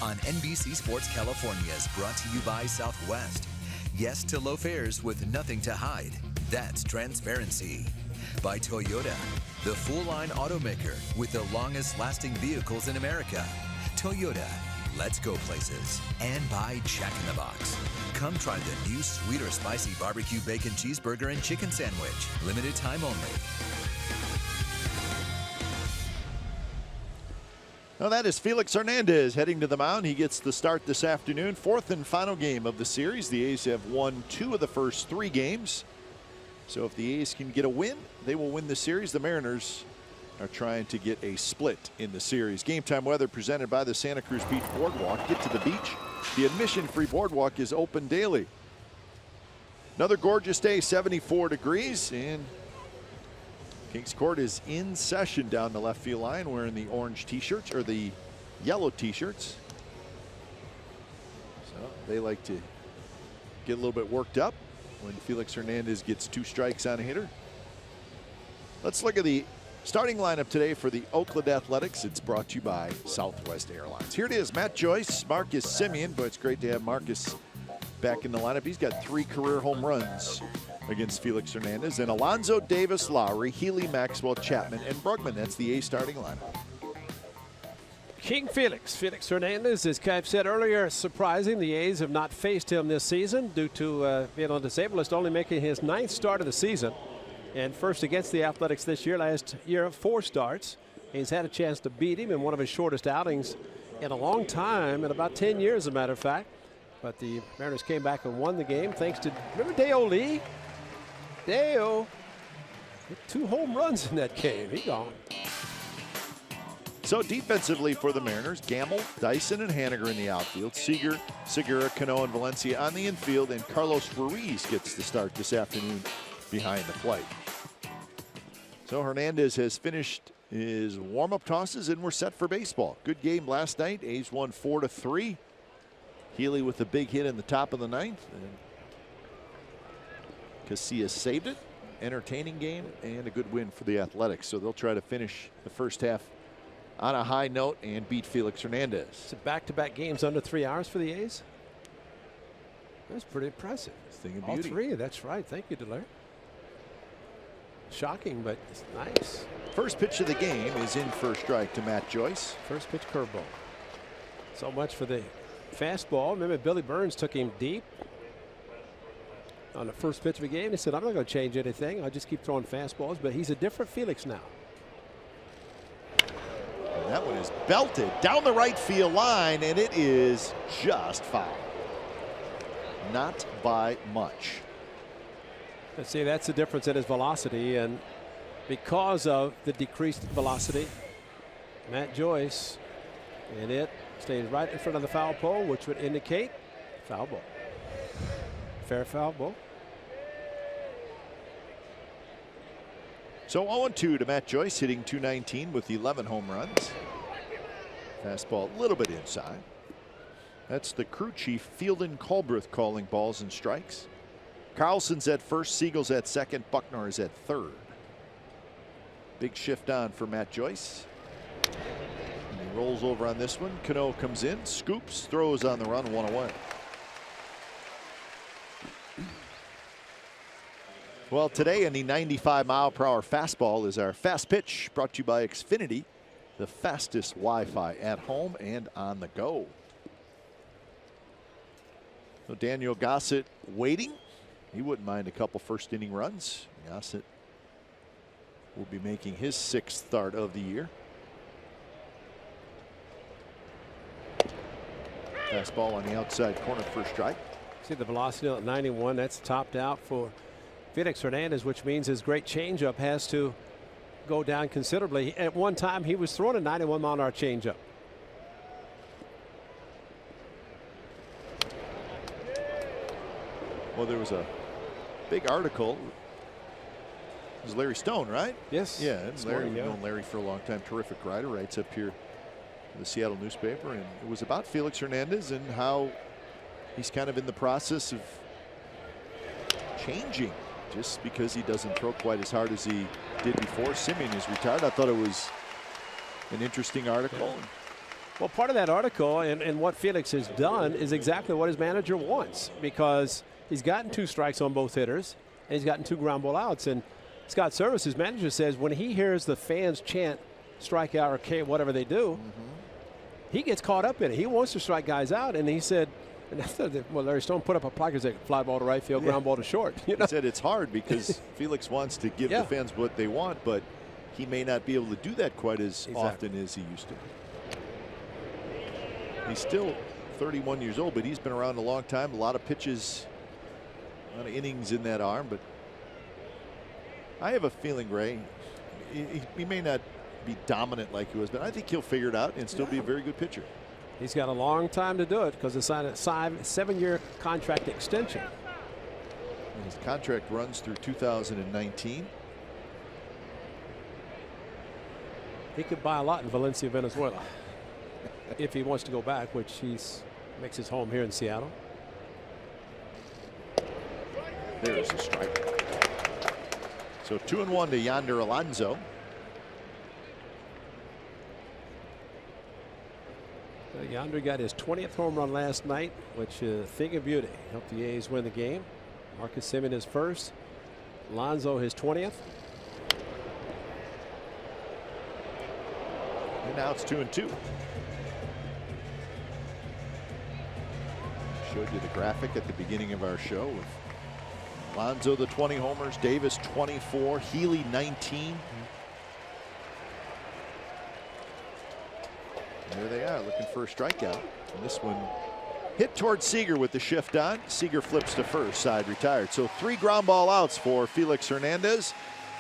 on NBC Sports California is brought to you by Southwest. Yes to low fares with nothing to hide. That's transparency. By Toyota, the full-line automaker with the longest-lasting vehicles in America. Toyota, let's go places. And by Jack in the Box. Come try the new sweet or spicy barbecue bacon cheeseburger and chicken sandwich. Limited time only. Now that is Felix Hernandez heading to the mound. He gets the start this afternoon. Fourth and final game of the series. The A's have won 2 of the first 3 games. So if the A's can get a win, they will win the series. The Mariners are trying to get a split in the series. Game time weather presented by the Santa Cruz Beach Boardwalk. Get to the beach. The admission-free boardwalk is open daily. Another gorgeous day, 74 degrees, and Kings Court is in session down the left field line, wearing the orange t-shirts or the yellow t-shirts. So they like to get a little bit worked up when Felix Hernandez gets 2 strikes on a hitter. Let's look at the starting lineup today for the Oakland Athletics. It's brought to you by Southwest Airlines. Here it is, Matt Joyce, Marcus Semien, but it's great to have Marcus back in the lineup. He's got 3 career home runs against Felix Hernandez. And Alonso, Davis, Lowry, Healy, Maxwell, Chapman, and Brugman. That's the A starting lineup. King Felix Hernandez, as Kev said earlier, surprising. The A's have not faced him this season due to being on disabled list, only making his 9th start of the season. And first against the Athletics this year. Last year, 4 starts. He's had a chance to beat him in one of his shortest outings in a long time, in about 10 years, as a matter of fact. But the Mariners came back and won the game thanks to, remember Dale Lee? Dale hit 2 home runs in that game. He gone. So defensively for the Mariners, Gamble, Dyson, and Haniger in the outfield. Seager, Segura, Cano, and Valencia on the infield. And Carlos Ruiz gets the start this afternoon behind the plate. So Hernandez has finished his warm-up tosses, and we're set for baseball. Good game last night. A's won 4-3. Healy with a big hit in the top of the 9th. And Casillas saved it. Entertaining game and a good win for the Athletics. So they'll try to finish the first half on a high note and beat Felix Hernandez. So back-to-back games under 3 hours for the A's. That's pretty impressive. Thing of All beauty. 3, that's right. Thank you, Delaire. Shocking, but it's nice. First pitch of the game is in for a strike to Matt Joyce. First pitch curveball. So much for the fastball. Remember, Billy Burns took him deep on the first pitch of the game. He said, I'm not going to change anything. I'll just keep throwing fastballs. But he's a different Felix now. And that one is belted down the right field line, and it is just foul. Not by much. Let's see, that's the difference in his velocity. And because of the decreased velocity, Matt Joyce, and it stays right in front of the foul pole, which would indicate foul ball. Fair foul ball. So 0-2 to Matt Joyce, hitting .219 with 11 home runs. Fastball a little bit inside. That's the crew chief, Fieldin Culbreth, calling balls and strikes. Carlson's at first, Siegel's at second, Bucknor is at third. Big shift on for Matt Joyce. And he rolls over on this one. Cano comes in, scoops, throws on the run, 1 away. Well, today in the 95-mile-per-hour fastball is our fast pitch, brought to you by Xfinity, the fastest Wi-Fi at home and on the go. So Daniel Gossett waiting. He wouldn't mind a couple first inning runs. Gossett will be making his 6th start of the year. Fastball on the outside corner for a strike. See the velocity at 91. That's topped out for Felix Hernandez, which means his great changeup has to go down considerably. At one time, he was throwing a 91-mile-an-hour changeup. Well, there was a big article. It was Larry Stone, right? Yes. Yeah, Larry, morning, known Larry for a long time. Terrific writer, writes up here in the Seattle newspaper, and it was about Felix Hernandez and how he's kind of in the process of changing, just because he doesn't throw quite as hard as he did before Semien is retired. I thought it was an interesting article. Well, part of that article and what Felix has done is exactly what his manager wants, because he's gotten 2 strikes on both hitters and he's gotten 2 ground ball outs. And Scott Service, his manager, says when he hears the fans chant strikeout or K, whatever they do, he gets caught up in it. He wants to strike guys out. And he said, well, Larry Stone put up a plaque and said, fly ball to right field, ground ball to short. You know? He said it's hard because Felix wants to give the fans what they want, but he may not be able to do that quite as often as he used to. He's still 31 years old, but he's been around a long time. A lot of pitches, a lot of innings in that arm. But I have a feeling, Ray, he may not be dominant like he was, but I think he'll figure it out and still be a very good pitcher. He's got a long time to do it because it's signed a 7-year contract extension. And his contract runs through 2019. He could buy a lot in Valencia, Venezuela. If he wants to go back, which makes his home here in Seattle. There's a strike. So 2-1 to Yonder Alonso. Yonder got his 20th home run last night, which is a thing of beauty. Helped the A's win the game. Marcus Semien his first. Alonso his 20th. And now it's 2-2. Showed you the graphic at the beginning of our show with Alonso the 20 homers, Davis 24, Healy 19. And there they are looking for a strikeout. And this one hit towards Seager with the shift on. Seager flips to first, side retired. So 3 ground ball outs for Felix Hernandez.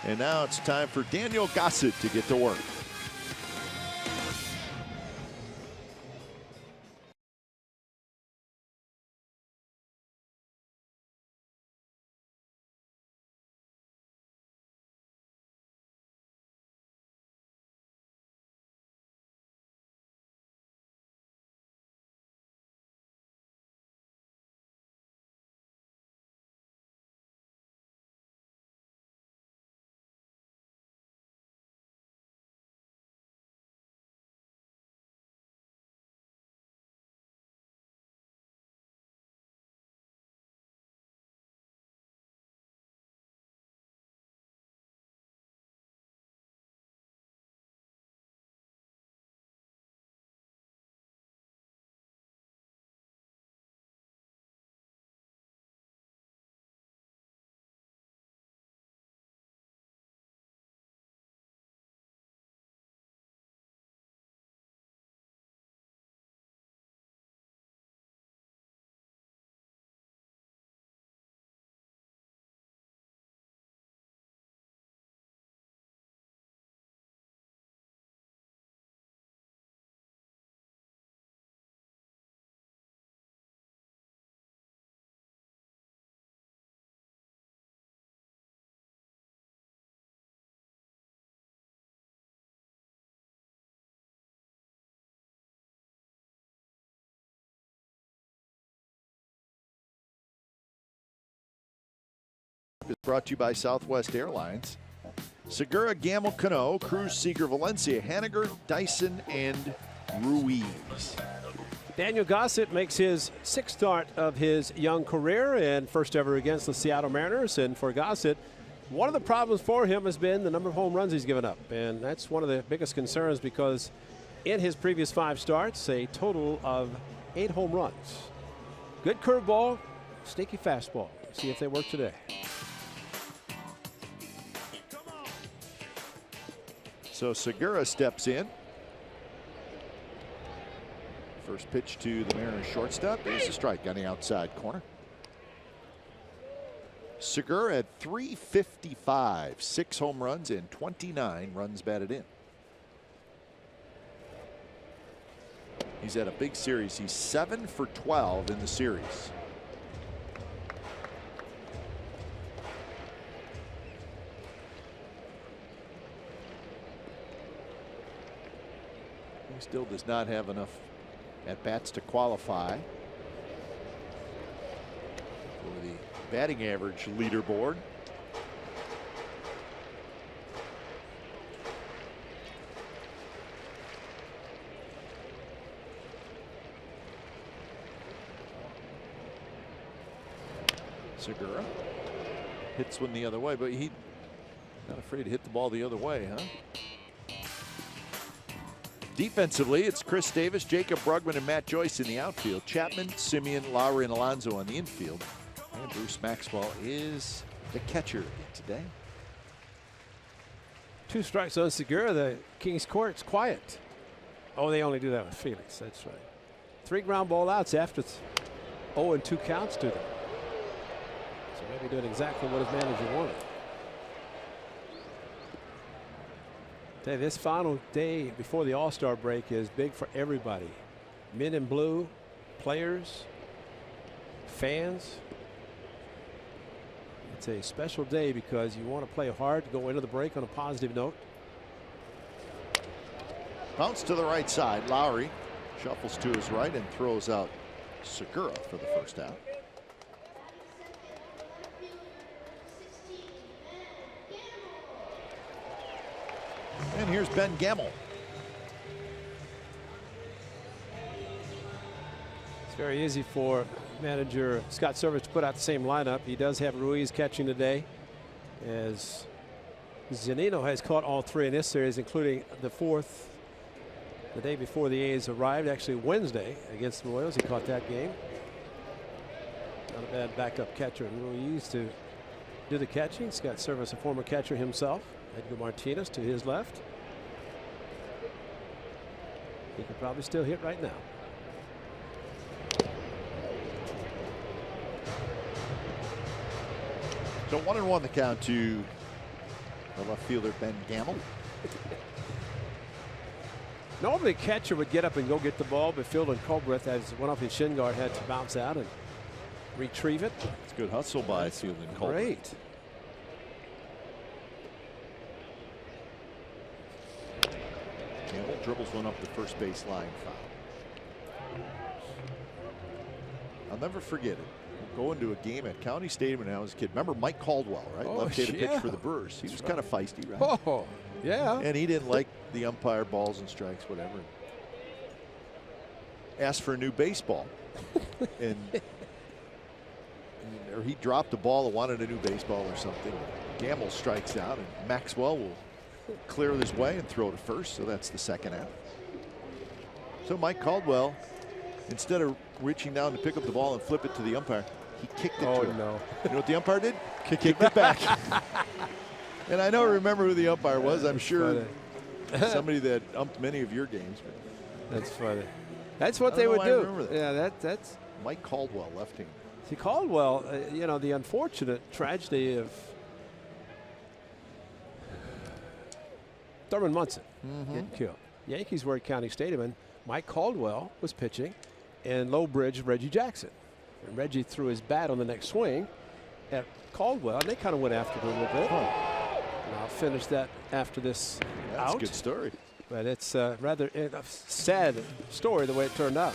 And now it's time for Daniel Gossett to get to work. Is brought to you by Southwest Airlines. Segura, Gamble, Cano, Cruz, Seager, Valencia, Haniger, Dyson, and Ruiz. Daniel Gossett makes his 6th start of his young career and first ever against the Seattle Mariners. And for Gossett, one of the problems for him has been the number of home runs he's given up. And that's one of the biggest concerns because in his previous 5 starts, a total of 8 home runs. Good curveball, sneaky fastball. See if they work today. So Segura steps in. First pitch to the Mariners shortstop. There's a strike on the outside corner. Segura at .355, 6 home runs and 29 runs batted in. He's had a big series. He's 7 for 12 in the series. He still does not have enough at-bats to qualify for the batting average leaderboard. Segura hits one the other way, but he's not afraid to hit the ball the other way, huh? Defensively, it's Chris Davis, Jacob Brugman, and Matt Joyce in the outfield. Chapman, Simeon, Lowry, and Alonso on the infield. And Bruce Maxwell is the catcher today. 2 strikes on Segura. The Kings court's quiet. Oh, they only do that with Felix. That's right. 3 ground ball outs after 0-2 counts to them. So maybe doing exactly what his manager wanted. This final day before the All-Star break is big for everybody. Men in blue, players, fans. It's a special day because you want to play hard to go into the break on a positive note. Bounce to the right side. Lowry shuffles to his right and throws out Segura for the first out. And here's Ben Gamel. It's very easy for manager Scott Servais to put out the same lineup. He does have Ruiz catching today, as Zunino has caught all 3 in this series, including the 4th the day before the A's arrived, actually Wednesday against the Royals. He caught that game. Not a bad backup catcher in Ruiz to do the catching. Scott Servais, a former catcher himself. Edgar Martinez to his left. He could probably still hit right now. So 1-1 the count to the left fielder Ben Gamel. Normally, catcher would get up and go get the ball, but Fielder and Colbreth, as one off his shin guard, had to bounce out and retrieve it. It's good hustle by Fielder and Colbreth. Great. Gamel dribbles one up the first base line. Foul. I'll never forget it. We'll go into a game at County Stadium when I was a kid. Remember Mike Caldwell, right? Oh, Left-handed pitch yeah. for the Brewers. He was kind of feisty, right? Oh, yeah. And he didn't like the umpire balls and strikes, whatever. Asked for a new baseball. and or he dropped the ball and wanted a new baseball or something. Gamel strikes out, and Maxwell will clear his way and throw to first. So that's the second out. So Mike Caldwell, instead of reaching down to pick up the ball and flip it to the umpire, he kicked it to him. No. You know what the umpire did? Kicked it back. And I don't remember who the umpire was. I'm sure somebody that umped many of your games. That's funny. That's what they would do. I remember that. Yeah, that's Mike Caldwell, left-handed. See, Caldwell, you know, the unfortunate tragedy of Thurman Munson getting killed. Yankees were at County Stadium, and Mike Caldwell was pitching, and low bridge Reggie Jackson. And Reggie threw his bat on the next swing at Caldwell, and they kind of went after him a little bit. And I'll finish that after this That's out. a good story. But it's rather a sad story the way it turned out.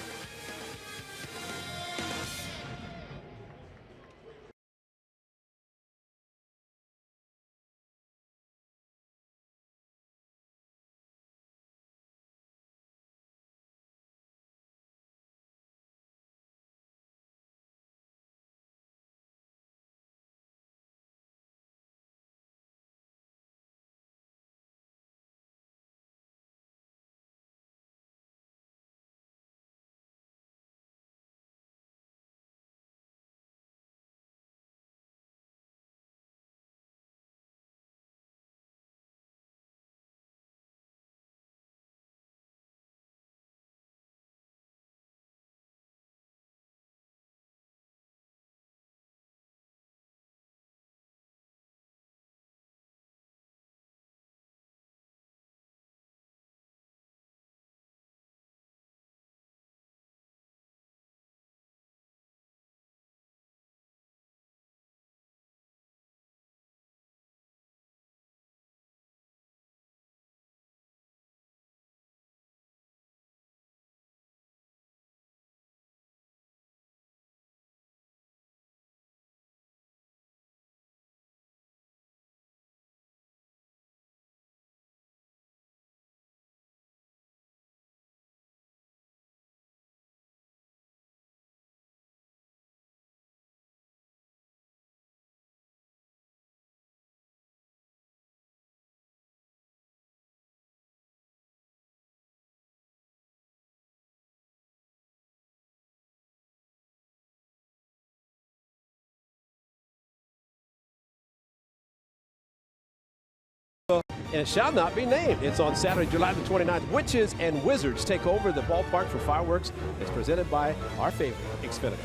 and it shall not be named. It's on Saturday, July the 29th. Witches and Wizards take over the ballpark for fireworks. It's presented by our favorite, Xfinity.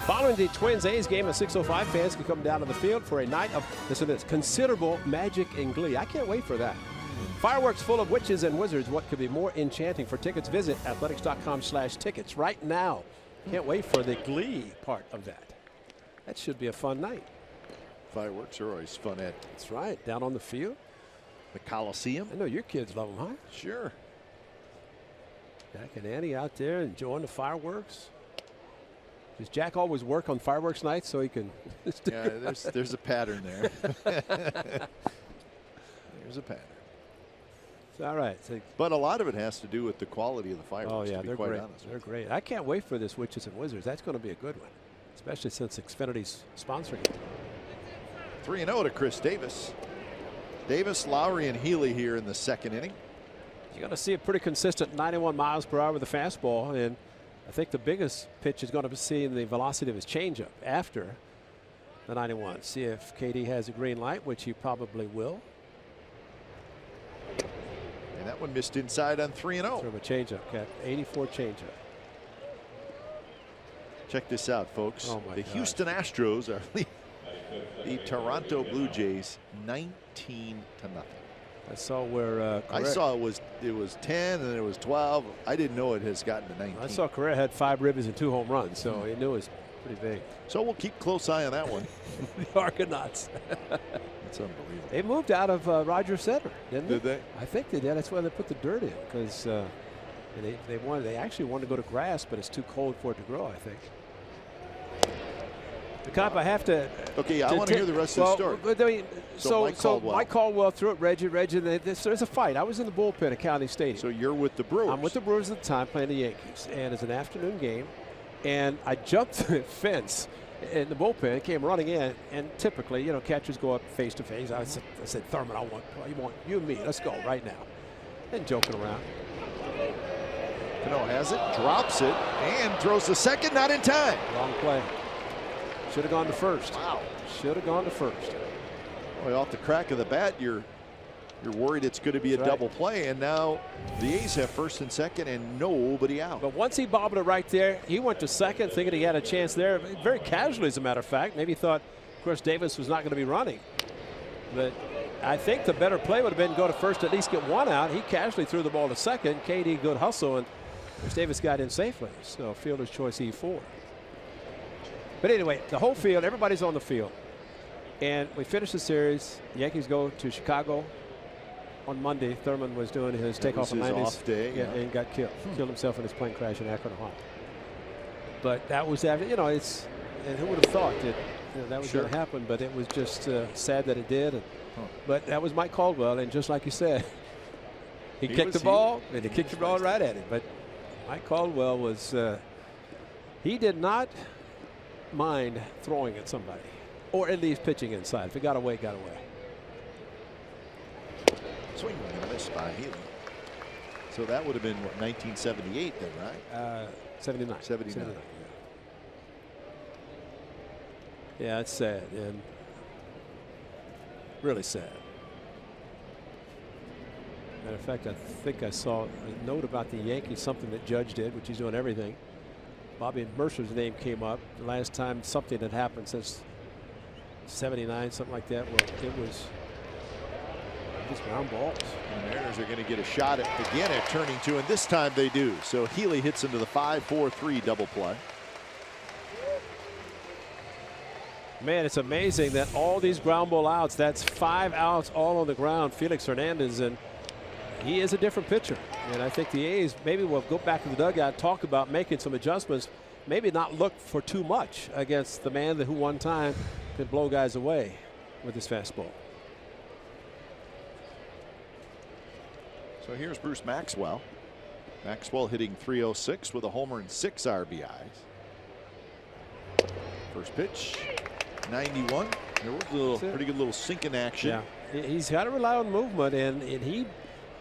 Following the Twins-A's game at 6:05, fans can come down to the field for a night of, listen to this, considerable magic and glee. I can't wait for that. Fireworks full of witches and wizards. What could be more enchanting? For tickets, visit athletics.com/tickets right now. Can't wait for the glee part of that. That should be a fun night. Fireworks are always fun at. That's right. Down on the field. The Coliseum. I know your kids love them, huh? Sure. Jack and Annie out there enjoying the fireworks. Does Jack always work on fireworks nights so he can? Yeah, there's a pattern there. There's a pattern. All right. But a lot of it has to do with the quality of the fireworks. Oh yeah, to be they're quite great. honest. They're great. I can't wait for this Witches and Wizards. That's going to be a good one, especially since Xfinity's sponsoring it. 3-0 to Chris Davis. Davis, Lowry, and Healy here in the second inning. You're going to see a pretty consistent 91 miles per hour with the fastball, and I think the biggest pitch is going to be seeing the velocity of his changeup after the 91. See if KD has a green light, which he probably will. And that one missed inside on 3-0. From a changeup, Cap. 84 changeup. Check this out, folks. Oh my the gosh. Houston Astros are the Toronto Blue Jays 19-0. I saw where I saw it was 10 and it was 12. I didn't know it has gotten to 19. I saw Correa had 5 ribbies and 2 home runs, so he knew it was pretty big. So we'll keep close eye on that one. The Argonauts. That's unbelievable. They moved out of Rogers Center, didn't they? Did they? I think they did. That's why they put the dirt in, because they actually wanted to go to grass, but it's too cold for it to grow, I think. The Cop, I have to. Okay, I want to hear the rest of the story. So Mike Caldwell threw it Reggie, there's a fight. I was in the bullpen at County Stadium. So you're with the Brewers. I'm with the Brewers at the time playing the Yankees, and it's an afternoon game, and I jumped the fence in the bullpen, came running in, and typically, catchers go up face to face. I said, Thurman, you and me, let's go right now. And joking around. Cano has it, drops it, and throws the second, not in time. Wrong play. Should have gone to first. Wow. Should have gone to first. Boy, off the crack of the bat, you're worried it's going to be a double play, and now the A's have first and second and nobody out. But once he bobbled it right there, he went to second thinking he had a chance there, very casually as a matter of fact. Maybe he thought Chris Davis was not going to be running. But I think the better play would have been go to first, at least get one out. He casually threw the ball to second. KD, good hustle, and Chris Davis got in safely. So fielder's choice E4. But anyway, the whole field, everybody's on the field. And we finish the series. The Yankees go to Chicago on Monday. Thurman was doing his takeoff in 90s. Off day. Yeah, and got killed. Killed himself in his plane crash in Akron, Ohio. But that was after, and who would have thought that that was going to happen? But it was just sad that it did. But that was Mike Caldwell, and just like you said, he kicked the ball, and he kicked the ball right at it. But Mike Caldwell was, he did not mind throwing at somebody, or at least pitching inside. If it got away, got away. Swing and a miss by Healy. So that would have been, what, 1978 then, right? 79. 79. Yeah, it's sad, and really sad. Matter of fact, I think I saw a note about the Yankees, something that Judge did, which he's doing everything. Bobby Mercer's name came up. The last time something had happened since 79, something like that. Well, it was just ground balls. And the Mariners are going to get a shot at turning two, and this time they do. So Healy hits into the 5-4-3 double play. Man, it's amazing that all these ground ball outs, that's 5 outs all on the ground. Felix Hernandez, and he is a different pitcher. And I think the A's maybe will go back to the dugout, talk about making some adjustments, maybe not look for too much against the man who one time could blow guys away with his fastball. So here's Bruce Maxwell. Maxwell hitting .306 with a homer and 6 RBIs. First pitch, 91. There was a pretty good little sinking action. Yeah, he's got to rely on movement, and he,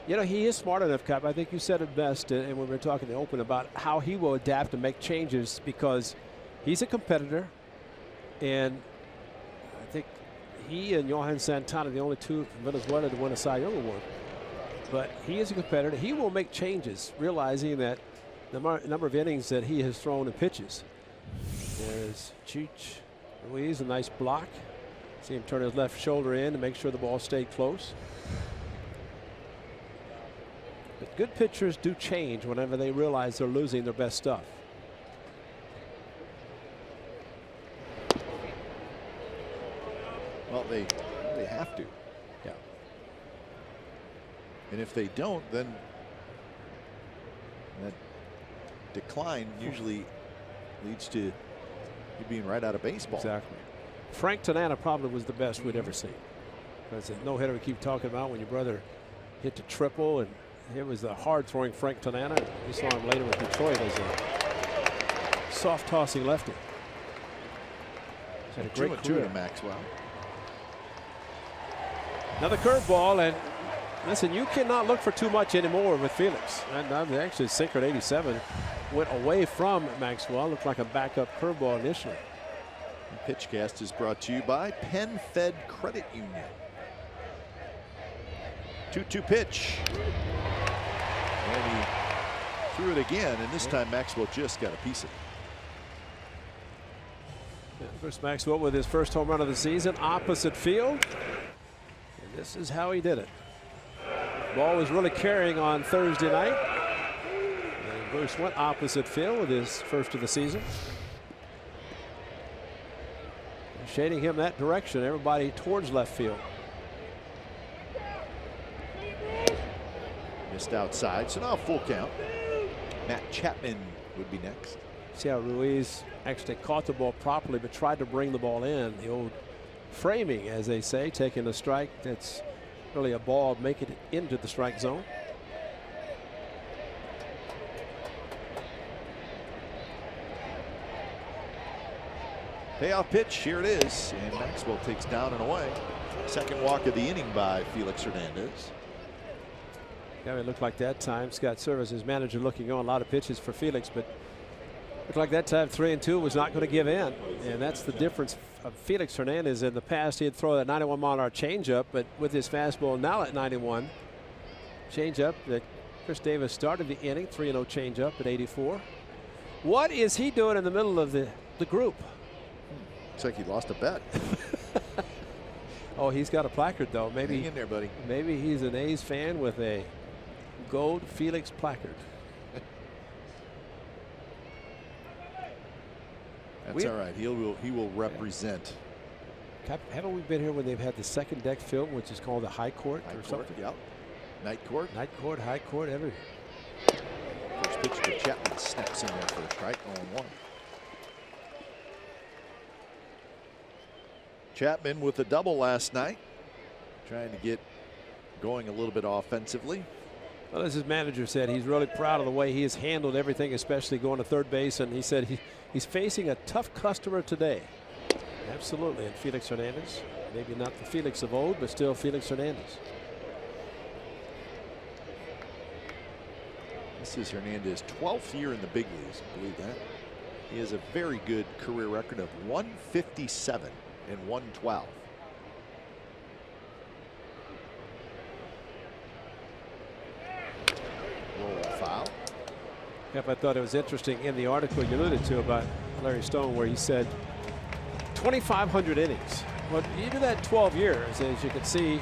he is smart enough, Cap. I think you said it best, and when we were talking in the open about how he will adapt and make changes, because he's a competitor, and I think he and Johan Santana, the only two from Venezuela to win a Cy Young Award. But he is a competitor. He will make changes, realizing that the number of innings that he has thrown and pitches. There's Cheech Ruiz, a nice block. See him turn his left shoulder in to make sure the ball stayed close. But good pitchers do change whenever they realize they're losing their best stuff. Well, they have to. Yeah. And if they don't, then that decline usually leads to you being right out of baseball. Exactly. Frank Tanana probably was the best we'd ever seen. That's a no-hitter we keep talking about when your brother hit the triple, and it was the hard-throwing Frank Tanana. We saw him later with Detroit as a soft-tossing lefty. He's had a great career. To Maxwell. Another curveball, and listen, you cannot look for too much anymore with Felix. And actually, sinker at 87 went away from Maxwell. Looked like a backup curveball initially. Pitchcast is brought to you by Penn Fed Credit Union. 2-2 pitch. And he threw it again, and this time Maxwell just got a piece of it. Yeah, Chris Maxwell with his first home run of the season, opposite field. And this is how he did it. Ball was really carrying on Thursday night. And Bruce went opposite field with his first of the season. Shading him that direction, everybody towards left field. Missed outside, so now full count. Matt Chapman would be next. See how Ruiz actually caught the ball properly, but tried to bring the ball in. The old framing, as they say, taking a strike that's really a ball, making it into the strike zone. Payoff pitch, here it is, and Maxwell takes down and away. Second walk of the inning by Felix Hernandez. Yeah, it looked like that time. Scott Service, his manager, looking on. A lot of pitches for Felix, but looked like that time 3-2 was not going to give in. And that's the difference of Felix Hernandez. In the past, he'd throw that 91-mile-an-hour changeup, but with his fastball now at 91, changeup that Chris Davis started the inning, 3-0 changeup at 84. What is he doing in the middle of the group? Looks like he lost a bet. Oh, he's got a placard, though. Maybe hang in there, buddy. Maybe he's an A's fan with a gold Felix placard. That's all right. He will represent. Haven't we been here when they've had the second deck film, which is called the high court or something? Yep. Night court. Night court, high court, every. First pitch to Chapman, snaps in there for a strike, 0-1. Chapman with a double last night, trying to get going a little bit offensively. Well, as his manager said, he's really proud of the way he has handled everything, especially going to third base. And he said he's facing a tough customer today. Absolutely. And Felix Hernandez, maybe not the Felix of old, but still Felix Hernandez. This is Hernandez's 12th year in the big leagues. Believe that. He has a very good career record of 157 and 112. Roll foul. Yep, I thought it was interesting in the article you alluded to about Larry Stone, where he said 2,500 innings. Well, you do that 12 years, as you can see.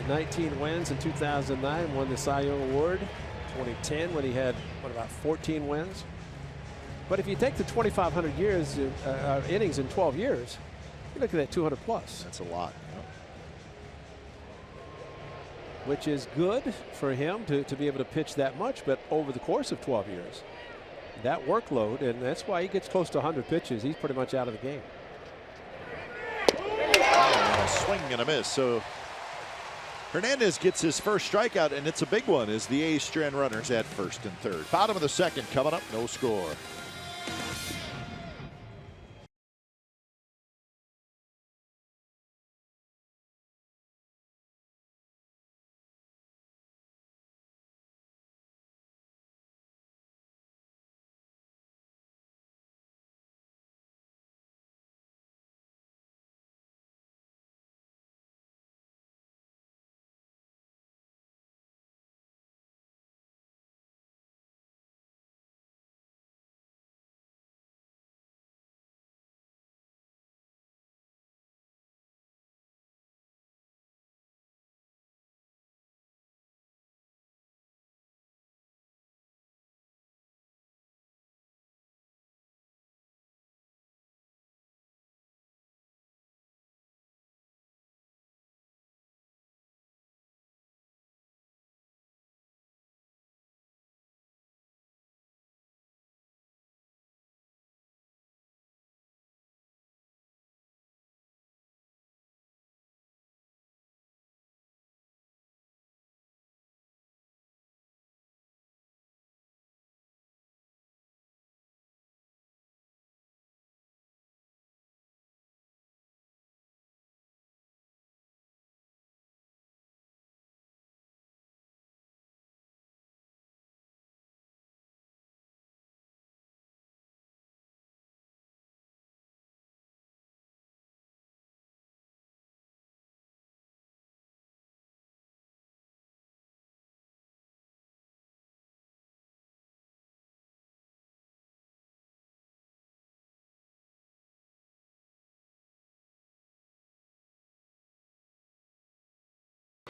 19 wins in 2009, won the Cy Young Award. 2010, when he had about 14 wins. But if you take the 2,500 years innings in 12 years, you're looking at 200 plus. That's a lot. Yeah. Which is good for him to be able to pitch that much, but over the course of 12 years, that workload, and that's why he gets close to 100 pitches. He's pretty much out of the game. A swing and a miss. So Hernandez gets his first strikeout, and it's a big one as the A's strand runners at first and third. Bottom of the second coming up, no score.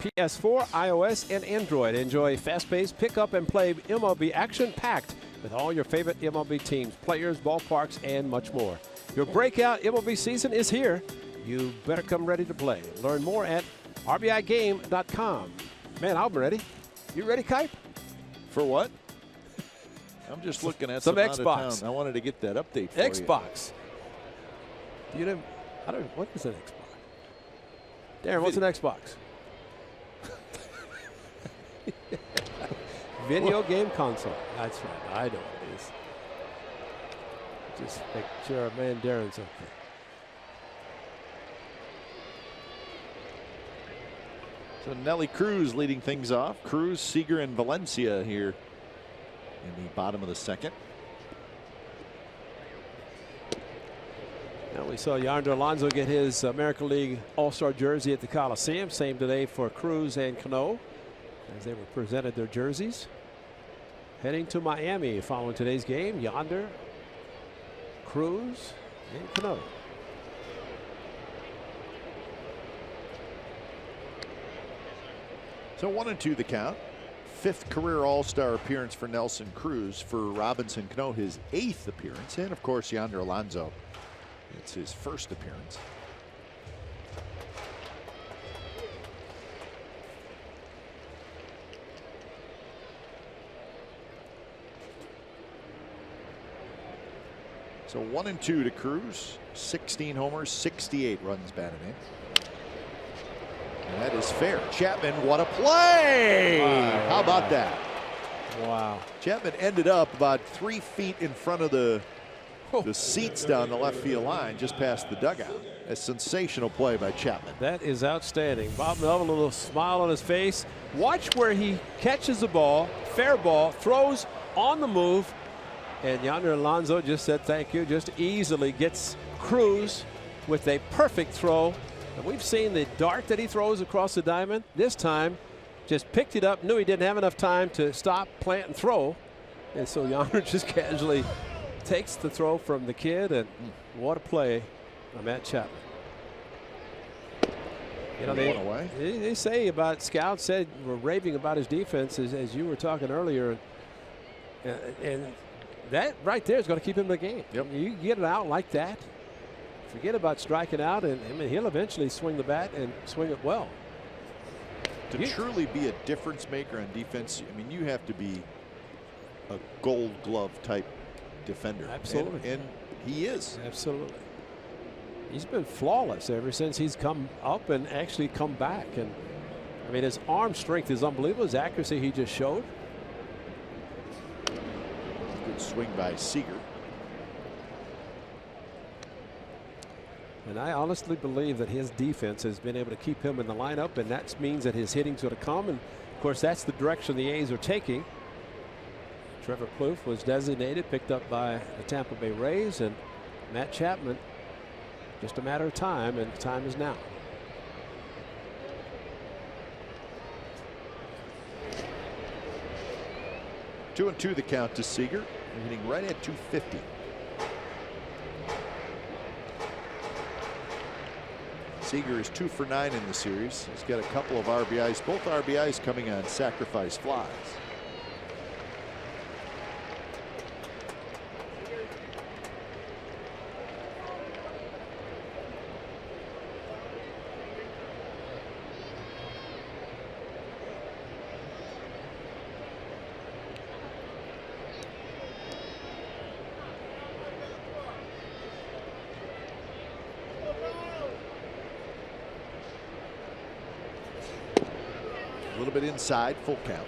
PS4, iOS, and Android. Enjoy fast-paced pick-up and play MLB action-packed with all your favorite MLB teams, players, ballparks, and much more. Your breakout MLB season is here. You better come ready to play. Learn more at RBIGame.com. Man, I'm ready. You ready, Kipe? For what? I'm just looking at some some Xbox. out of town. I wanted to get that update for Xbox. You didn't. I don't. What is an Xbox? Darren, what's an Xbox? Video game console. That's right. I know what it is. Just make sure our man Darren's okay. So Nelly Cruz leading things off. Cruz, Seager, and Valencia here in the bottom of the second. Now we saw Yonder Alonso get his American League All-Star jersey at the Coliseum. Same today for Cruz and Cano as they were presented their jerseys. Heading to Miami following today's game. Yonder, Cruz, and Cano. So 1-2 the count. 5th career All-Star appearance for Nelson Cruz. For Robinson Cano, his 8th appearance. And of course, Yonder Alonso, it's his first appearance. So 1-2 to Cruz. 16 homers, 68 runs batted in. And that is fair. Chapman, what a play! Wow. How about that? Wow. Chapman ended up about 3 feet in front of the seats down the left field line, just past the dugout. A sensational play by Chapman. That is outstanding. Bob Melvin, a little smile on his face. Watch where he catches the ball, fair ball, throws on the move, and Yonder Alonso just said thank you, just easily gets Cruz with a perfect throw. And we've seen the dart that he throws across the diamond. This time, just picked it up, knew he didn't have enough time to stop, plant, and throw. And so Yonder just casually takes the throw from the kid, and what a play by Matt Chapman. You know, they say about scouts said were raving about his defense as you were talking earlier, and that right there is going to keep him in the game. Yep. You get it out like that, forget about striking out, and I mean he'll eventually swing the bat and swing it well. To truly be a difference maker on defense, I mean you have to be a Gold Glove type defender. Absolutely. And he is. Absolutely. He's been flawless ever since he's come up and actually come back. And I mean, his arm strength is unbelievable. His accuracy he just showed. Good swing by Seager. And I honestly believe that his defense has been able to keep him in the lineup, and that means that his hitting's going to come. And of course, that's the direction the A's are taking. Trevor Plouffe was designated, picked up by the Tampa Bay Rays, and Matt Chapman, just a matter of time, and the time is now. 2-2 the count to Seager, hitting right at 250. Seager is 2 for 9 in the series. He's got a couple of RBIs, both RBIs coming on sacrifice flies. A little bit inside, full count.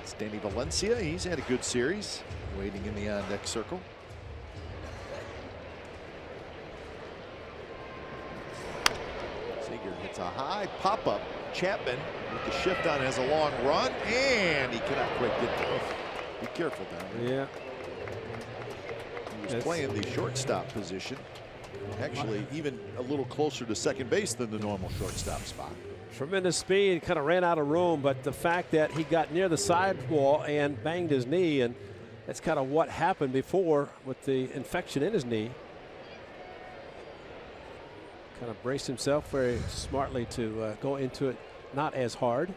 It's Danny Valencia. He's had a good series, waiting in the on-deck circle. Seager hits a high pop-up. Chapman with the shift on has a long run, and he cannot quite get there. Be careful down there. Yeah. He was playing the shortstop position. Actually, even a little closer to second base than the normal shortstop spot. Tremendous speed, kind of ran out of room, but the fact that he got near the sidewall and banged his knee, and that's kind of what happened before with the infection in his knee. kind of braced himself very smartly to go into it not as hard.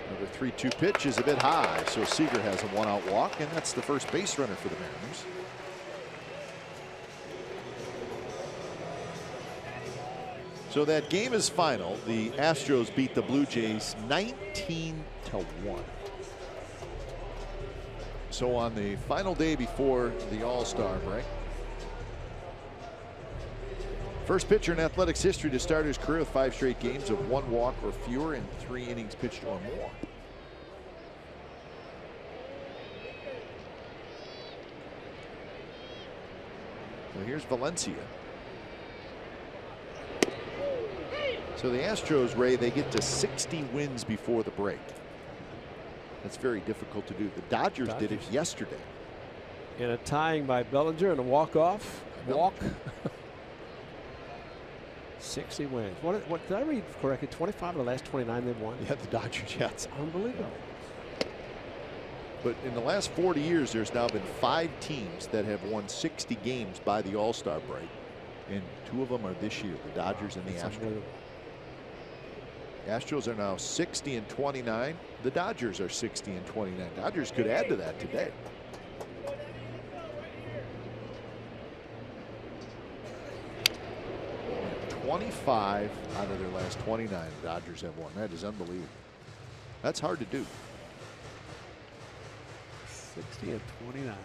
Another 3-2 pitch is a bit high, so Seager has a 1-out walk, and that's the first base runner for the Mariners. So that game is final. The Astros beat the Blue Jays 19-1. So on the final day before the All-Star break, first pitcher in Athletics history to start his career with 5 straight games of 1 walk or fewer and 3 innings pitched or more. So here's Valencia. So the Astros, Ray, they get to 60 wins before the break. That's very difficult to do. The Dodgers did it yesterday. In a tying by Bellinger and a walk-off. Walk. 60 wins. What did I read correctly? 25 of the last 29 they've won. Yeah, the Dodgers. Yeah, it's unbelievable. But in the last 40 years, there's now been 5 teams that have won 60 games by the All-Star break, and 2 of them are this year: the Dodgers and the Astros. Astros are now 60-29. The Dodgers are 60-29. Dodgers could add to that today. And 25 out of their last 29, the Dodgers have won. That is unbelievable. That's hard to do. 60-29.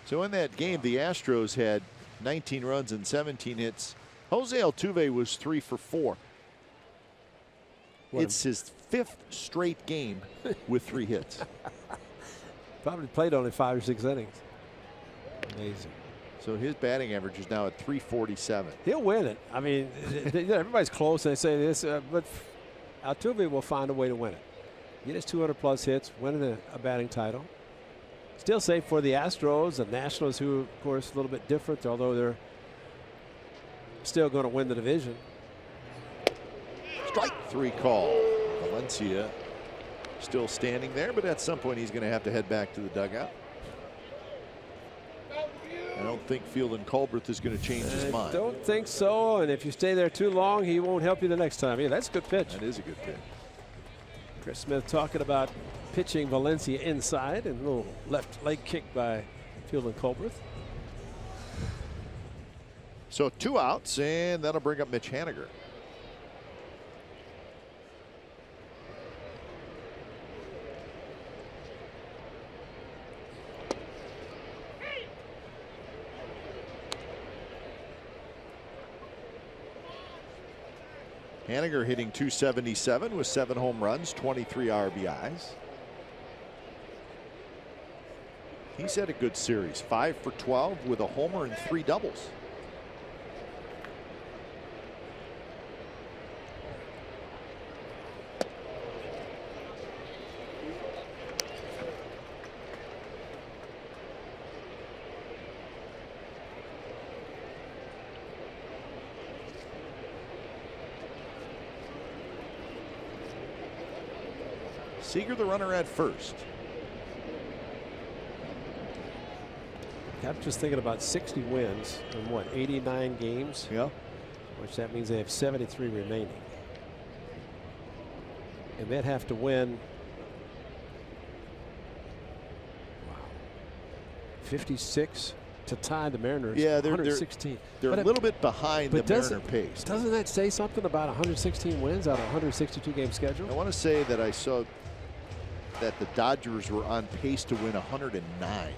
So in that game, the Astros had 19 runs and 17 hits. Jose Altuve was 3 for 4. It's his 5th straight game with 3 hits. Probably played only 5 or 6 innings. Amazing. So his batting average is now at 347. He'll win it. I mean, everybody's close. They say this, but Altuve will find a way to win it. Get his 200-plus hits, win a batting title. Still safe for the Astros, the Nationals, who, of course, a little bit different, although they're still going to win the division. Strike 3 call. Valencia still standing there, but at some point he's going to have to head back to the dugout. I don't think Fielding Culbreth is going to change his mind. I don't think so, and if you stay there too long, he won't help you the next time. Yeah, that's a good pitch. That is a good pitch. Chris Smith talking about pitching Valencia inside, and a little left leg kick by Fielding Culbreth. So 2 outs, and that'll bring up Mitch Haniger. Haniger hitting .277 with 7 home runs, 23 RBIs. He's had a good series, 5 for 12 with a homer and 3 doubles. Seager the runner at first. I'm just thinking about 60 wins in what, 89 games? Yeah. Which that means they have 73 remaining. And they'd have to win 56 to tie the Mariners. Yeah, they're 116. They're a little bit behind the Mariner pace. Doesn't that say something about 116 wins out of a 162 game schedule? I want to say that I saw that the Dodgers were on pace to win 109.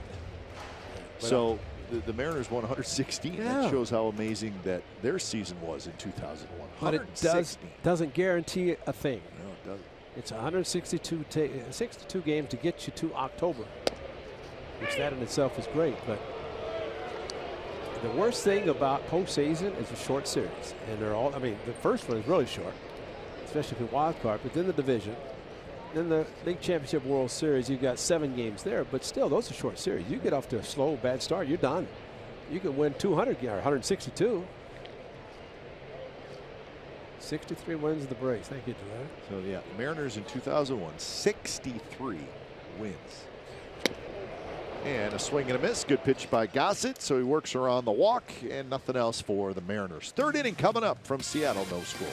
So the Mariners won 116. Yeah. That shows how amazing that their season was in 2001. But it doesn't guarantee a thing. No, it doesn't. It's 62 games to get you to October, which that in itself is great. But the worst thing about postseason is a short series, and they're all. I mean, the first one is really short, especially if you're wild card. But then the division. Then the League Championship World Series, you've got 7 games there, but still, those are short series. You get off to a slow, bad start, you're done. You can win 200 or 162. 63 wins in the breaks. Thank you, Gillette. So, yeah, Mariners in 2001, 63 wins. And a swing and a miss. Good pitch by Gossett. So he works around the walk and nothing else for the Mariners. Third inning coming up from Seattle. No score.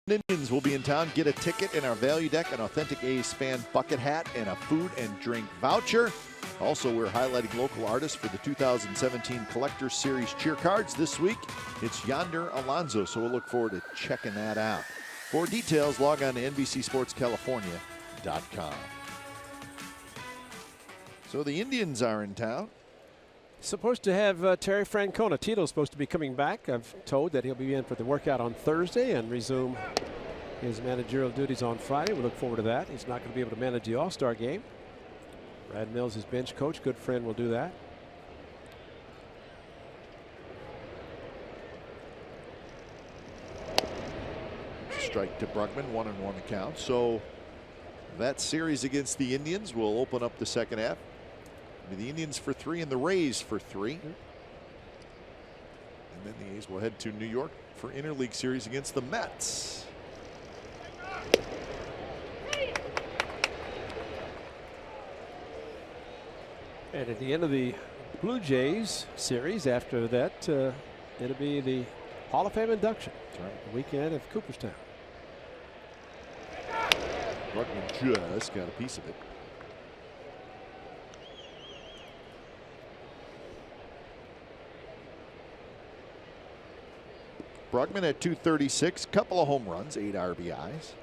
Indians will be in town. Get a ticket in our value deck, an authentic A's fan bucket hat, and a food and drink voucher. Also, we're highlighting local artists for the 2017 Collectors Series cheer cards. This week, it's Yonder Alonso, so we'll look forward to checking that out. For details, log on to NBCSportsCalifornia.com. So the Indians are in town. Supposed to have Terry Francona. Tito's supposed to be coming back. I've told that he'll be in for the workout on Thursday and resume his managerial duties on Friday. We look forward to that. He's not going to be able to manage the All-Star game. Brad Mills, his bench coach, good friend, will do that. Strike to Brugman, 1-1 account. So that series against the Indians will open up the second half. The Indians for 3 and the Rays for 3. And then the A's will head to New York for interleague series against the Mets. And at the end of the Blue Jays series, after that, it'll be the Hall of Fame induction. That's right. The weekend of Cooperstown. Brugman just got a piece of it. Brugman at 236, couple of home runs, 8 RBIs.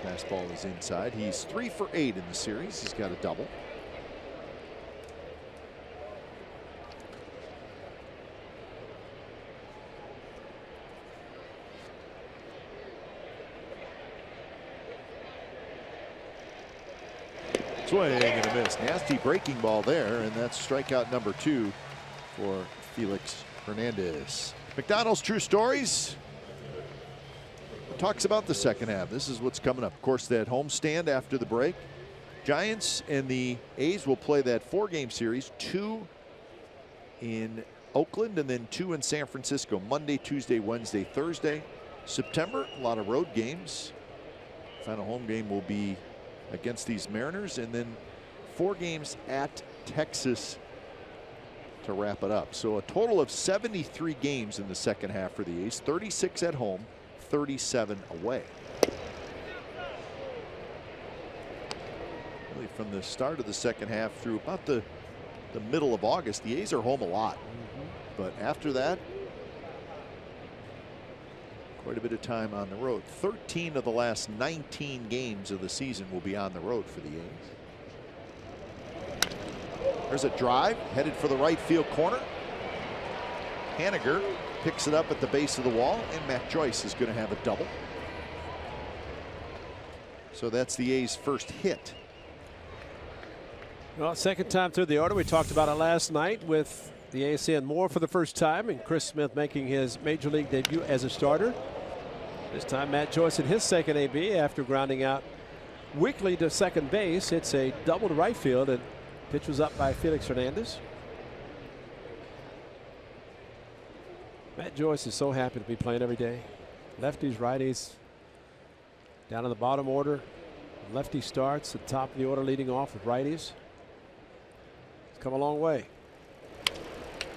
Fastball is inside. He's 3 for 8 in the series. He's got a double. Swing and a miss. Nasty breaking ball there, and that's strikeout number 2 for Felix Hernandez. McDonald's True Stories talks about the second half. This is what's coming up. Of course, that homestand after the break. Giants and the A's will play that 4-game series, 2 in Oakland and then 2 in San Francisco. Monday, Tuesday, Wednesday, Thursday. September, a lot of road games. Final home game will be against these Mariners, and then 4 games at Texas to wrap it up. So a total of 73 games in the second half for the A's, 36 at home, 37 away. Really from the start of the second half through about the middle of August, the A's are home a lot. But after that, quite a bit of time on the road. 13 of the last 19 games of the season will be on the road for the A's. There's a drive headed for the right field corner. Haniger picks it up at the base of the wall, and Matt Joyce is going to have a double. So that's the A's first hit. Well, second time through the order. We talked about it last night with the A's seeing Moore for the first time and Chris Smith making his major league debut as a starter. This time Matt Joyce in his second AB after grounding out weakly to second base. It's a double to right field, and pitch was up by Felix Hernandez. Matt Joyce is so happy to be playing every day. Lefties, righties, down in the bottom order. Lefty starts at the top of the order leading off with righties. It's come a long way.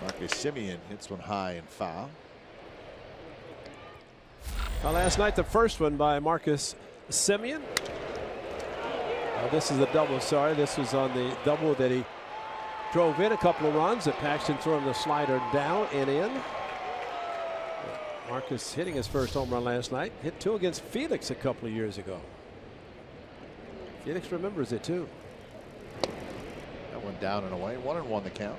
Marcus Semien hits one high and foul. Well, last night the first one by Marcus Semien. This is the double, sorry. This was on the double that he drove in a couple of runs that Paxton threw him the slider down and in. Marcus hitting his first home run last night. Hit two against Felix a couple of years ago. Felix remembers it too. That one down and away. 1-1 the count.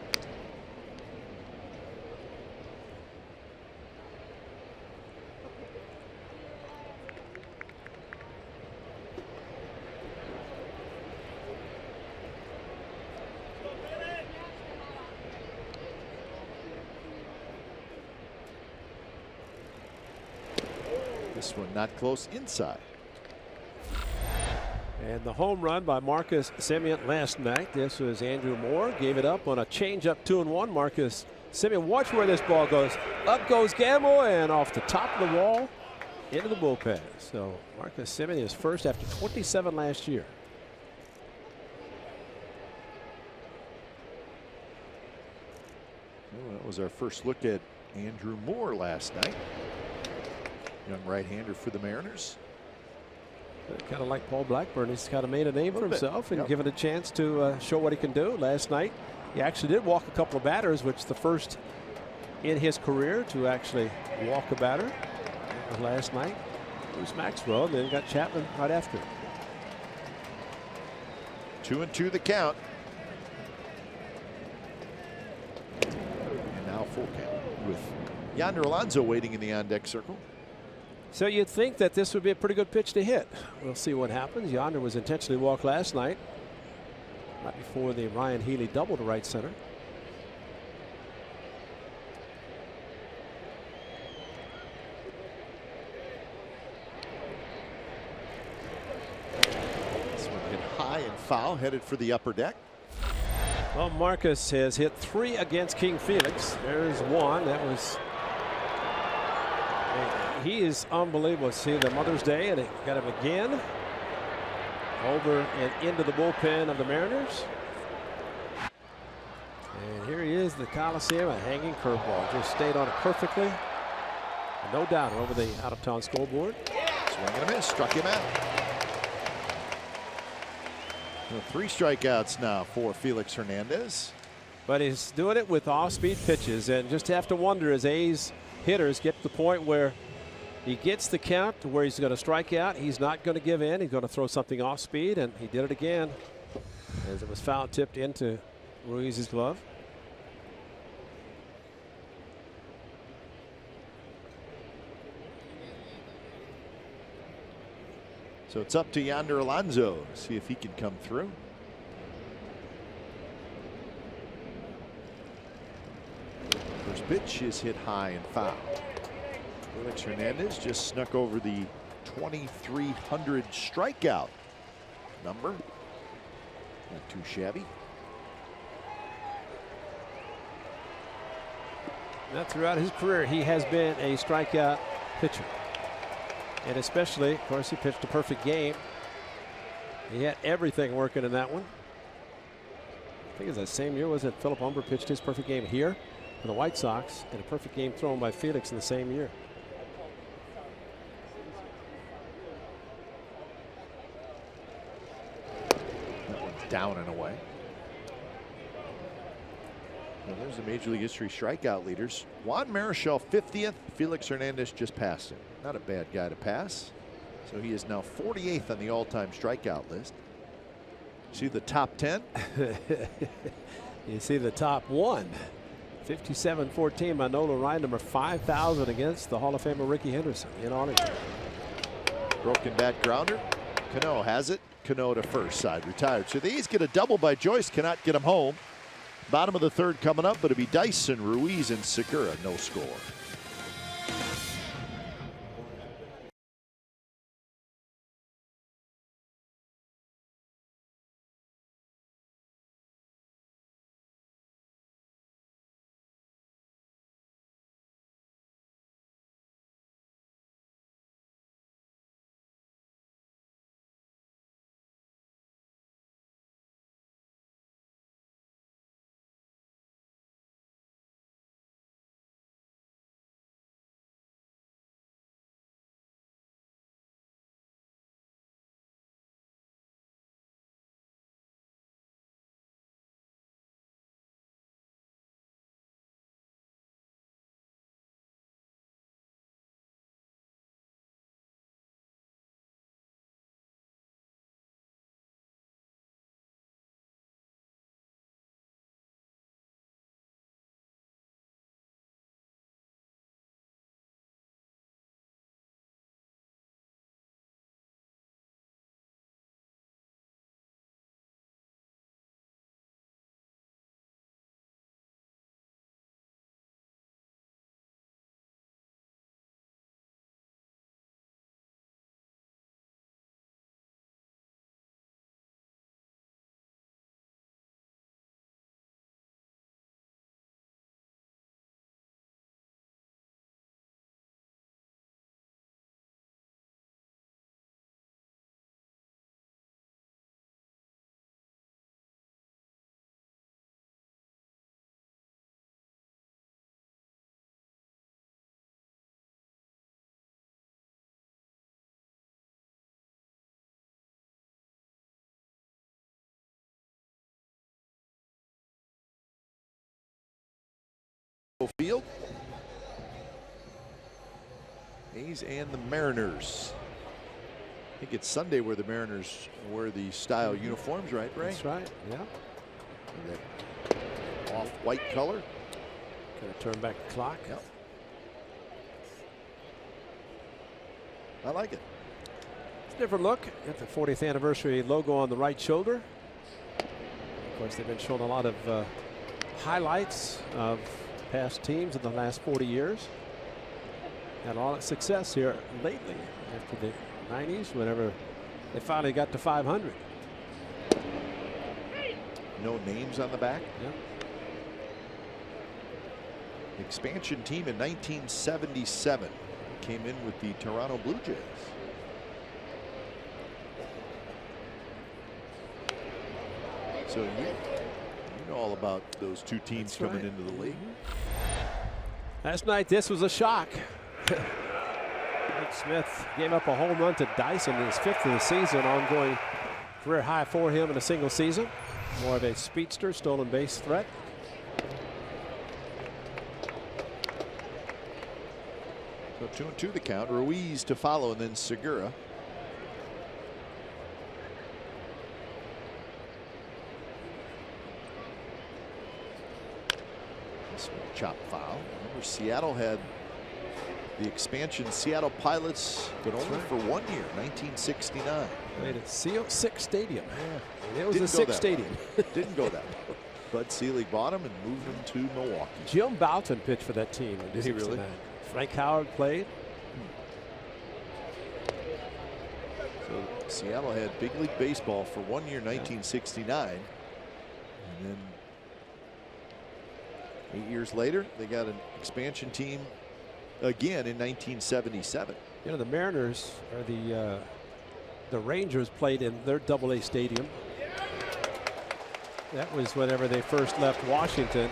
This one not close, inside. And the home run by Marcus Semien last night. This was Andrew Moore. Gave it up on a changeup 2-1. Marcus Semien, watch where this ball goes. Up goes Gamble and off the top of the wall into the bullpen. So Marcus Semien is first after 27 last year. Well, that was our first look at Andrew Moore last night. Young right-hander for the Mariners. Kind of like Paul Blackburn. He's kind of made a name for himself and given a chance to show what he can do. Last night, he actually did walk a couple of batters, which is the first in his career to actually walk a batter. That was last night. Bruce Maxwell, and then got Chapman right after. 2-2 the count. And now full count with Yonder Alonso waiting in the on-deck circle. So you'd think that this would be a pretty good pitch to hit. We'll see what happens. Yonder was intentionally walked last night, right before the Ryan Healy double to right center. This one hit high and foul, headed for the upper deck. Well, Marcus has hit 3 against King Felix. There's one. That was. He is unbelievable. See the Mother's Day, and it got him again over and into the bullpen of the Mariners. And here he is, the Coliseum, a hanging curveball. Just stayed on it perfectly. No doubt over the out-of-town scoreboard. Swing and a miss, struck him out. So 3 strikeouts now for Felix Hernandez. But he's doing it with off-speed pitches, and just have to wonder as A's hitters get to the point where he gets the count to where he's going to strike out. He's not going to give in. He's going to throw something off speed, and he did it again as it was foul tipped into Ruiz's glove. So it's up to Yonder Alonso to see if he can come through. First pitch is hit high and foul. Felix Hernandez just snuck over the 2,300 strikeout number. Not too shabby. Now, throughout his career, he has been a strikeout pitcher. And especially, of course, he pitched a perfect game. He had everything working in that one. I think it was that same year, was it? Philip Humber pitched his perfect game here for the White Sox, and a perfect game thrown by Felix in the same year. Down and away. Well, there's the Major League history strikeout leaders. Juan Marichal 50th. Felix Hernandez just passed him. Not a bad guy to pass. So he is now 48th on the all-time strikeout list. See the top 10? You see the top 1. 57-14, Manola Ryan, number 5,000 against the Hall of Famer Ricky Henderson in Arlington. Broken bat grounder. Cano has it. Cano to first, side retired. So the A's get a double by Joyce, cannot get him home. Bottom of the third coming up, but it'll be Dyson, Ruiz, and Segura. No score. Field. A's and the Mariners. I think it's Sunday where the Mariners wear the style uniforms, right, Ray? That's right, yeah. That off-white color. Gonna turn back the clock. Yep. I like it. It's a different look. Got the 40th anniversary logo on the right shoulder. Of course, they've been showing a lot of highlights of past teams in the last 40 years. Had a lot of success here lately after the 90s, whenever they finally got to 500. No names on the back. Yep. Expansion team in 1977 came in with the Toronto Blue Jays. So you know all about those two teams coming into the league. Last night, this was a shock. Mike Smith gave up a home run to Dyson in his 5th of the season, ongoing career high for him in a single season. More of a speedster, stolen base threat. So 2-2 the count. Ruiz to follow, and then Segura. Chop foul. Remember, Seattle had the expansion Seattle Pilots, but only for 1 year, 1969. Played at Seal 6 Stadium. Yeah. It was a 6 stadium. Didn't go that way. Bud Selig bought him and moved him to Milwaukee. Jim Bouton pitched for that team. Did he really? Frank Howard played. So Seattle had big league baseball for 1 year, 1969, and then 8 years later, they got an expansion team again in 1977. You know, the Mariners or the Rangers played in their AA stadium. That was whenever they first left Washington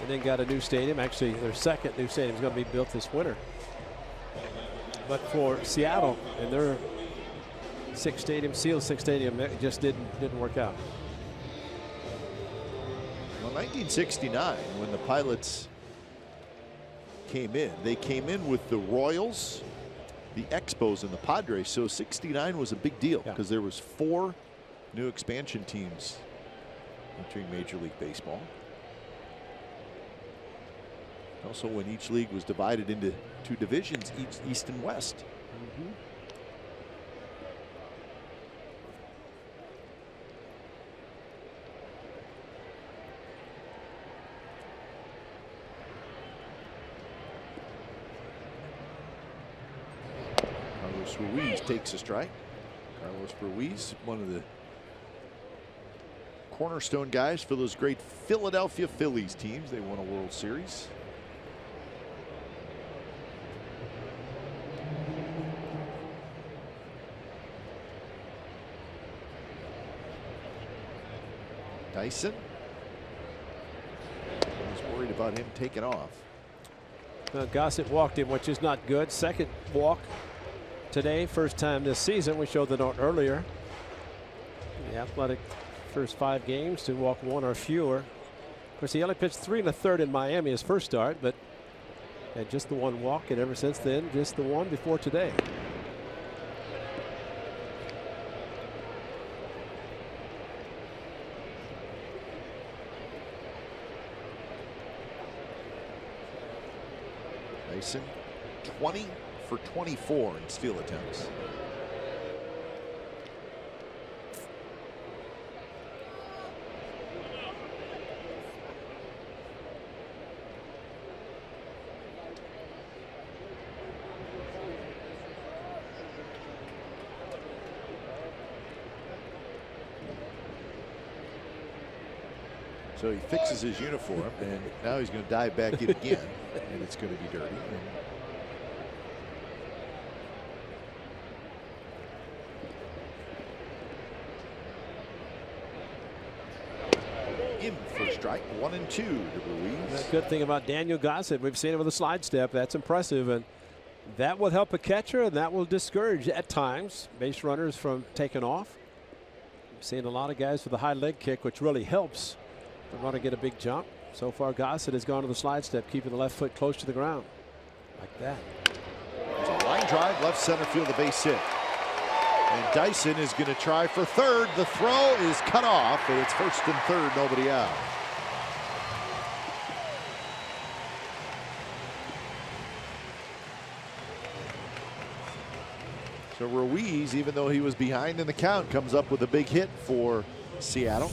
and then got a new stadium. Actually, their second new stadium is going to be built this winter. But for Seattle and their 6 stadium, Seal 6 stadium, it just didn't work out. 1969, when the Pilots came in, they came in with the Royals, the Expos, and the Padres. So 69 was a big deal because there was 4 new expansion teams entering Major League Baseball. Also, when each league was divided into two divisions, East and West. Carlos Ruiz takes a strike. Carlos Ruiz, one of the cornerstone guys for those great Philadelphia Phillies teams. They won a World Series. Dyson. I was worried about him taking off. Gossett walked him, which is not good. Second walk today, first time this season. We showed the note earlier. The Athletic first 5 games to walk 1 or fewer. Of course, he only pitched 3 1/3 in Miami his first start, but had just the 1 walk, and ever since then, just the 1 before today. Dyson, 20 for 24 in steal attempts. So he fixes his uniform, and now he's going to dive back in again, and it's going to be dirty. In for strike, 1 and 2 to Ruiz. The good thing about Daniel Gossett, we've seen it with a slide step. That's impressive, and that will help a catcher, and that will discourage at times base runners from taking off. We've seen a lot of guys with a high leg kick, which really helps the runner get a big jump. So far, Gossett has gone to the slide step, keeping the left foot close to the ground, like that. There's a line drive, left center field, a base hit. And Dyson is going to try for third. The throw is cut off, and it's first and third, nobody out. So Ruiz, even though he was behind in the count, comes up with a big hit for Seattle.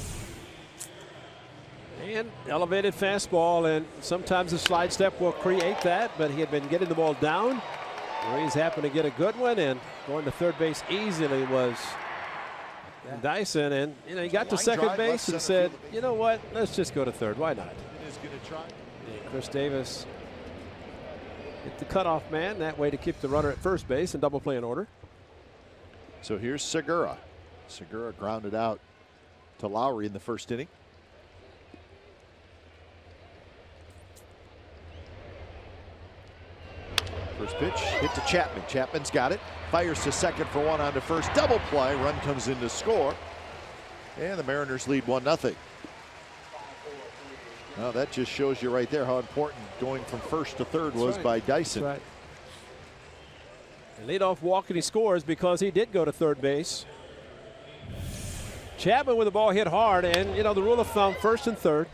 And elevated fastball, and sometimes the slide step will create that, but he had been getting the ball down. Ruiz happened to get a good one, and going to third base easily was Dyson. And he got to second base and said, you know what, let's just go to third. Why not? Chris Davis hit the cutoff man that way to keep the runner at first base and double play in order. So here's Segura. Segura grounded out to Lowry in the first inning. First pitch hit to Chapman. Chapman's got it. Fires to second for 1 on to first. Double play. Run comes in to score. And the Mariners lead 1-0. Well, that just shows you right there how important going from first to third was by Dyson. That's right. Leadoff walk, and he scores because he did go to third base. Chapman with the ball hit hard, and the rule of thumb, first and third,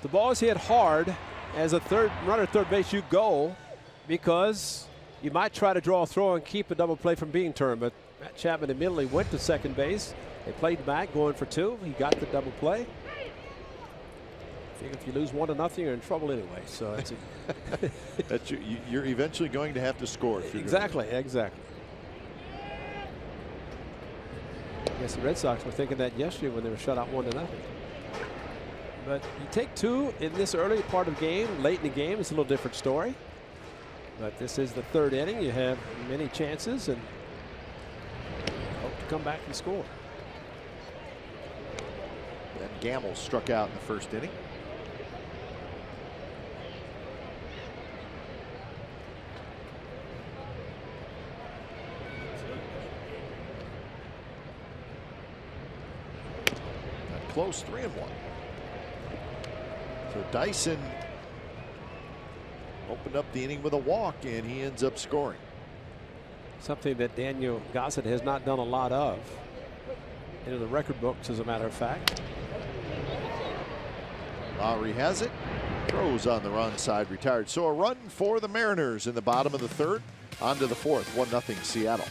the ball is hit hard. As a third runner at third base, you go, because you might try to draw a throw and keep a double play from being turned. But Matt Chapman immediately went to second base. They played back, going for 2. He got the double play. I think if you lose 1-0, you're in trouble anyway. So it's you're eventually going to have to score. If you're exactly. I guess the Red Sox were thinking that yesterday when they were shut out 1-0. But you take 2 in this early part of the game, late in the game, it's a little different story. But this is the third inning. You have many chances and hope to come back and score. Then Gamble struck out in the first inning. Got close, 3-1. So Dyson opened up the inning with a walk, and he ends up scoring. Something that Daniel Gossett has not done a lot of in the record books, as a matter of fact. Lowry has it, Throws on the run side, retired. So a run for the Mariners in the bottom of the third. On to the fourth, 1-0 Seattle.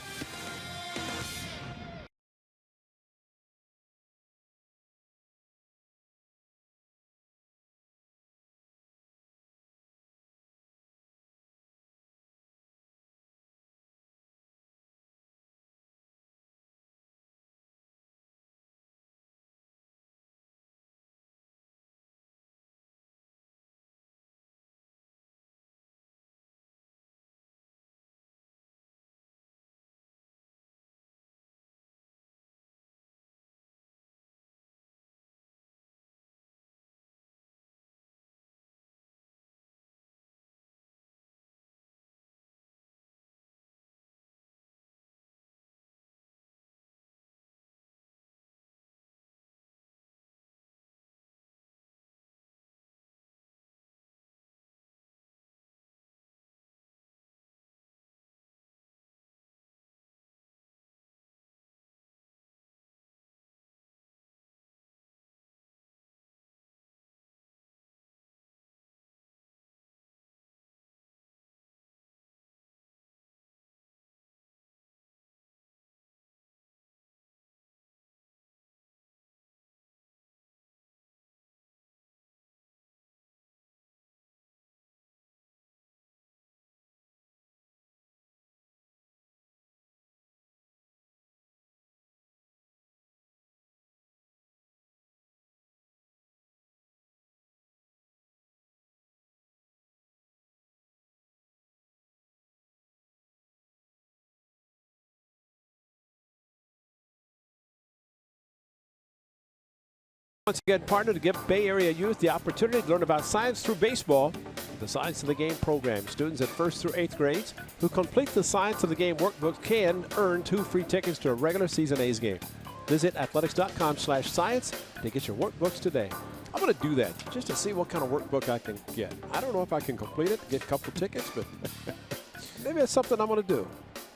Once again, partner to give Bay Area youth the opportunity to learn about science through baseball. The Science of the Game program. Students at 1st through 8th grades who complete the Science of the Game workbook can earn 2 free tickets to a regular season A's game. Visit athletics.com/science to get your workbooks today. I'm going to do that just to see what kind of workbook I can get. I don't know if I can complete it, get a couple tickets, but maybe it's something I'm going to do.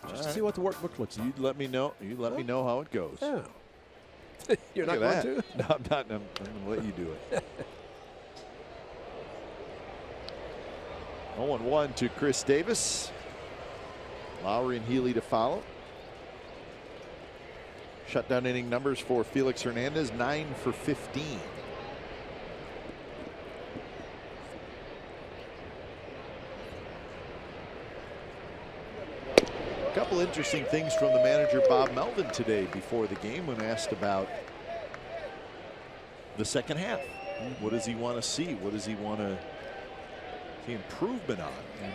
Just to see what the workbook looks like. You let me know. You let me know how it goes. Yeah. You're not going to? No, I'm not. I'm going to let you do it. 0-1 to Chris Davis. Lowry and Healy to follow. Shutdown inning numbers for Felix Hernandez, 9 for 15. A couple interesting things from the manager Bob Melvin today before the game when asked about the second half. What does he want to see? What does he want to see improvement on? And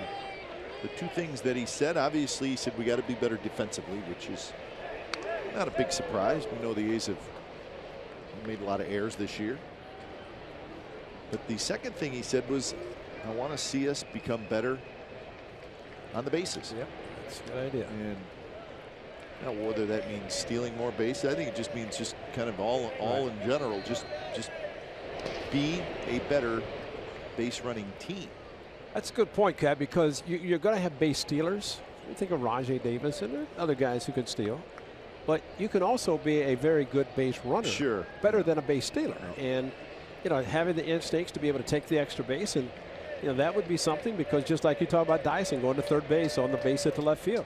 the two things that he said, obviously he said we got to be better defensively, which is not a big surprise. We know the A's have made a lot of errors this year. But the second thing he said was, I want to see us become better on the bases. Yep, that's a good idea. And now whether that means stealing more bases, I think it just means just kind of all in general, just be a better base running team. That's a good point, Cat, because you're going to have base stealers. You think of Rajay Davis and there are other guys who could steal. But you can also be a very good base runner. Sure. Better than a base stealer. And, you know, having the instincts to be able to take the extra base, and, you know, that would be something, because just like you talk about Dyson going to third base on the base at the left field.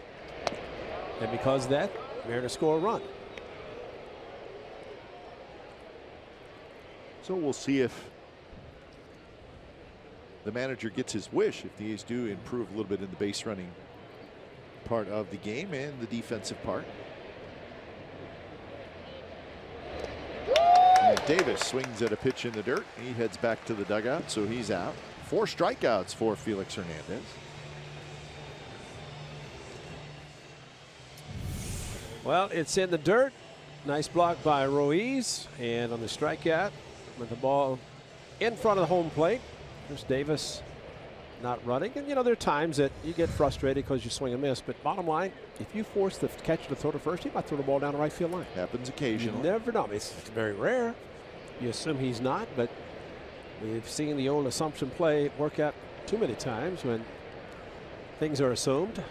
And because of that, Mariners score a run. So we'll see if the manager gets his wish, if the A's do improve a little bit in the base running part of the game and the defensive part. And Davis swings at a pitch in the dirt. He heads back to the dugout, so he's out. 4 strikeouts for Felix Hernandez. Well, it's in the dirt. Nice block by Ruiz, and on the strikeout with the ball in front of the home plate. There's Davis not running, and you know there are times that you get frustrated because you swing and miss, but bottom line, if you force the catcher to throw to first, he might throw the ball down the right field line. Happens occasionally. You never know. It's very rare. You assume he's not, but we've seen the old assumption play work out too many times when things are assumed.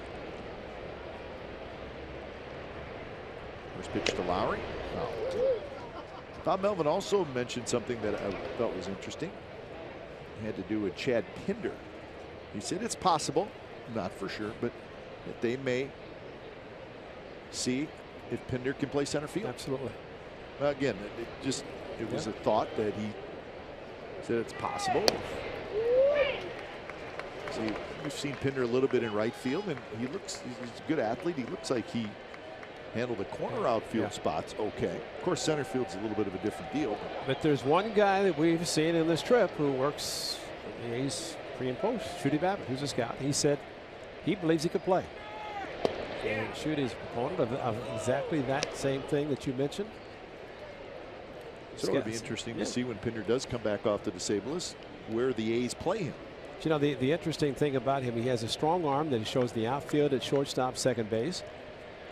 First pitch to Lowry. Oh. Bob Melvin also mentioned something that I thought was interesting. had to do with Chad Pinder. He said it's possible, not for sure, but that they may see if Pinder can play center field. Absolutely. Again, it was a thought that he said it's possible. See, you've seen Pinder a little bit in right field, and he's a good athlete. He looks like he handled the corner outfield spots okay. Of course, center field's a little bit of a different deal. But there's one guy that we've seen in this trip who works he's pre and post. Shooty Babbitt, who's a scout. He said he believes he could play. And Shooty's a proponent of exactly that same thing that you mentioned. So it'll be interesting to see when Pinder does come back off the disabled list where the A's play him. You know, the interesting thing about him, he has a strong arm that he shows the outfield at shortstop, second base.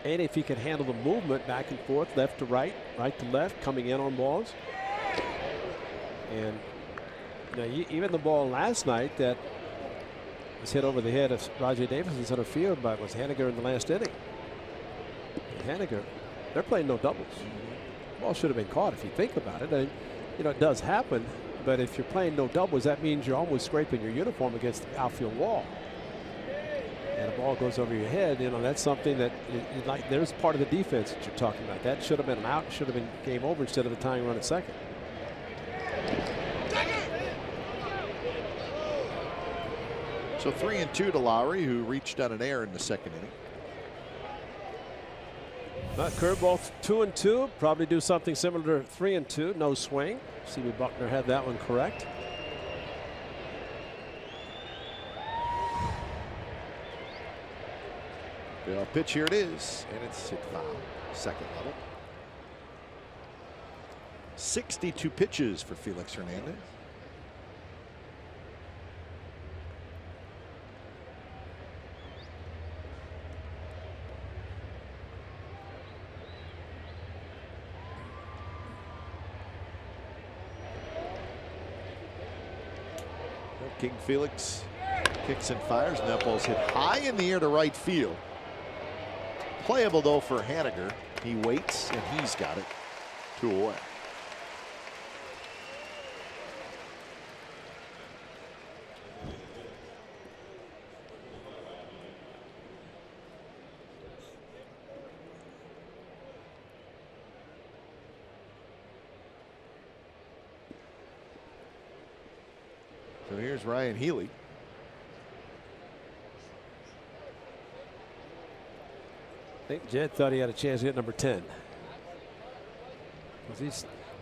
And if he can handle the movement back and forth, left to right, right to left, coming in on balls. And you know, even the ball last night that was hit over the head of Rajay Davis in center field by was Haniger in the last inning. And Haniger, they're playing no doubles. The ball should have been caught if you think about it. And, you know, it does happen. But if you're playing no doubles, that means you're almost scraping your uniform against the outfield wall. And the ball goes over your head. You know, that's something that like there's part of the defense that you're talking about. That should have been an out. Should have been game over instead of a tying run at second. So 3-2 to Lowry, who reached on an error in the second inning. Curveball 2-2. Probably do something similar to 3-2. No swing. C.B. Buckner had that one correct. The pitch, here it is, and it's hit foul. Second level. 62 pitches for Felix Hernandez. King Felix kicks and fires, and that ball's hit high in the air to right field. Playable though for Haniger. He waits, and he's got it. 2 away. So here's Ryan Healy. I think Jed thought he had a chance to hit number 10.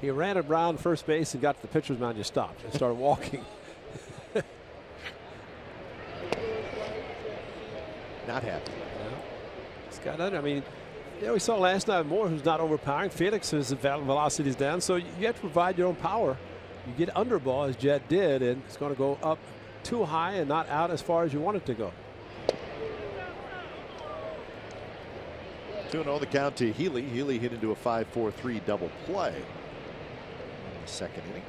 He ran around first base and got to the pitcher's mound and just stopped and started walking. Not happy. It's got under. I mean, you know, we saw last night Moore, who's not overpowering. Felix's velocity is down, so you have to provide your own power. You get under ball as Jed did, and it's going to go up too high and not out as far as you want it to go. 2-0 the count to Healy. Healy hit into a 5-4-3 double play in the second inning.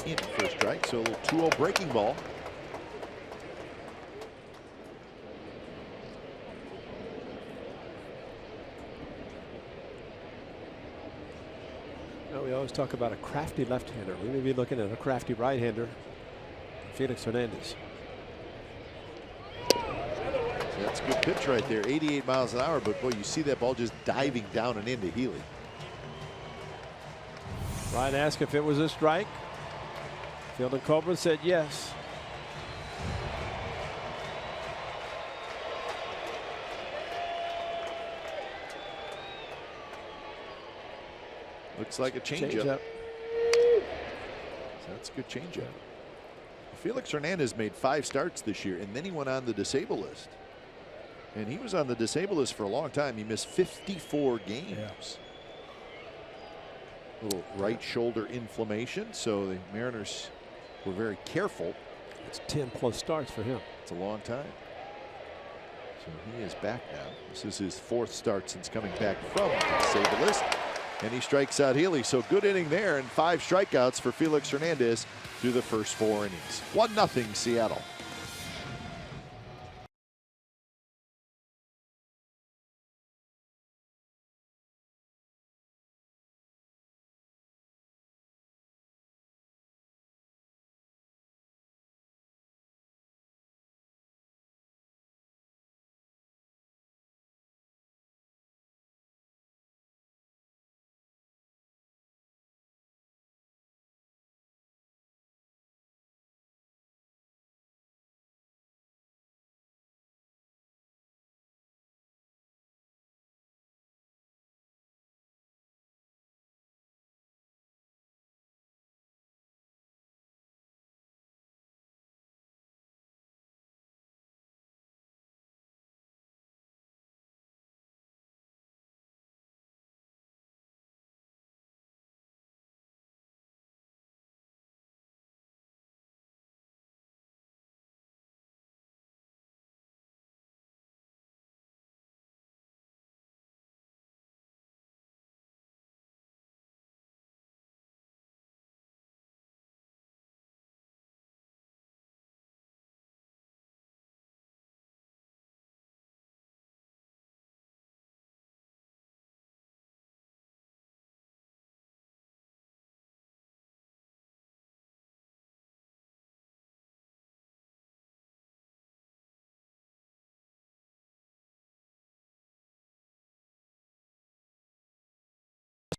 In first strike, so a little 2-0 breaking ball. We always talk about a crafty left-hander. We may be looking at a crafty right-hander, Felix Hernandez. That's a good pitch right there, 88 miles an hour, but boy, you see that ball just diving down and into Healy. Ryan asked if it was a strike. Field and Coburn said yes. Looks like a changeup. Change-up. That's a good changeup. Felix Hernandez made 5 starts this year, and then he went on the disabled list. And he was on the disabled list for a long time. He missed 54 games. Yeah. Little right shoulder inflammation, so the Mariners were very careful. It's 10+ starts for him. It's a long time. So he is back now. This is his 4th start since coming back from the disabled list. And he strikes out Healy. So good inning there, and 5 strikeouts for Felix Hernandez through the first 4 innings. 1-0 Seattle.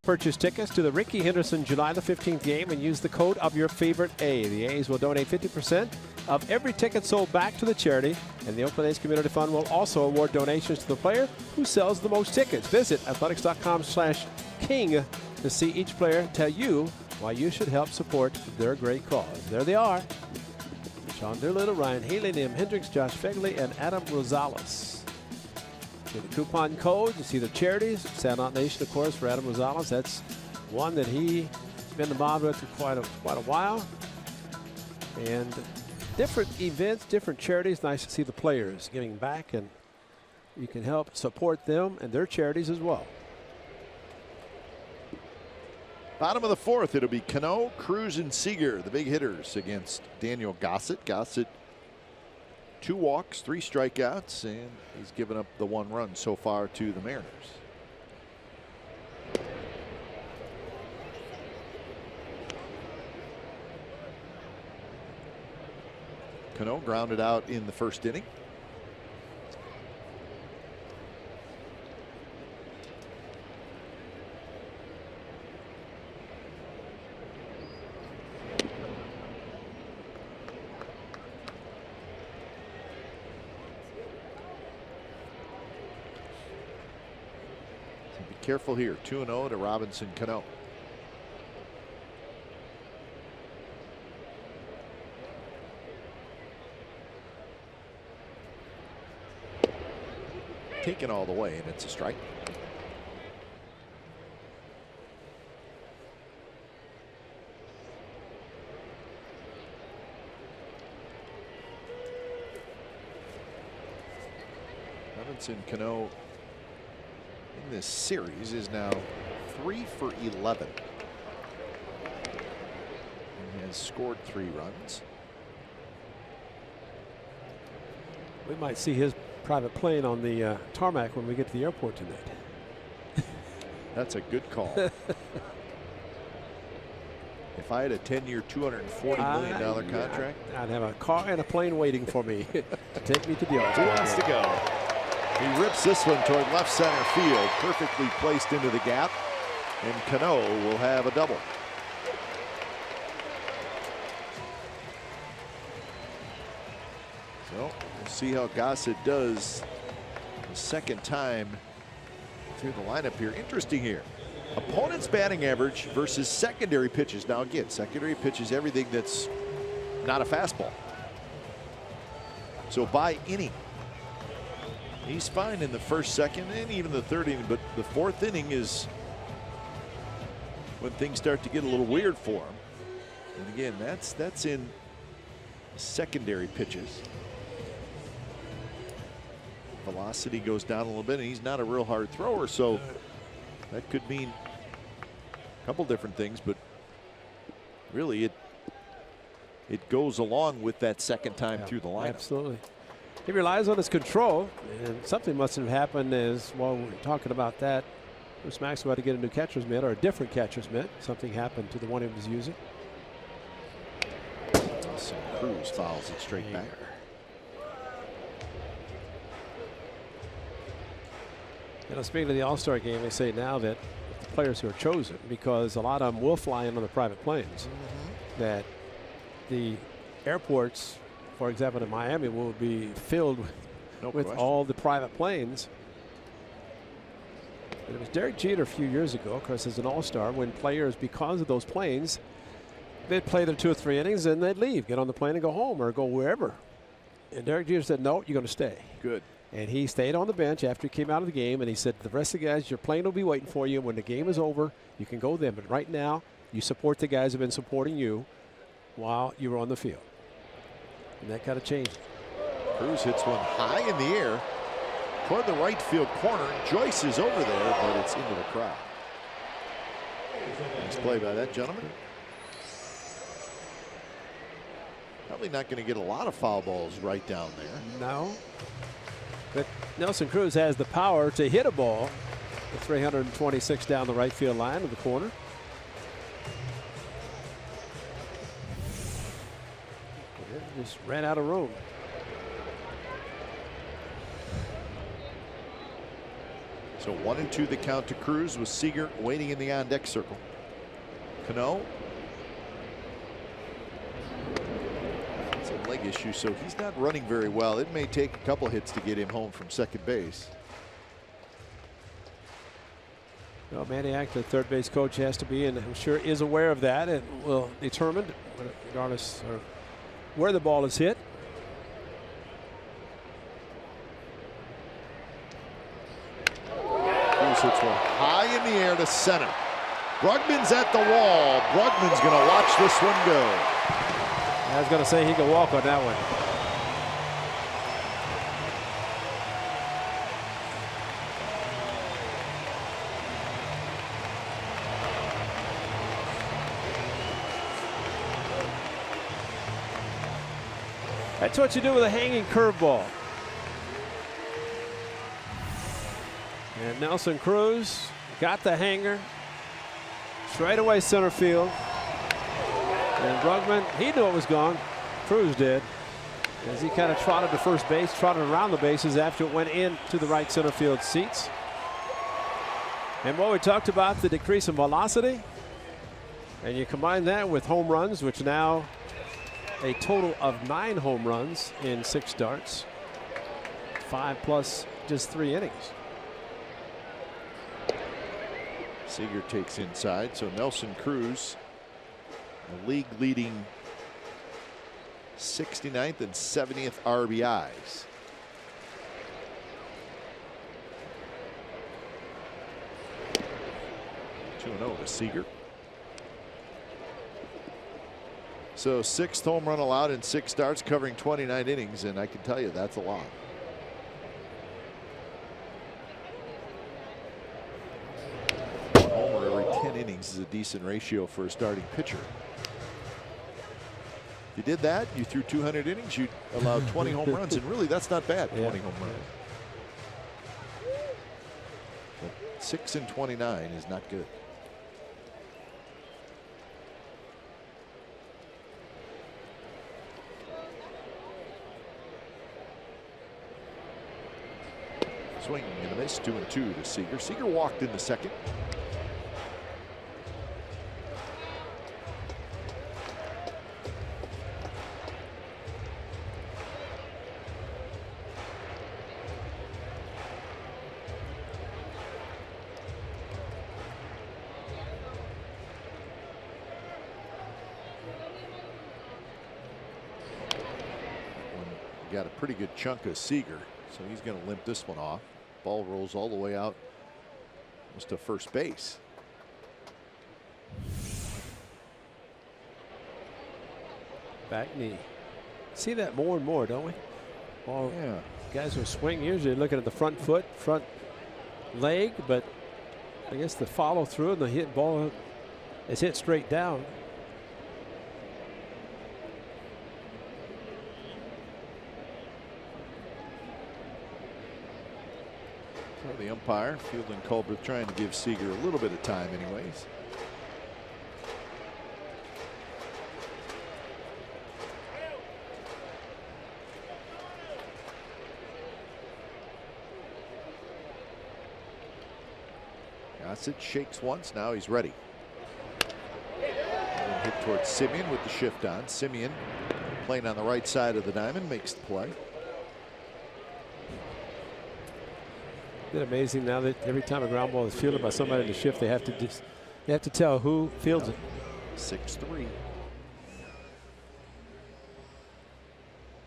Purchase tickets to the Rickey Henderson July the 15th game and use the code of your favorite A. The A's will donate 50% of every ticket sold back to the charity, and the Oakland A's Community Fund will also award donations to the player who sells the most tickets. Visit athletics.com/king to see each player tell you why you should help support their great cause. There they are. Sean Doolittle, Ryan Healy, Liam Hendricks, Josh Fegley, and Adam Rosales. See the coupon code, you see the charities. Sound Out Nation, of course, for Adam Rosales. That's one that he's been involved with for quite a while. And different events, different charities. Nice to see the players giving back, and you can help support them and their charities as well. Bottom of the fourth, it'll be Cano, Cruz, and Seager, the big hitters, against Daniel Gossett. Gossett, 2 walks, 3 strikeouts, and he's given up the 1 run so far to the Mariners. Cano grounded out in the first inning. Careful here. 2-0 to Robinson Cano. Taken all the way, and it's a strike. Robinson Cano in this series is now 3 for 11. He has scored 3 runs. We might see his private plane on the tarmac when we get to the airport tonight. That's a good call. If I had a 10-year, $240 million contract, I'd have a car and a plane waiting for me to take me to the All-Star. Who wants to go? He rips this one toward left center field, perfectly placed into the gap, and Cano will have a double. So we'll see how Gossett does the second time through the lineup here. Interesting here. Opponent's batting average versus secondary pitches. Now again, secondary pitches everything that's not a fastball. So by inning, he's fine in the first, second, and even the third inning, but the fourth inning is when things start to get a little weird for him. And again, that's in secondary pitches. Velocity goes down a little bit, and he's not a real hard thrower, so that could mean a couple different things, but really it goes along with that second time through the lineup. Absolutely. He relies on his control, and something must have happened as while we're talking about that. Bruce Maxwell had to get a new catcher's mitt or a different catcher's mitt. Something happened to the one he was using. So Cruz fouls it straight back. You know, speaking of the All-Star game, they say now that the players who are chosen, because a lot of them will fly in on the private planes, that the airports, for example, in Miami, will be filled with all the private planes. And it was Derek Jeter a few years ago, of course, as an all-star, when players, because of those planes, they'd play their 2 or 3 innings and they'd leave, get on the plane and go home or go wherever. And Derek Jeter said, no, you're going to stay. Good. And he stayed on the bench after he came out of the game, and he said, the rest of the guys, your plane will be waiting for you. When the game is over, you can go then. But right now, you support the guys who have been supporting you while you were on the field. And that kind of changed. Cruz hits one high in the air toward the right field corner. Joyce is over there, but it's into the crowd. Nice play by that gentleman. Probably not going to get a lot of foul balls right down there. No. But Nelson Cruz has the power to hit a ball at 326 down the right field line of the corner. Just ran out of room. So 1-2 the count to Cruz with Seager waiting in the on deck circle. Cano. It's a leg issue, so he's not running very well. It may take a couple hits to get him home from second base. Well, Maniac, the third base coach, has to be, and I'm sure is aware of that, and will determine, regardless of where the ball is hit. Cruz hits one high in the air to center. Brugman's at the wall. Brugman's going to watch this one go. I was going to say he could walk on that one. That's what you do with a hanging curveball. And Nelson Cruz got the hanger. Straight away center field. And Brugman, he knew it was gone. Cruz did. As he kind of trotted to first base, trotted around the bases after it went into the right center field seats. And what we talked about, the decrease in velocity. And you combine that with home runs, which now a total of 9 home runs in 6 starts. 5 plus just 3 innings. Seager takes inside, so Nelson Cruz, the league leading 69th and 70th RBIs. Two 2-0 to Seager. So 6th home run allowed in 6 starts, covering 29 innings, and I can tell you that's a lot. One homer every 10 innings is a decent ratio for a starting pitcher. If you did that, you threw 200 innings, you allowed 20 home runs, and really that's not bad, 20 home runs. But 6 and 29 is not good. Swinging and a miss, 2-2 to Seager. Seager walked in the second. Got a pretty good chunk of Seager, so he's going to limp this one off. Ball rolls all the way out almost to first base. Back knee. See that more and more, don't we? Ball, yeah. Guys who swing usually looking at the front foot, front leg, but I guess the follow through and the hit ball is hit straight down. The umpire, Field and Culbreth, trying to give Seager a little bit of time anyways. Gossett shakes once, now he's ready. And hit towards Simeon with the shift on. Simeon playing on the right side of the diamond makes the play. Isn't it amazing now that every time a ground ball is fielded by somebody in the shift, they have to tell who fields it. 6-3.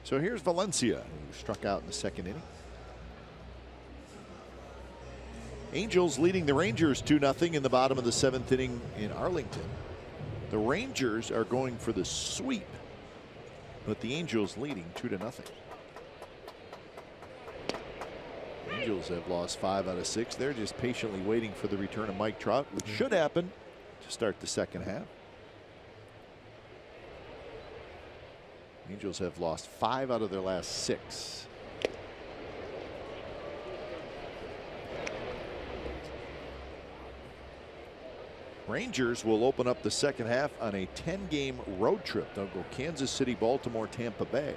So here's Valencia, who struck out in the second inning. Angels leading the Rangers 2-0 in the bottom of the 7th inning in Arlington. The Rangers are going for the sweep, but the Angels leading 2-0. Angels have lost 5 out of 6. They're just patiently waiting for the return of Mike Trout, which should happen to start the second half. Angels have lost 5 out of their last 6. Rangers will open up the second half on a 10-game road trip. They'll go Kansas City, Baltimore, Tampa Bay.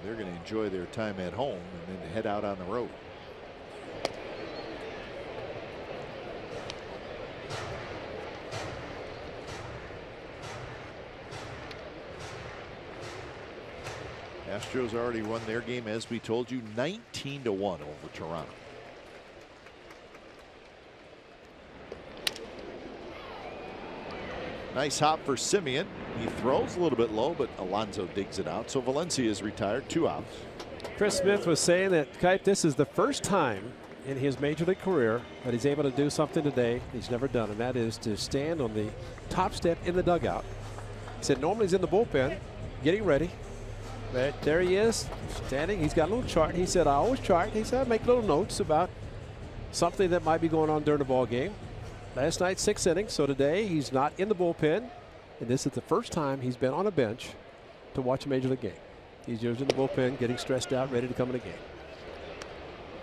they're going to enjoy their time at home and then head out on the road. Astros already won their game, as we told you, 19-1 over Toronto. Nice hop for Simeon. He throws a little bit low, but Alonso digs it out. So Valencia is retired, 2 outs. Chris Smith was saying that, Kite, this is the first time in his major league career that he's able to do something today he's never done, and that is to stand on the top step in the dugout. He said normally he's in the bullpen getting ready. But there he is, standing. He's got a little chart. He said, I always chart. He said, I make little notes about something that might be going on during the ball game. Last night, 6 innings. So today, he's not in the bullpen. And this is the first time he's been on a bench to watch a major league game. He's usually in the bullpen, getting stressed out, ready to come in a game.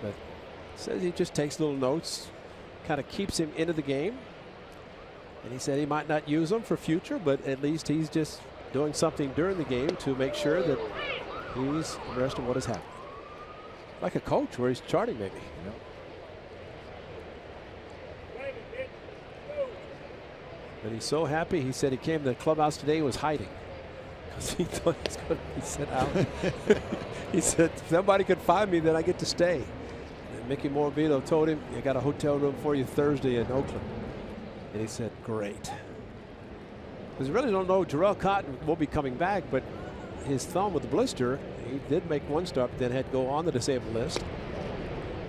But says he just takes little notes, kind of keeps him into the game. And he said he might not use them for future, but at least he's just doing something during the game to make sure that he's abreast of what is happening. Like a coach where he's charting maybe. You know? But he's so happy. He said he came to the clubhouse today and was hiding because he thought he was going to be sent out. He said, if somebody could find me, then I get to stay. And Mickey Morabito told him, you got a hotel room for you Thursday in Oakland. And he said, great. Because we really don't know, Jarrell Cotton will be coming back, but his thumb with the blister, he did make one start, but then had to go on the disabled list.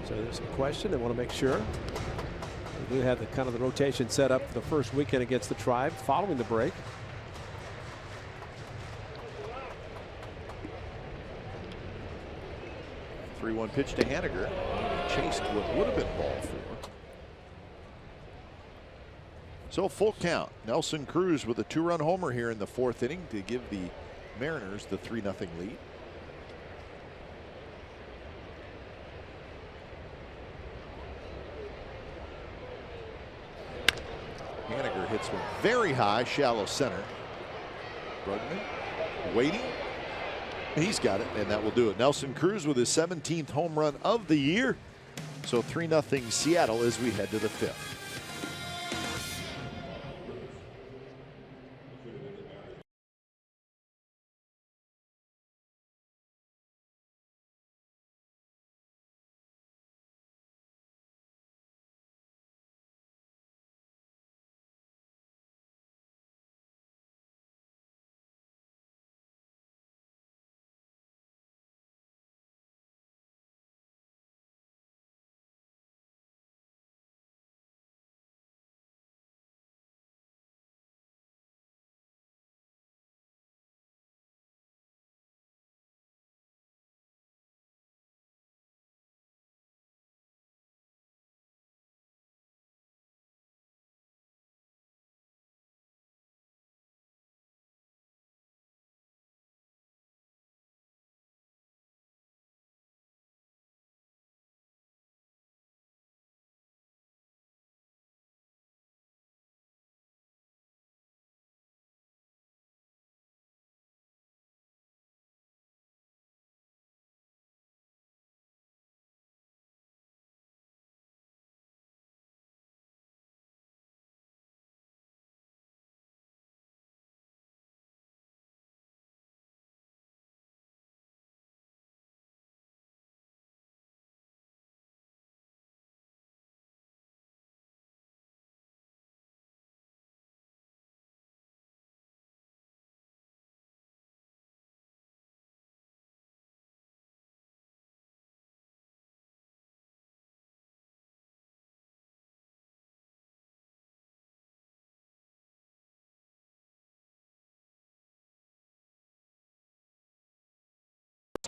So there's a question. They want to make sure. We do have the kind of the rotation set up for the first weekend against the Tribe following the break. The 3-1 pitch to Haniger. Chased what would have been ball 4. So full count. Nelson Cruz with a 2-run homer here in the 4th inning to give the Mariners the 3-0 lead. Haniger hits one very high, shallow center. Brugman waiting. He's got it, and that will do it. Nelson Cruz with his 17th home run of the year. So 3-0 Seattle as we head to the 5th.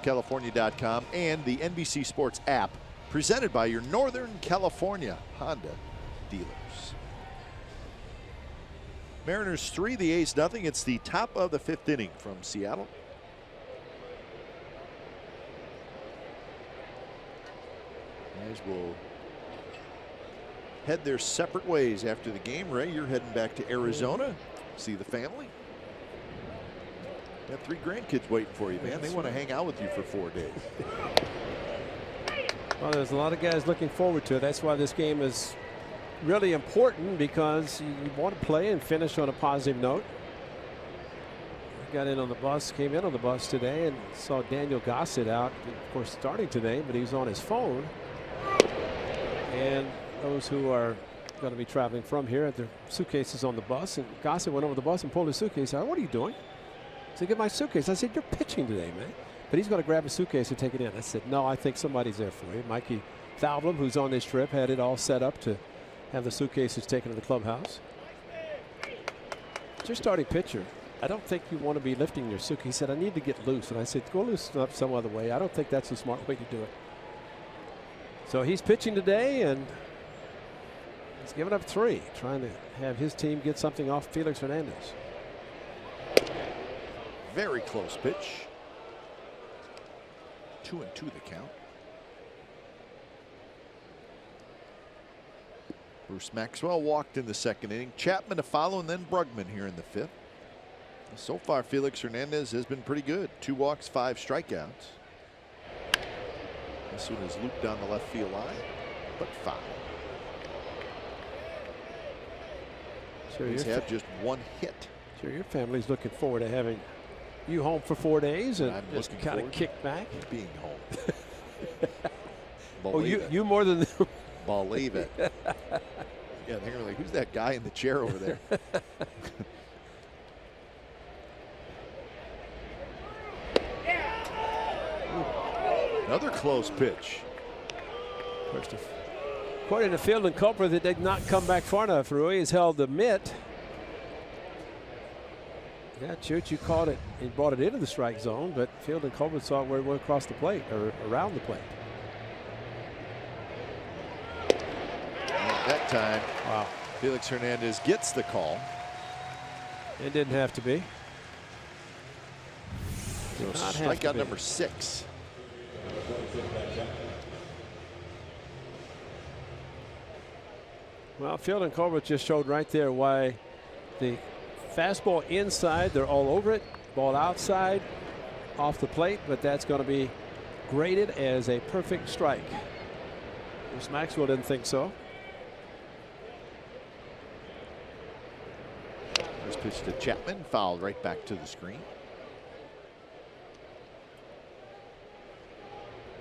California.com and the NBC Sports app, presented by your Northern California Honda dealers. Mariners 3, the A's nothing. It's the top of the 5th inning from Seattle. A's will head their separate ways after the game. Ray, you're heading back to Arizona, see the family. Got 3 grandkids waiting for you, man. They want to hang out with you for 4 days. Well, there's a lot of guys looking forward to it. That's why this game is really important, because you want to play and finish on a positive note. Got in on the bus, came in on the bus today, and saw Daniel Gossett out, of course, starting today, but he's on his phone. And those who are going to be traveling from here at their suitcases on the bus, and Gossett went over the bus and pulled his suitcase out. What are you doing? He said, get my suitcase. I said, you're pitching today, man. But he's going to grab a suitcase and take it in. I said, no, I think somebody's there for you. Mikey Thalblum, who's on this trip, had it all set up to have the suitcases taken to the clubhouse. It's your starting pitcher. I don't think you want to be lifting your suitcase. He said, I need to get loose. And I said, go loosen up some other way. I don't think that's a smart way to do it. So he's pitching today, and he's given up 3, trying to have his team get something off Felix Hernandez. Very close pitch. 2-2 the count. Bruce Maxwell walked in the 2nd inning. Chapman to follow, and then Brugman here in the 5th. So far, Felix Hernandez has been pretty good. 2 walks, 5 strikeouts. This one is looped down the left field line, but foul. Sure, he's had just 1 hit. Sure, your family's looking forward to having you home for 4 days and just kind of kick back. Being home. Oh, you more than believe it. Yeah, they're like, who's that guy in the chair over there? Another close pitch. According to Field and Culper, that did not come back far enough. Ruiz held the mitt. Yeah, Church, you caught it. He brought it into the strike zone, but Field and Culver saw it where it went across the plate or around the plate. And that time, wow, Felix Hernandez gets the call. It didn't have to be. So strikeout number 6. Well, Field and Culver just showed right there why the fastball inside, they're all over it. Ball outside, off the plate, but that's going to be graded as a perfect strike. Bruce Maxwell didn't think so. First pitch to Chapman, fouled right back to the screen.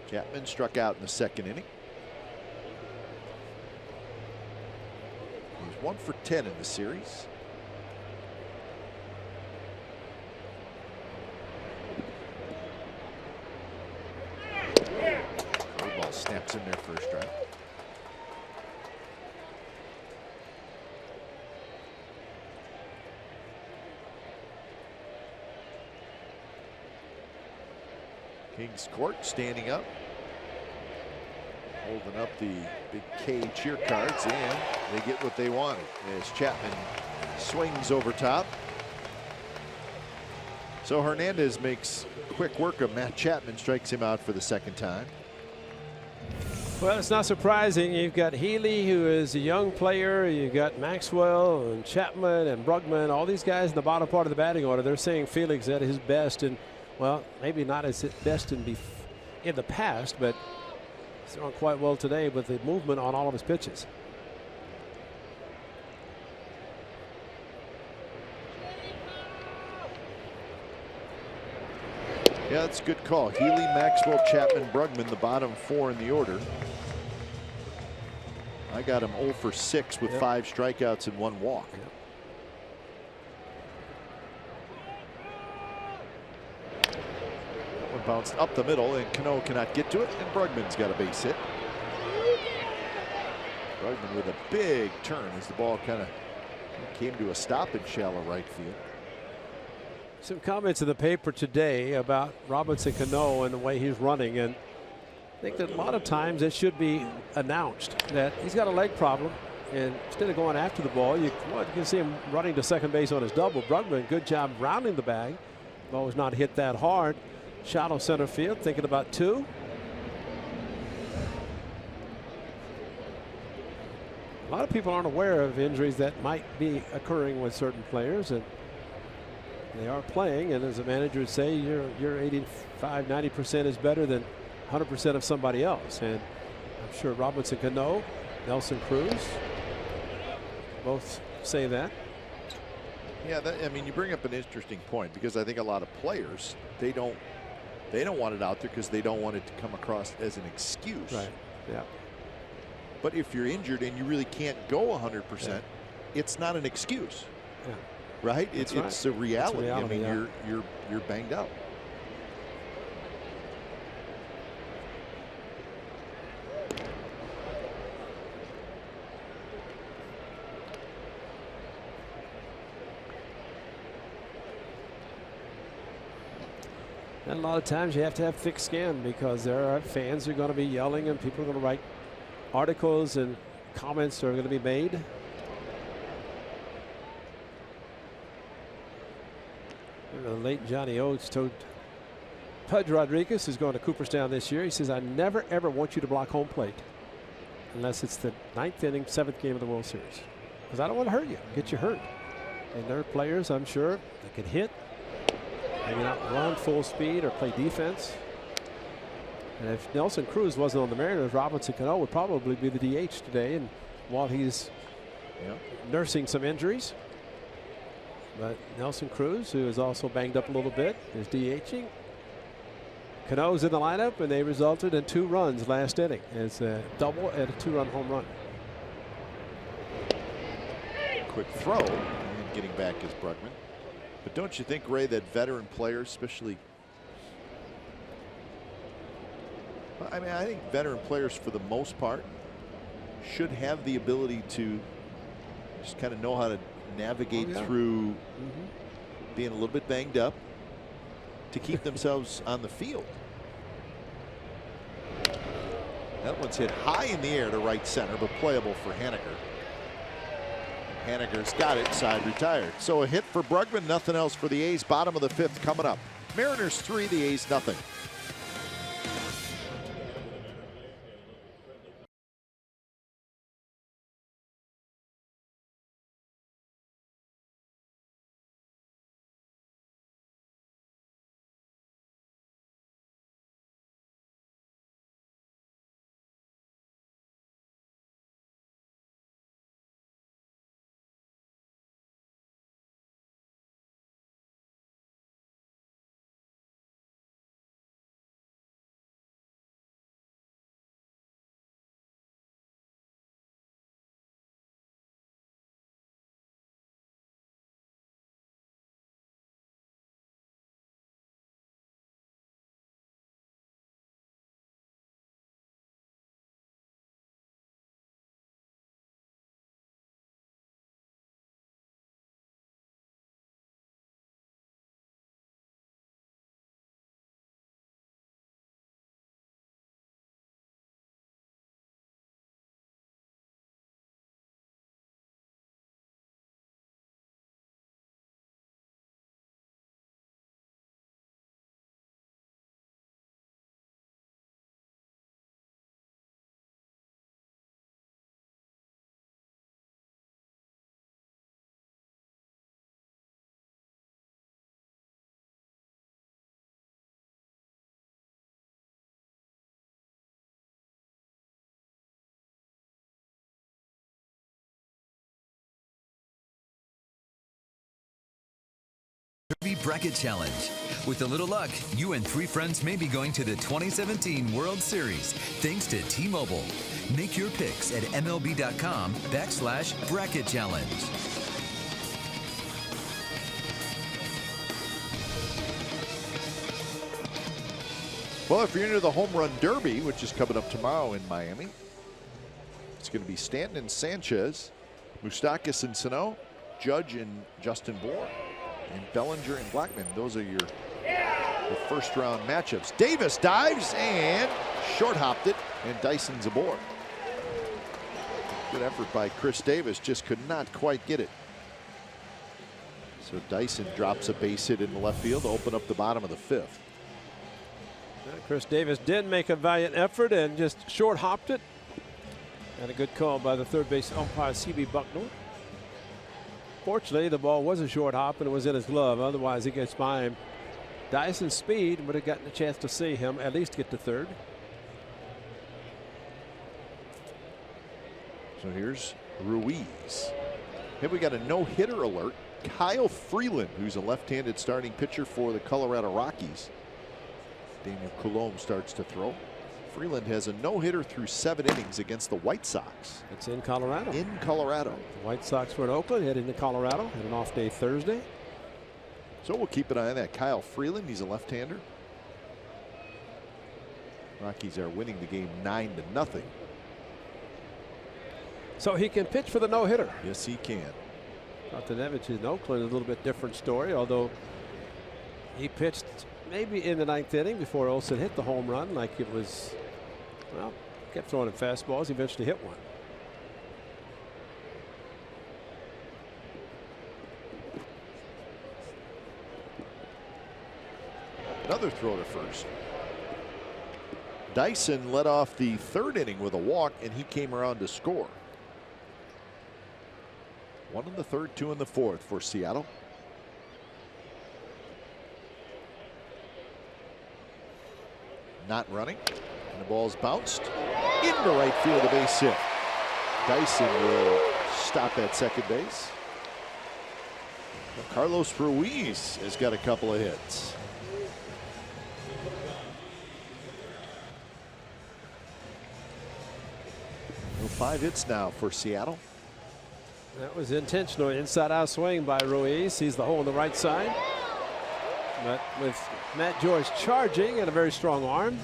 Chapman struck out in the 2nd inning. He's 1 for 10 in the series. Ball snaps in there for a strike. Kings Court standing up, holding up the big K cheer cards, and they get what they wanted as Chapman swings over top. So Hernandez makes quick work of Matt Chapman, strikes him out for the 2nd time. Well, it's not surprising. You've got Healy, who is a young player. You've got Maxwell and Chapman and Brugman, all these guys in the bottom part of the batting order. They're saying Felix at his best, and well, maybe not as best in the past, but he's throwing quite well today with the movement on all of his pitches. Yeah, that's a good call. Healy, Maxwell, Chapman, Brugman, the bottom 4 in the order. I got him 0 for 6 with 5 strikeouts and 1 walk. That one bounced up the middle, and Cano cannot get to it, and Brugman's got a base hit. Brugman with a big turn as the ball kind of came to a stop in shallow right field. Some comments in the paper today about Robinson Cano and the way he's running, and I think that a lot of times it should be announced that he's got a leg problem, and instead of going after the ball, you can see him running to second base on his double. Brugman, good job rounding the bag. Ball was not hit that hard. Shallow center field, thinking about 2. A lot of people aren't aware of injuries that might be occurring with certain players, and They are playing, and as a manager would say, your 85, 90% is better than 100% of somebody else. And I'm sure Robinson Cano, Nelson Cruz, both say that. Yeah, I mean, you bring up an interesting point, because I think a lot of players, they don't want it out there because they don't want it to come across as an excuse. Right. Yeah. But if you're injured and you really can't go 100%, it's not an excuse. Yeah. Right? It's a reality. It's a reality. I mean, you're banged out. And a lot of times you have to have thick skin, because there are fans who are going to be yelling, and people are going to write articles and comments are going to be made. The late Johnny Oates told Pudge Rodriguez, who's going to Cooperstown this year, he says, I never ever want you to block home plate unless it's the 9th inning, 7th game of the World Series, because I don't want to hurt you, get you hurt. And there are players, I'm sure, that can hit, maybe not run full speed or play defense. And if Nelson Cruz wasn't on the Mariners, Robinson Cano would probably be the DH today, and while he's nursing some injuries. But Nelson Cruz, who is also banged up a little bit, is DHing. Cano's in the lineup, and they resulted in 2 runs last inning. It's a double and a 2-run home run. Quick throw, and getting back is Brugman. But don't you think, Ray, that veteran players, especially, I mean, I think veteran players for the most part should have the ability to just kind of know how to navigate through being a little bit banged up to keep themselves on the field. That one's hit high in the air to right center, but playable for Haniger. Haniger's got it, side retired. So a hit for Brugman, nothing else for the A's. Bottom of the 5th coming up. Mariners 3, the A's nothing. Bracket Challenge. With a little luck, you and 3 friends may be going to the 2017 World Series thanks to T-Mobile. Make your picks at MLB.com/Bracket Challenge. Well, if you're into the Home Run Derby, which is coming up tomorrow in Miami, it's going to be Stanton and Sanchez, Moustakas and Sano, Judge and Justin Bourne, and Bellinger and Blackman. Those are your first round matchups. Davis dives and short hopped it, and Dyson's aboard. Good effort by Chris Davis, just could not quite get it. So Dyson drops a base hit in the left field to open up the bottom of the 5th. Chris Davis did make a valiant effort and just short hopped it. And a good call by the third base umpire, C.B. Bucknor. Fortunately, the ball was a short hop and it was in his glove. Otherwise, he gets by him. Dyson's speed would have gotten a chance to see him at least get to third. So here's Ruiz. Hey, we got a no-hitter alert. Kyle Freeland, who's a left-handed starting pitcher for the Colorado Rockies. Daniel Coulombe starts to throw. Freeland has a no-hitter through 7 innings against the White Sox. It's in Colorado. In Colorado. The White Sox were in Oakland, heading to Colorado. Had an off day Thursday. So we'll keep an eye on that. Kyle Freeland, he's a left-hander. Rockies are winning the game 9-0. So he can pitch for the no-hitter. Yes, he can. Evans in Oakland is a little bit different story, although he pitched maybe in the 9th inning before Olsen hit the home run like it was, well, kept throwing him fastballs. He eventually hit one. Another throw to first. Dyson led off the 3rd inning with a walk, and he came around to score. 1 in the 3rd, 2 in the 4th for Seattle. Not running, and the ball's bounced into right field, a base hit. Dyson will stop at second base. Carlos Ruiz has got a couple of hits. Well, 5 hits now for Seattle. That was intentional inside out swing by Ruiz. Sees the hole on the right side. But with Matt George charging and a very strong arm.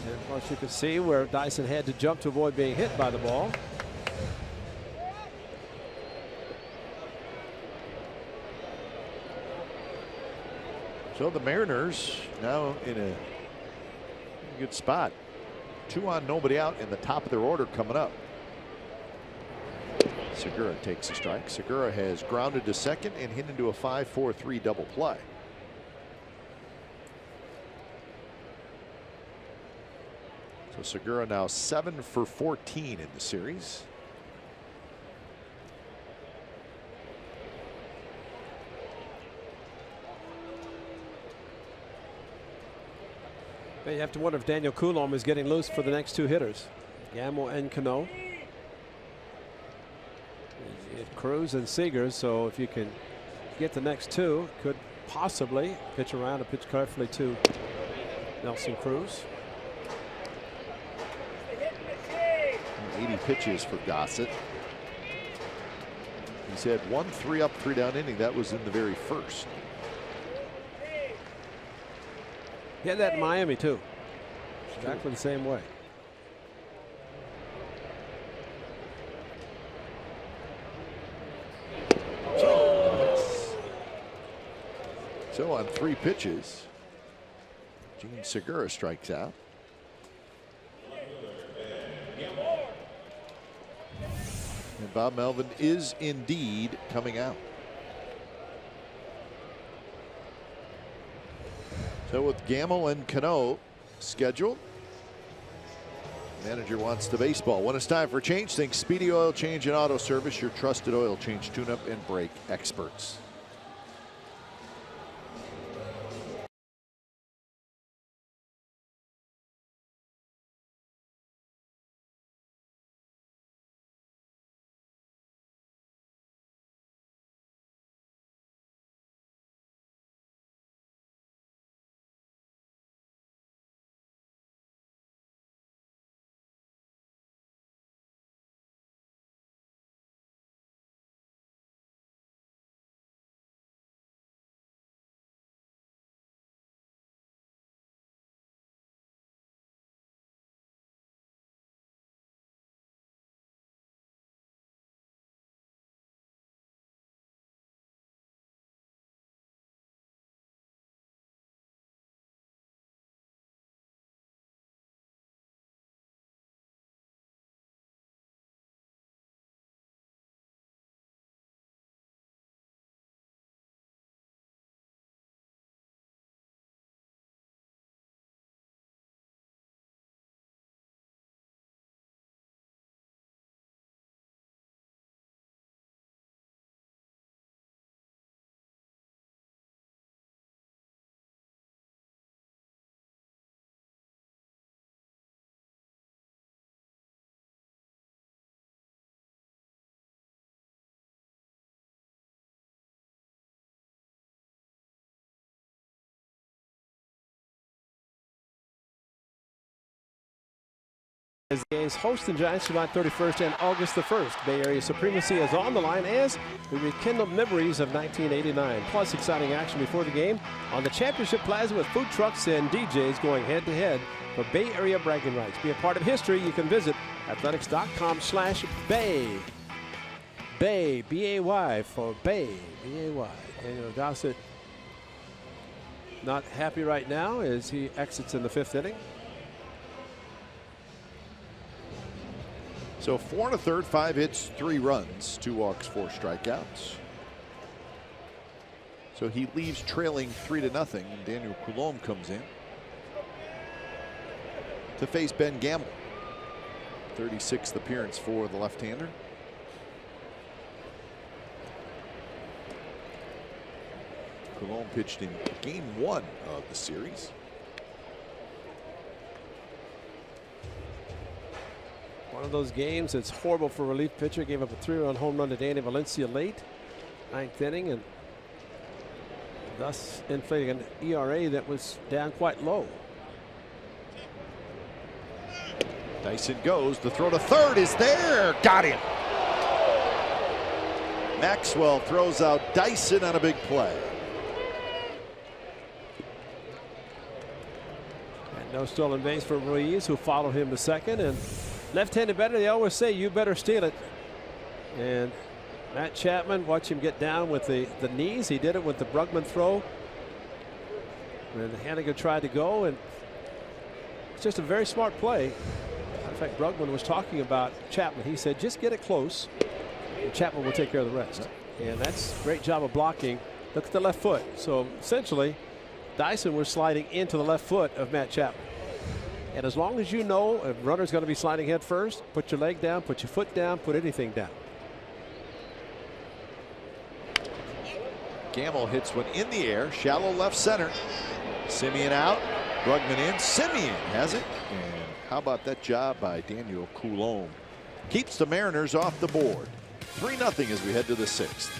And of course you could see where Dyson had to jump to avoid being hit by the ball. So the Mariners now in a good spot. 2 on, nobody out, in the top of their order coming up. Segura takes a strike. Segura has grounded to second and hit into a 5-4-3 double play. So Segura now 7 for 14 in the series. You have to wonder if Daniel Coulombe is getting loose for the next 2 hitters, Gamble and Cano. Cruz and Seager, so if you can get the next 2, could possibly pitch around and pitch carefully to Nelson Cruz. 80 pitches for Gossett. He's had 1 3-up, 3-down inning. That was in the very first. He had that in Miami too. Exactly the same way. So on 3 pitches, Gene Segura strikes out. And Bob Melvin is indeed coming out. So with Gamble and Cano scheduled, manager wants the baseball. When it's time for change, think Speedy Oil Change and Auto Service, your trusted oil change, tune-up, and brake experts. As the A's host the Giants July 31st and August the 1st. Bay Area supremacy is on the line as we rekindle memories of 1989. Plus exciting action before the game on the Championship Plaza with food trucks and DJs going head-to-head for Bay Area bragging rights. Be a part of history. You can visit athletics.com/Bay. Bay, B-A-Y for Bay, B-A-Y. Daniel Gossett not happy right now as he exits in the 5th inning. So 4 1/3, 5 hits, 3 runs, 2 walks, 4 strikeouts. So he leaves trailing 3-0, and Daniel Coulombe comes in to face Ben Gamel. 36th appearance for the left-hander. Coulombe pitched in game 1 of the series. One of those games that's horrible for a relief pitcher. Gave up a 3-run home run to Danny Valencia late, 9th inning, and thus inflating an ERA that was down quite low. Dyson goes. The throw to third is there. Got him. Maxwell throws out Dyson on a big play. And no stolen base for Ruiz, who followed him to second. And left-handed batter, they always say you better steal it. And Matt Chapman, watch him get down with the knees. He did it with the Brugman throw. And Haniger tried to go, and it's just a very smart play. In fact, Brugman was talking about Chapman. He said, just get it close, and Chapman will take care of the rest. And that's a great job of blocking. Look at the left foot. So essentially, Dyson was sliding into the left foot of Matt Chapman. And as long as you know a runner's going to be sliding head first, put your leg down, put your foot down, put anything down. Gamel hits one in the air, shallow left center. Simeon out, Brugman in. Simeon has it. And how about that job by Daniel Coulombe? Keeps the Mariners off the board. 3-0 as we head to the 6th.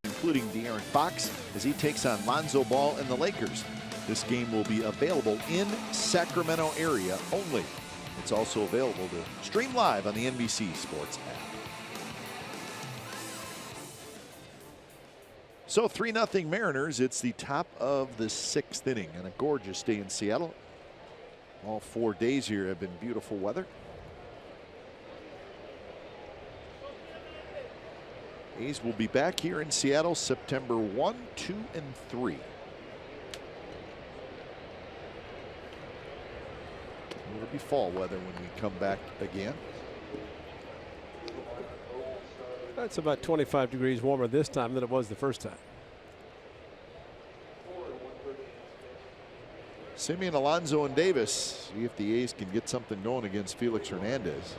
Including De'Aaron Fox as he takes on Lonzo Ball and the Lakers. This game will be available in Sacramento area only. It's also available to stream live on the NBC Sports app. So 3-0 Mariners. It's the top of the 6th inning and a gorgeous day in Seattle. All 4 days here have been beautiful weather. A's will be back here in Seattle September 1, 2, and 3. It'll be fall weather when we come back again. That's about 25 degrees warmer this time than it was the first time. Simeon, Alonso, and Davis. See if the A's can get something going against Felix Hernandez.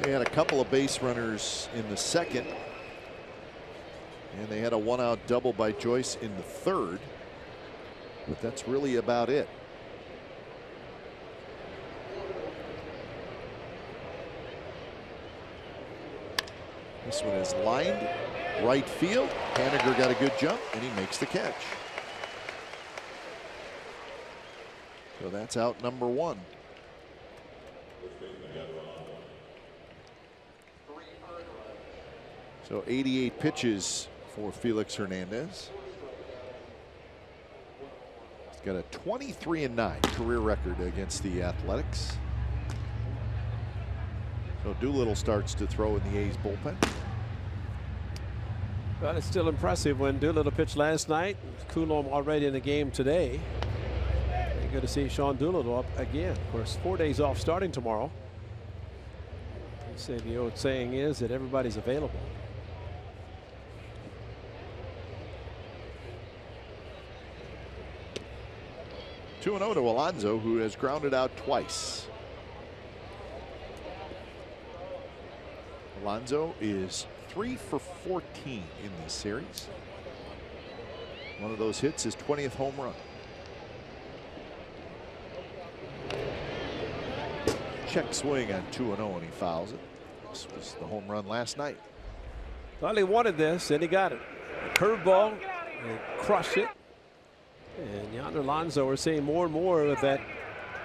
They had a couple of base runners in the second, and they had a one-out double by Joyce in the third, but that's really about it. This one is lined right field. Haniger got a good jump, and he makes the catch. So that's out number one. So 88 pitches for Felix Hernandez. He's got a 23-9 career record against the Athletics. So Doolittle starts to throw in the A's bullpen. But it's still impressive when Doolittle pitched last night. Coulomb already in the game today. Good to see Sean Doolittle up again. Of course, 4 days off starting tomorrow. They say the old saying is that everybody's available. Two and 0 to Alonso, who has grounded out twice. Alonso is 3 for 14 in this series. One of those hits is 20th home run. Check swing on 2 and 0, and he fouls it. This was the home run last night. Well, he wanted this, and he got it. A curveball, and crushed it. And Yonder Alonso, we're seeing more and more with that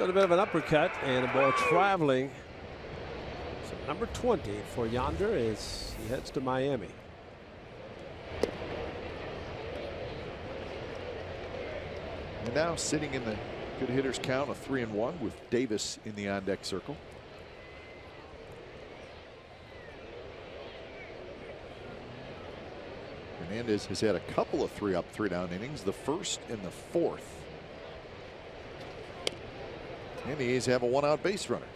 little bit of an uppercut, and a ball traveling. So number 20 for Yonder as he heads to Miami. And now sitting in the good hitters count of 3 and 1 with Davis in the on-deck circle. Hernandez has had a couple of 3-up, 3-down innings, the first and the fourth. And the A's have a one-out base runner.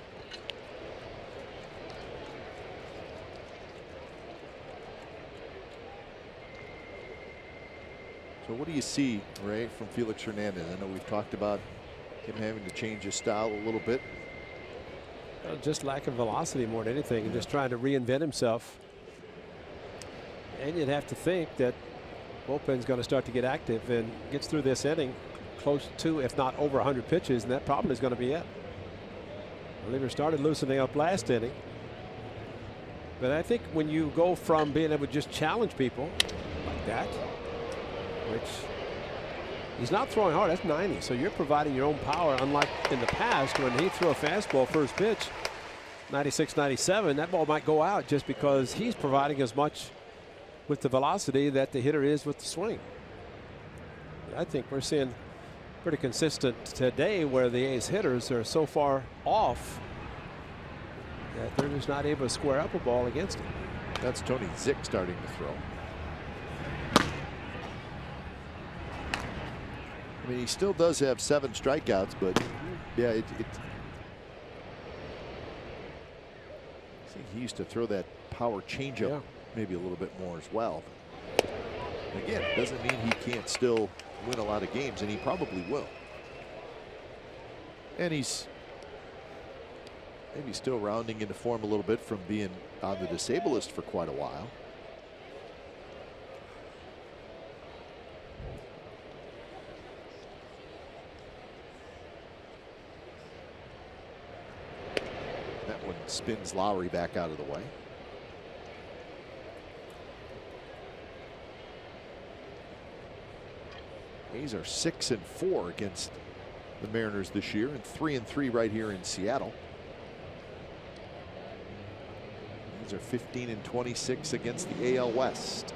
So what do you see, Ray, from Felix Hernandez? I know we've talked about him having to change his style a little bit. Just lack of velocity more than anything, and just trying to reinvent himself. And you'd have to think that bullpen's going to start to get active and gets through this inning close to, if not over 100 pitches, and that probably is going to be it. Reliever started loosening up last inning. But I think when you go from being able to just challenge people like that, which he's not throwing hard, that's 90, so you're providing your own power, unlike in the past when he threw a fastball first pitch 96, 97, that ball might go out just because he's providing as much with the velocity that the hitter is with the swing. I think we're seeing pretty consistent today where the A's hitters are so far off that they're just not able to square up a ball against him. That's Tony Zick starting to throw. I mean, he still does have 7 strikeouts, but yeah, I think he used to throw that power changeup maybe a little bit more as well. But again, doesn't mean he can't still win a lot of games, and he probably will. And he's maybe still rounding into form a little bit from being on the disabled list for quite a while. That one spins Lowry back out of the way. A's are 6 and 4 against the Mariners this year, and 3 and 3 right here in Seattle. A's are 15 and 26 against the AL West.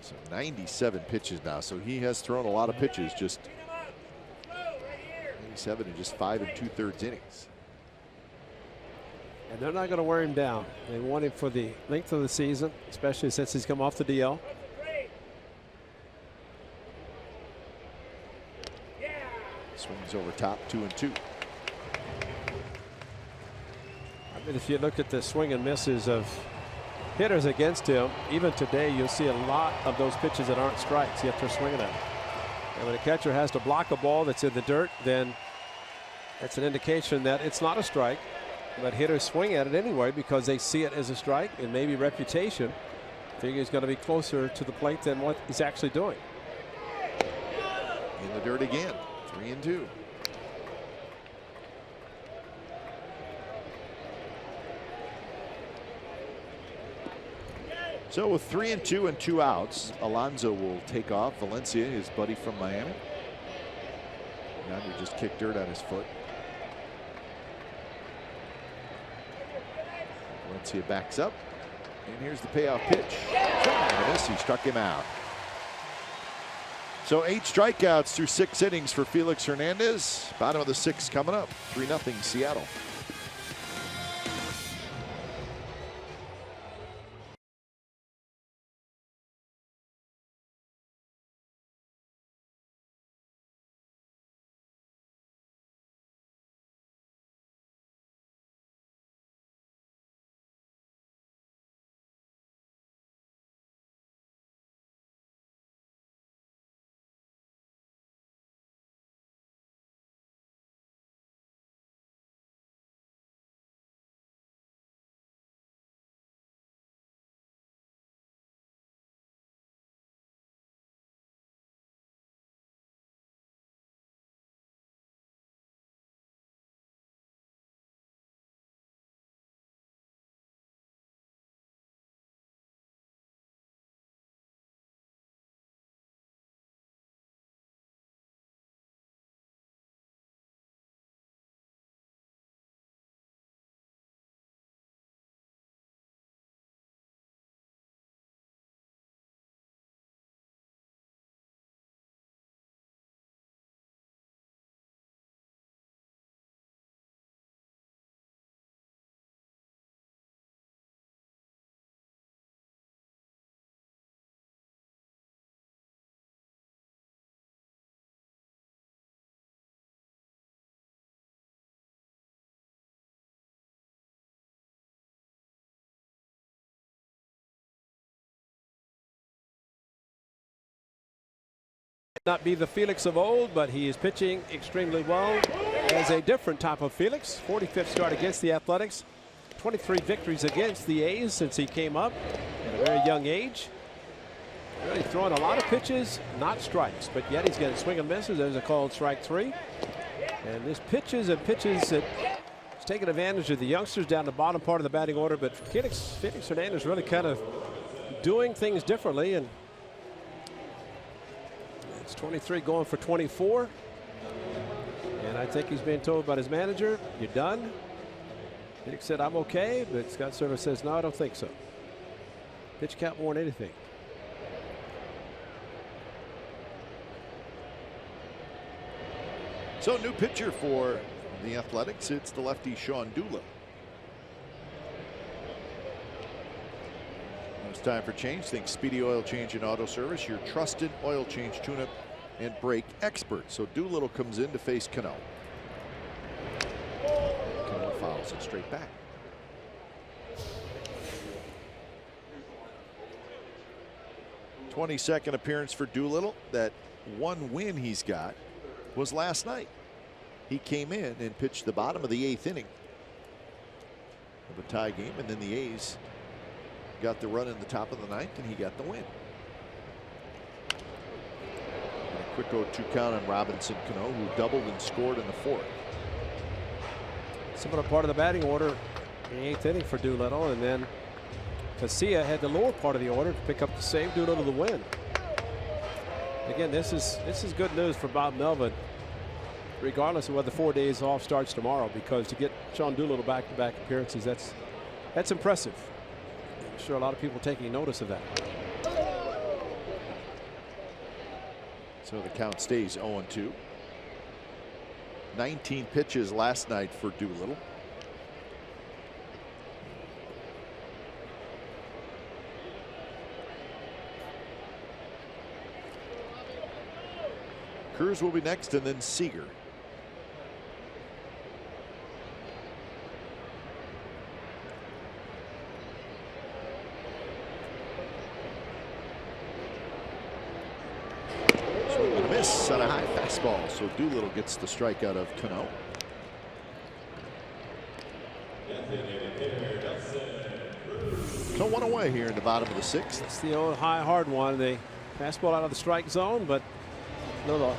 So 97 pitches now, so he has thrown a lot of pitches, just 97 in just 5 2/3 innings. And they're not going to wear him down. They want him for the length of the season, especially since he's come off the DL. He's over top 2-2. I mean, if you look at the swing and misses of hitters against him, even today, you'll see a lot of those pitches that aren't strikes, yet they're swinging at him. And when a catcher has to block a ball that's in the dirt, then that's an indication that it's not a strike. But hitters swing at it anyway because they see it as a strike, and maybe reputation figure he's going to be closer to the plate than what he's actually doing. In the dirt again, 3-2. So with 3-2 and 2 outs, Alonso will take off. Valencia, his buddy from Miami. Yonder just kicked dirt on his foot. Valencia backs up. And here's the payoff pitch. And a miss. He struck him out. So 8 strikeouts through 6 innings for Felix Hernandez. Bottom of the 6th coming up. 3-0 Seattle. Not be the Felix of old, but he is pitching extremely well as a different type of Felix. 45th start against the Athletics. 23 victories against the A's since he came up at a very young age. Really throwing a lot of pitches, not strikes, but yet he's getting swing and misses. There's a called strike 3. And this pitches and pitches that he's taking advantage of the youngsters down the bottom part of the batting order. But Felix Hernandez really kind of doing things differently. And it's 23 going for 24. And I think he's being told by his manager, you're done. Felix said, I'm okay, but Scott Servais says, no, I don't think so. Pitch count more than anything. So new pitcher for the Athletics, it's the lefty Sean Doolittle. It's time for change. Think Speedy Oil Change and Auto Service, your trusted oil change, tune-up, and brake expert. So Doolittle comes in to face Cano. Cano fouls it straight back. '22nd appearance for Doolittle. That one win he's got was last night. He came in and pitched the bottom of the 8th inning of a tie game, and then the A's got the run in the top of the 9th, and he got the win. And a quick 0-2 count on Robinson Cano, who doubled and scored in the 4th. Similar part of the batting order in the 8th inning for Doolittle, and then Casilla had the lower part of the order to pick up the save. Doolittle the win. Again, this is good news for Bob Melvin, regardless of whether 4 days off starts tomorrow, because to get Sean Doolittle back-to-back appearances, that's impressive. I'm sure a lot of people taking notice of that. So the count stays 0-2. 19 pitches last night for Doolittle. Cruz will be next, and then Seager. miss on a high fastball. So Doolittle gets the strikeout of Cano. So 1 away here in the bottom of the 6th. It's the old high hard one. The fastball out of the strike zone, but little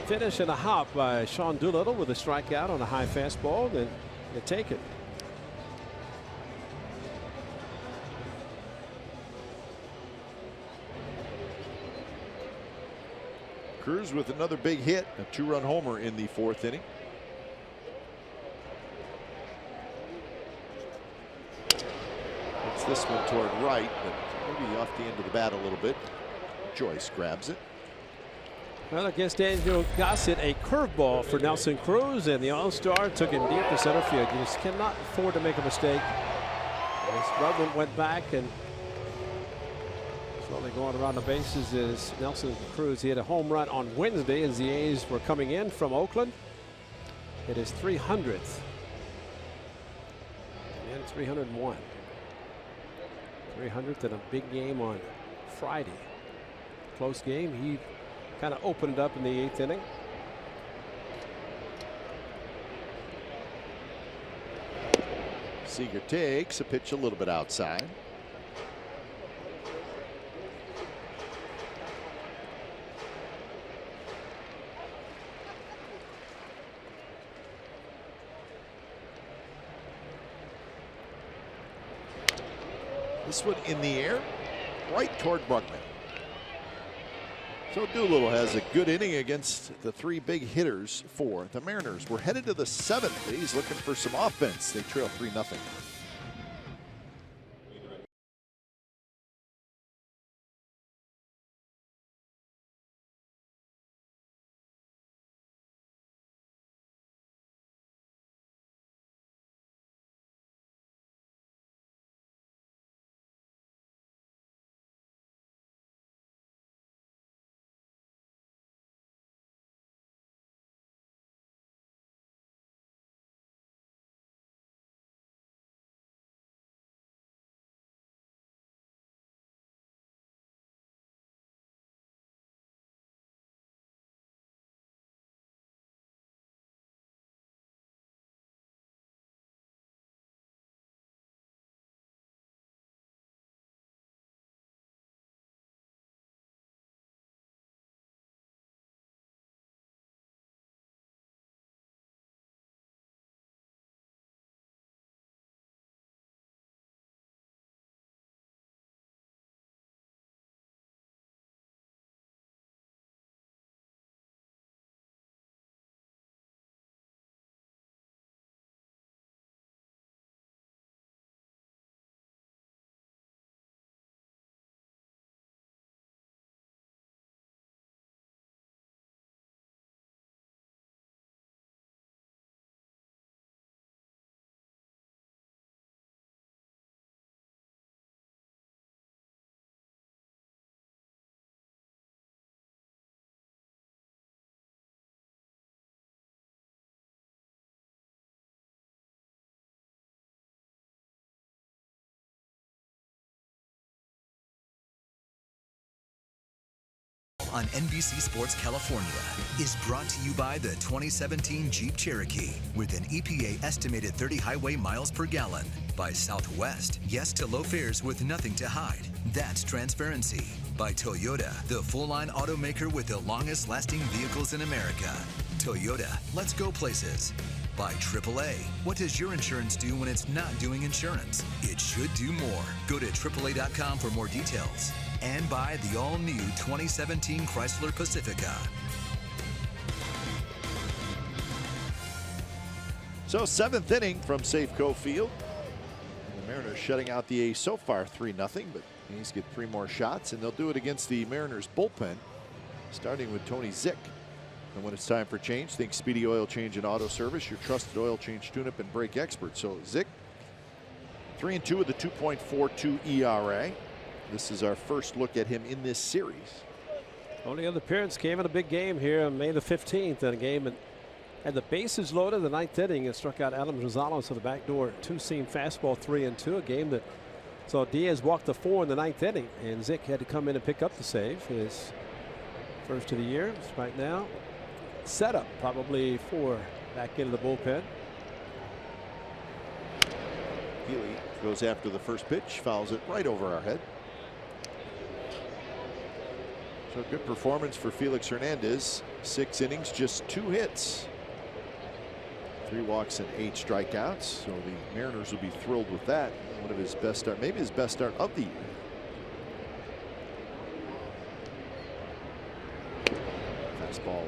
finish and a hop by Sean Doolittle with a strikeout on a high fastball. Then you take it. Cruz with another big hit, a 2-run homer in the 4th inning. It's this one toward right, but maybe off the end of the bat a little bit. Joyce grabs it. Well, against Daniel Gossett, a curveball for Nelson Cruz, and the All-Star took him deep to center field. You just cannot afford to make a mistake. As Rutland went back and slowly going around the bases is Nelson Cruz. He had a home run on Wednesday as the A's were coming in from Oakland. It is 300th and 301. 300th in a big game on Friday. Close game. He kind of opened up in the 8th inning. Seager takes a pitch a little bit outside. This one in the air, right toward Bugman. So Doolittle has a good inning against the 3 big hitters for the Mariners. We're headed to the 7th. He's looking for some offense. They trail 3-0. On NBC Sports California is brought to you by the 2017 Jeep Cherokee with an EPA estimated 30 highway miles per gallon. By Southwest, yes to low fares with nothing to hide. That's transparency. By Toyota, the full-line automaker with the longest lasting vehicles in America. Toyota, let's go places. By AAA, what does your insurance do when it's not doing insurance? It should do more. Go to AAA.com for more details. And by the all-new 2017 Chrysler Pacifica. So 7th inning from Safeco Field. And the Mariners shutting out the A's so far 3-0, but the A's get 3 more shots, and they'll do it against the Mariners bullpen, starting with Tony Zick. And when it's time for change, think Speedy Oil Change and Auto Service, your trusted oil change tune-up and brake expert. So Zick, 3-2 with a 2.42 ERA. This is our first look at him in this series. Only other appearance came in a big game here on May the 15th, in a game and had the bases loaded in the 9th inning and struck out Adam Rosales to the backdoor 2-seam fastball, 3-2. A game that saw Diaz walk the 4 in the 9th inning, and Zick had to come in and pick up the save. His First of the year right now. Setup probably for back into the bullpen. Healy goes after the first pitch, fouls it right over our head. So good performance for Felix Hernandez. 6 innings, just 2 hits. 3 walks and 8 strikeouts. So the Mariners will be thrilled with that. One of his best start, maybe his best start of the year. Fastball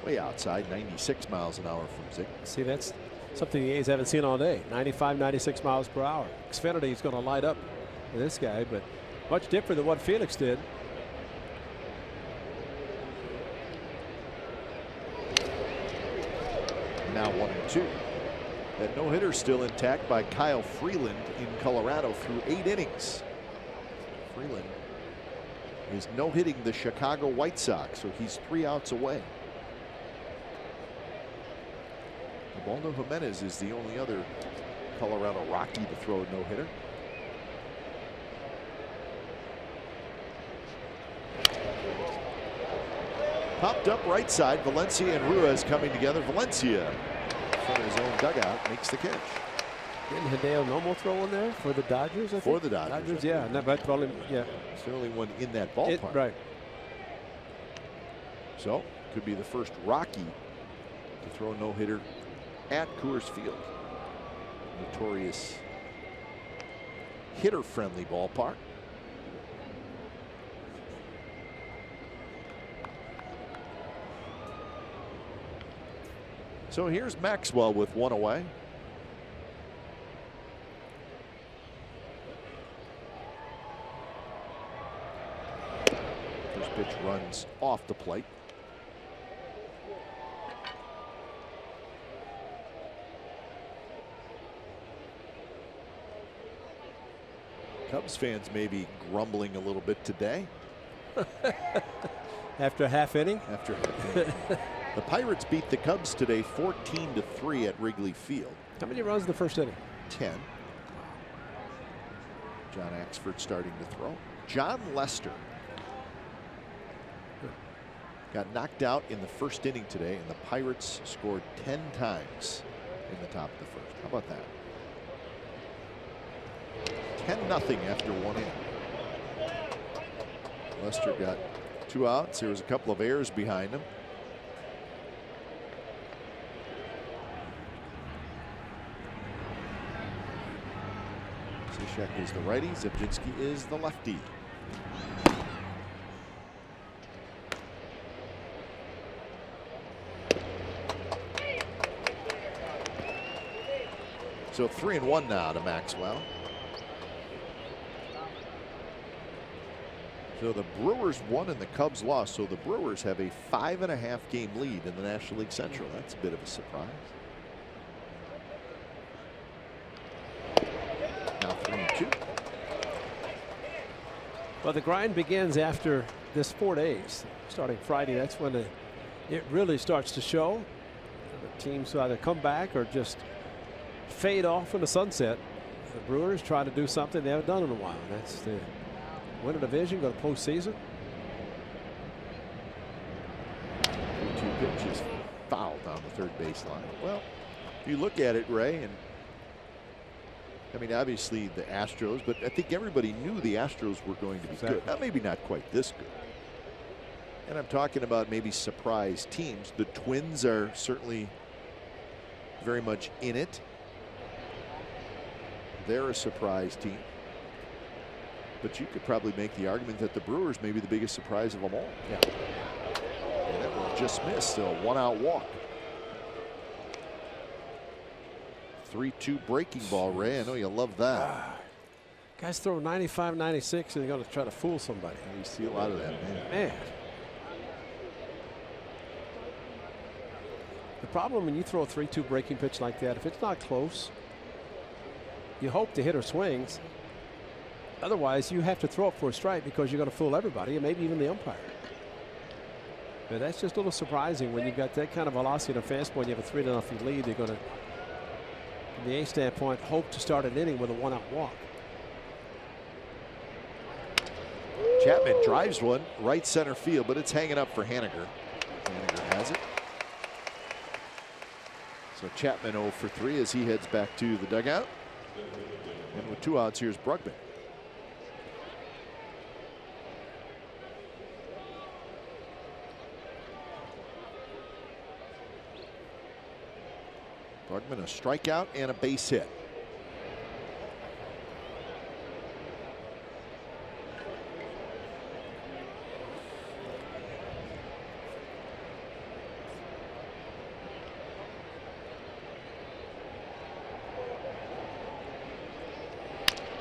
way outside, 96 miles an hour from Zick. See, that's something the A's haven't seen all day. 95, 96 miles per hour. Xfinity is going to light up with this guy, but much different than what Felix did. Now 1-2. That no-hitter still intact by Kyle Freeland in Colorado through 8 innings. Freeland is no-hitting the Chicago White Sox, so he's 3 outs away. Ubaldo Jimenez is the only other Colorado Rocky to throw a no-hitter. Popped up right side. Valencia and Ruiz coming together. Valencia from his own dugout makes the catch. Didn't Hideo Nomo throw in there for the Dodgers? I think? For the Dodgers. Yeah. No, but probably, yeah. It's the only one in that ballpark. Right. So could be the first Rocky to throw a no-hitter at Coors Field. Notorious hitter-friendly ballpark. So here's Maxwell with 1 away. First pitch runs off the plate. Cubs fans may be grumbling a little bit today. After a half inning? After a half inning. The Pirates beat the Cubs today 14-3 at Wrigley Field. How many runs in the first inning? 10. John Axford starting to throw. John Lester got knocked out in the first inning today, and the Pirates scored 10 times in the top of the first. How about that? 10-0 after 1 inning. Lester got 2 outs. There was a couple of errors behind him. Cishek is the righty. Zebzinski is the lefty. So 3-1 now to Maxwell. So the Brewers won and the Cubs lost. So the Brewers have a 5.5 game lead in the National League Central. That's a bit of a surprise. Now 3-2. Well, the grind begins after this 4 days. Starting Friday, that's when it really starts to show. The teams either come back or just fade off in the sunset. The Brewers try to do something they haven't done in a while. That's the win a division, go to postseason. 2 pitches fouled down the third baseline. Well, you look at it, Ray, and I mean, obviously the Astros, but I think everybody knew the Astros were going to be good. Now, maybe not quite this good. And I'm talking about maybe surprise teams. The Twins are certainly very much in it. They're a surprise team. But you could probably make the argument that the Brewers may be the biggest surprise of them all. Yeah. And that one just missed. So a 1-out walk. 3-2 breaking ball, Ray. I know you love that. Guys throw 95, 96, and they're going to try to fool somebody. You see a lot of that, man. The problem when you throw a 3-2 breaking pitch like that, if it's not close, you hope the hitter swings. Otherwise, you have to throw it for a strike because you're going to fool everybody and maybe even the umpire. But that's just a little surprising when you've got that kind of velocity in a fastball and you have a 3-0 lead. They're going to, from the A standpoint, hope to start an inning with a 1-out walk. Chapman drives one right center field, but it's hanging up for Haniger. Haniger has it. So Chapman 0 for 3 as he heads back to the dugout. And with 2 outs, here's Brugman. Brugman a strikeout and a base hit.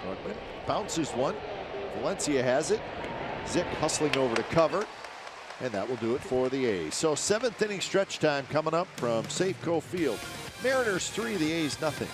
Brugman bounces one. Valencia has it. Zick hustling over to cover. And that will do it for the A's. So 7th inning stretch time coming up from Safeco Field. Mariners 3, the A's nothing.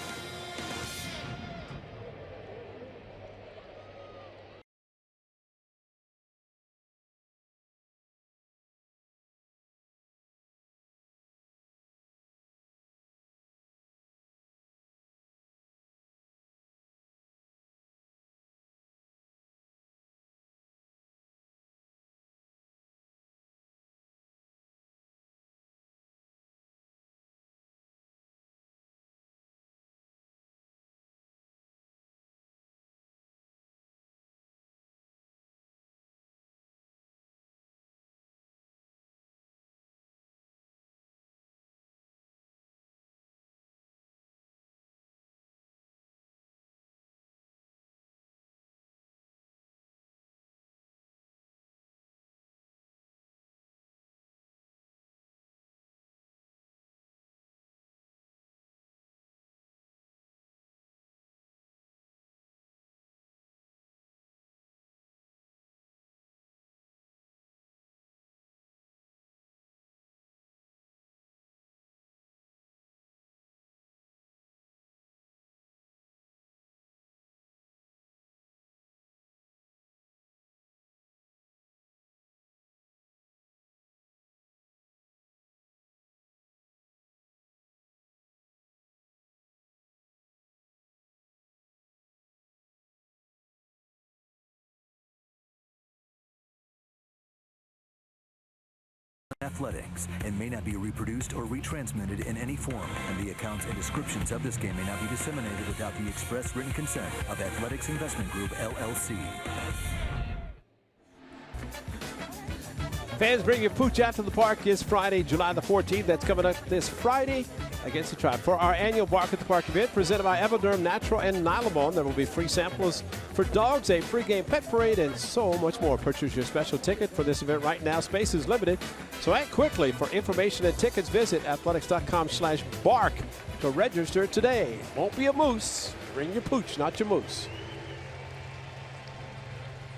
Athletics and may not be reproduced or retransmitted in any form, and the accounts and descriptions of this game may not be disseminated without the express written consent of Athletics Investment Group, LLC. Fans, bring your pooch out to the park is Friday, July the 14th. That's coming up this Friday against the Tribe for our annual Bark at the Park event presented by Eviderm Natural and Nylabone. There will be free samples for dogs, a free game pet parade, and so much more. Purchase your special ticket for this event right now. Space is limited, so act quickly. For information and tickets, visit athletics.com/bark to register today. Won't be a moose. Bring your pooch, not your moose.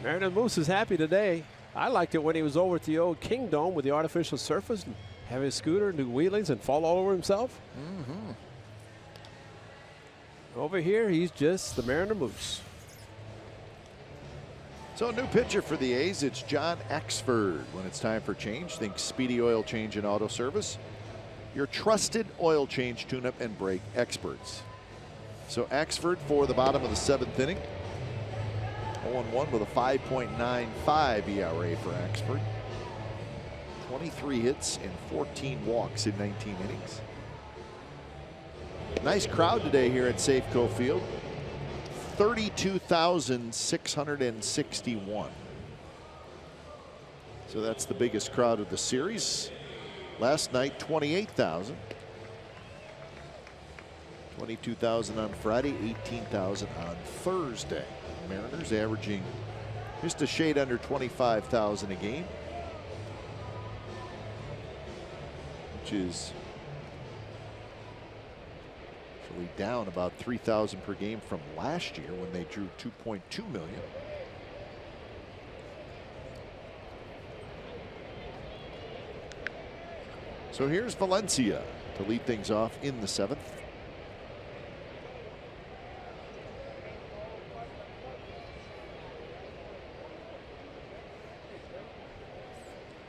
Mariner Moose is happy today. I liked it when he was over at the old Kingdome with the artificial surface and have his scooter, do wheelies, and fall all over himself. Over here, he's just the Mariner Moose. So a new pitcher for the A's, it's John Axford. When it's time for change, think Speedy Oil Change and Auto Service. Your trusted oil change, tune-up, and brake experts. So Axford for the bottom of the 7th inning. 0-1 with a 5.95 ERA for Axford. 23 hits and 14 walks in 19 innings. Nice crowd today here at Safeco Field. 32,661. So that's the biggest crowd of the series. Last night, 28,000. 22,000 on Friday, 18,000 on Thursday. Mariners averaging just a shade under 25,000 a game, which is actually down about 3,000 per game from last year when they drew 2.2 million. So here's Valencia to lead things off in the 7th.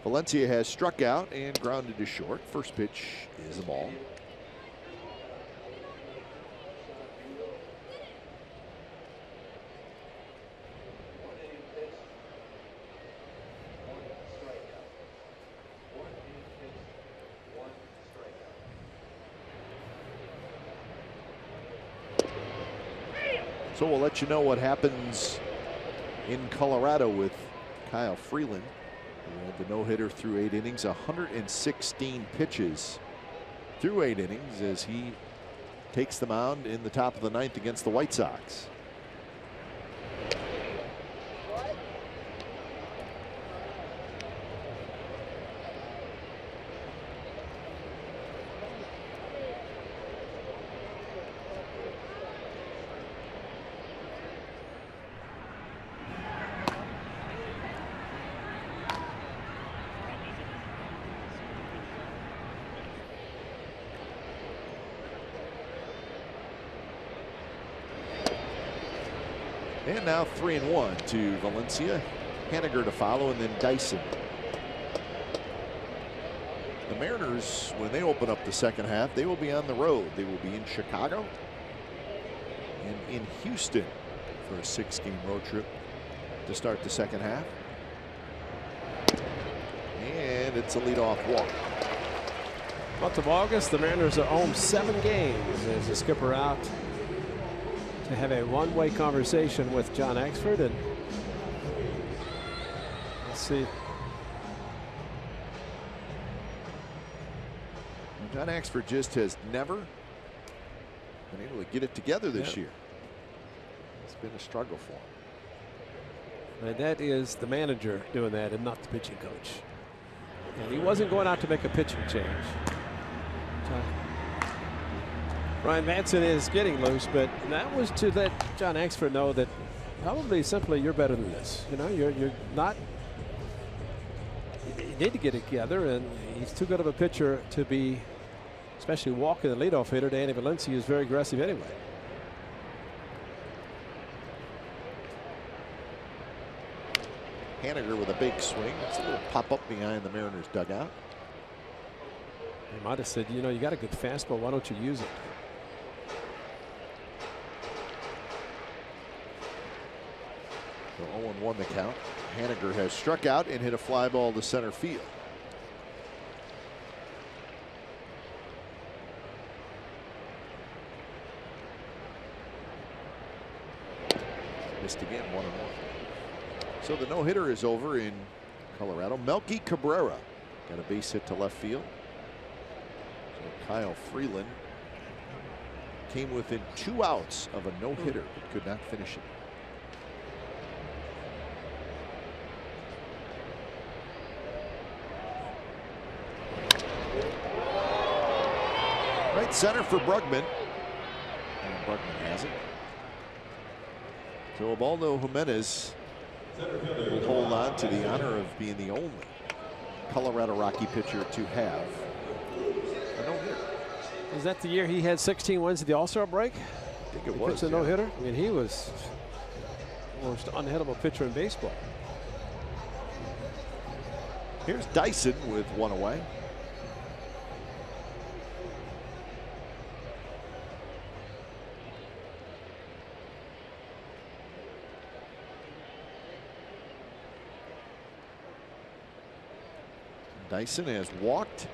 Valencia has struck out and grounded to short. First pitch is a ball. So we'll let you know what happens in Colorado with Kyle Freeland. He had the no-hitter through 8 innings, 116 pitches through 8 innings as he takes the mound in the top of the 9th against the White Sox. And now 3-1 to Valencia. Haniger to follow, and then Dyson. The Mariners, when they open up the second half, they will be on the road. They will be in Chicago and in Houston for a 6-game road trip to start the second half. And it's a leadoff walk. Month of August, the Mariners are home 7 games as the skipper out to have a one-way conversation with John Axford, and let's see. John Axford just has never been able to get it together this year. It's been a struggle for him. And that is the manager doing that and not the pitching coach. And he wasn't going out to make a pitching change. Ryan Manson is getting loose, but that was to let John Axford know that probably simply you're better than this. You know, you're not. You need to get it together, and he's too good of a pitcher to be, especially walking the leadoff hitter. Danny Valencia is very aggressive anyway. Haniger with a big swing. It's a little pop up behind the Mariners dugout. He might have said, you know, you got a good fastball. Why don't you use it? So 0-1 the count. Haniger has struck out and hit a fly ball to center field. Missed again, 1-1. So the no-hitter is over in Colorado. Melky Cabrera got a base hit to left field. So Kyle Freeland came within 2 outs of a no-hitter but could not finish it. Right center for Brugman. And Brugman has it. So Ubaldo Jimenez will hold on to the honor of being the only Colorado Rocky pitcher to have a no-hitter. Is that the year he had 16 wins at the All-Star break? I think it He was. pitched a no-hitter. I mean, he was the most unhittable pitcher in baseball. Here's Dyson with 1 away. Dyson has walked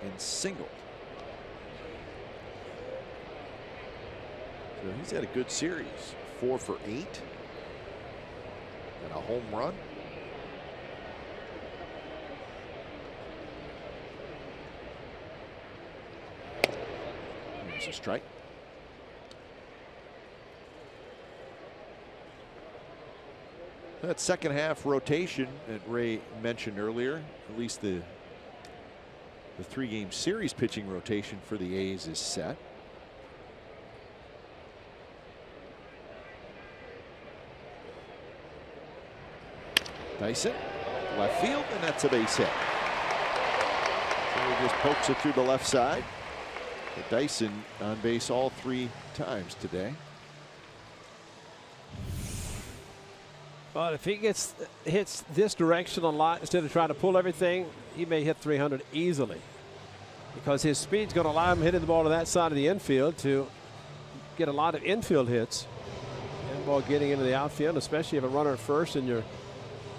and singled. So he's had a good series. 4 for 8. And a home run. There's a strike. That second half rotation that Ray mentioned earlier, at least the 3-game series pitching rotation for the A's is set. Dyson, left field, and that's a base hit. So he just pokes it through the left side. But Dyson on base all 3 times today. But if he hits this direction a lot instead of trying to pull everything, he may hit 300 easily, because his speed's going to allow him hitting the ball to that side of the infield to get a lot of infield hits. And ball getting into the outfield, especially if a runner at first and you're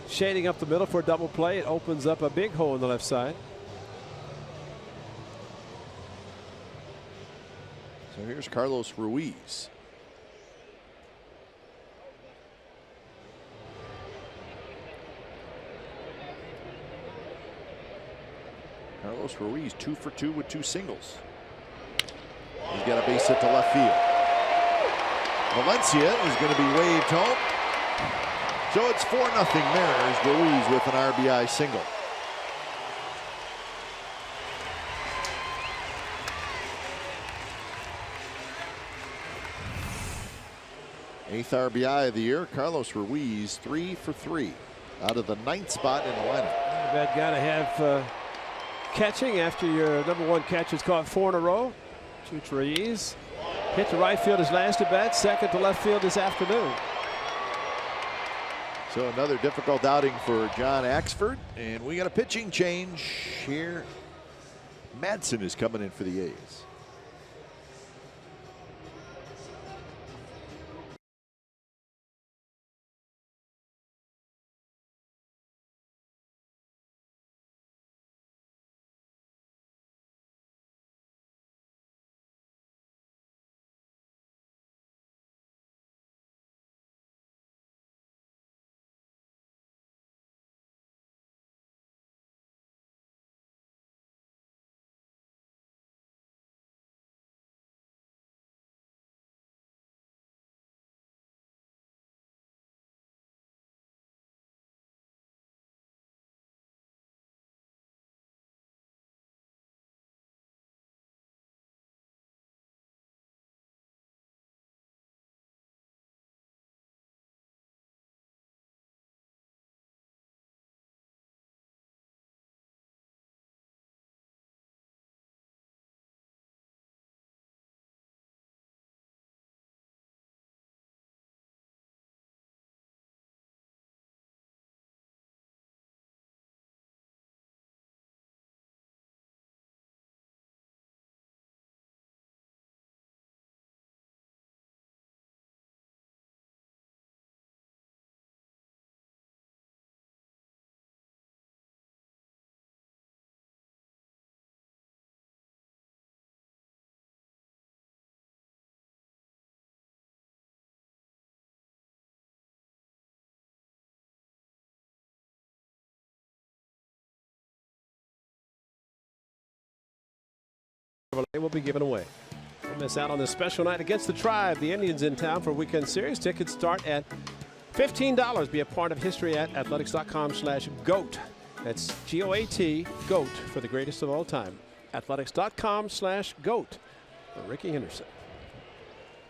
shading up the middle for a double play, it opens up a big hole on the left side. So here's Carlos Ruiz. Carlos Ruiz 2 for 2 with 2 singles. He's got a base hit to left field. Valencia is going to be waved home. So it's 4-0 Mariners. Ruiz with an RBI single. 8th RBI of the year. Carlos Ruiz 3 for 3 out of the 9th spot in the lineup. That got to have catching after your #1 catcher's caught 4 in a row. Shoots Ruiz. Hit to right field his last at bat. Second to left field this afternoon. So another difficult outing for John Axford. And we got a pitching change here. Madsen is coming in for the A's. Will be given away. Don't miss out on this special night against the Tribe. The Indians in town for a weekend series. Tickets start at $15. Be a part of history at athletics.com/GOAT. That's GOAT, GOAT for the greatest of all time. Athletics.com/GOAT for Ricky Henderson.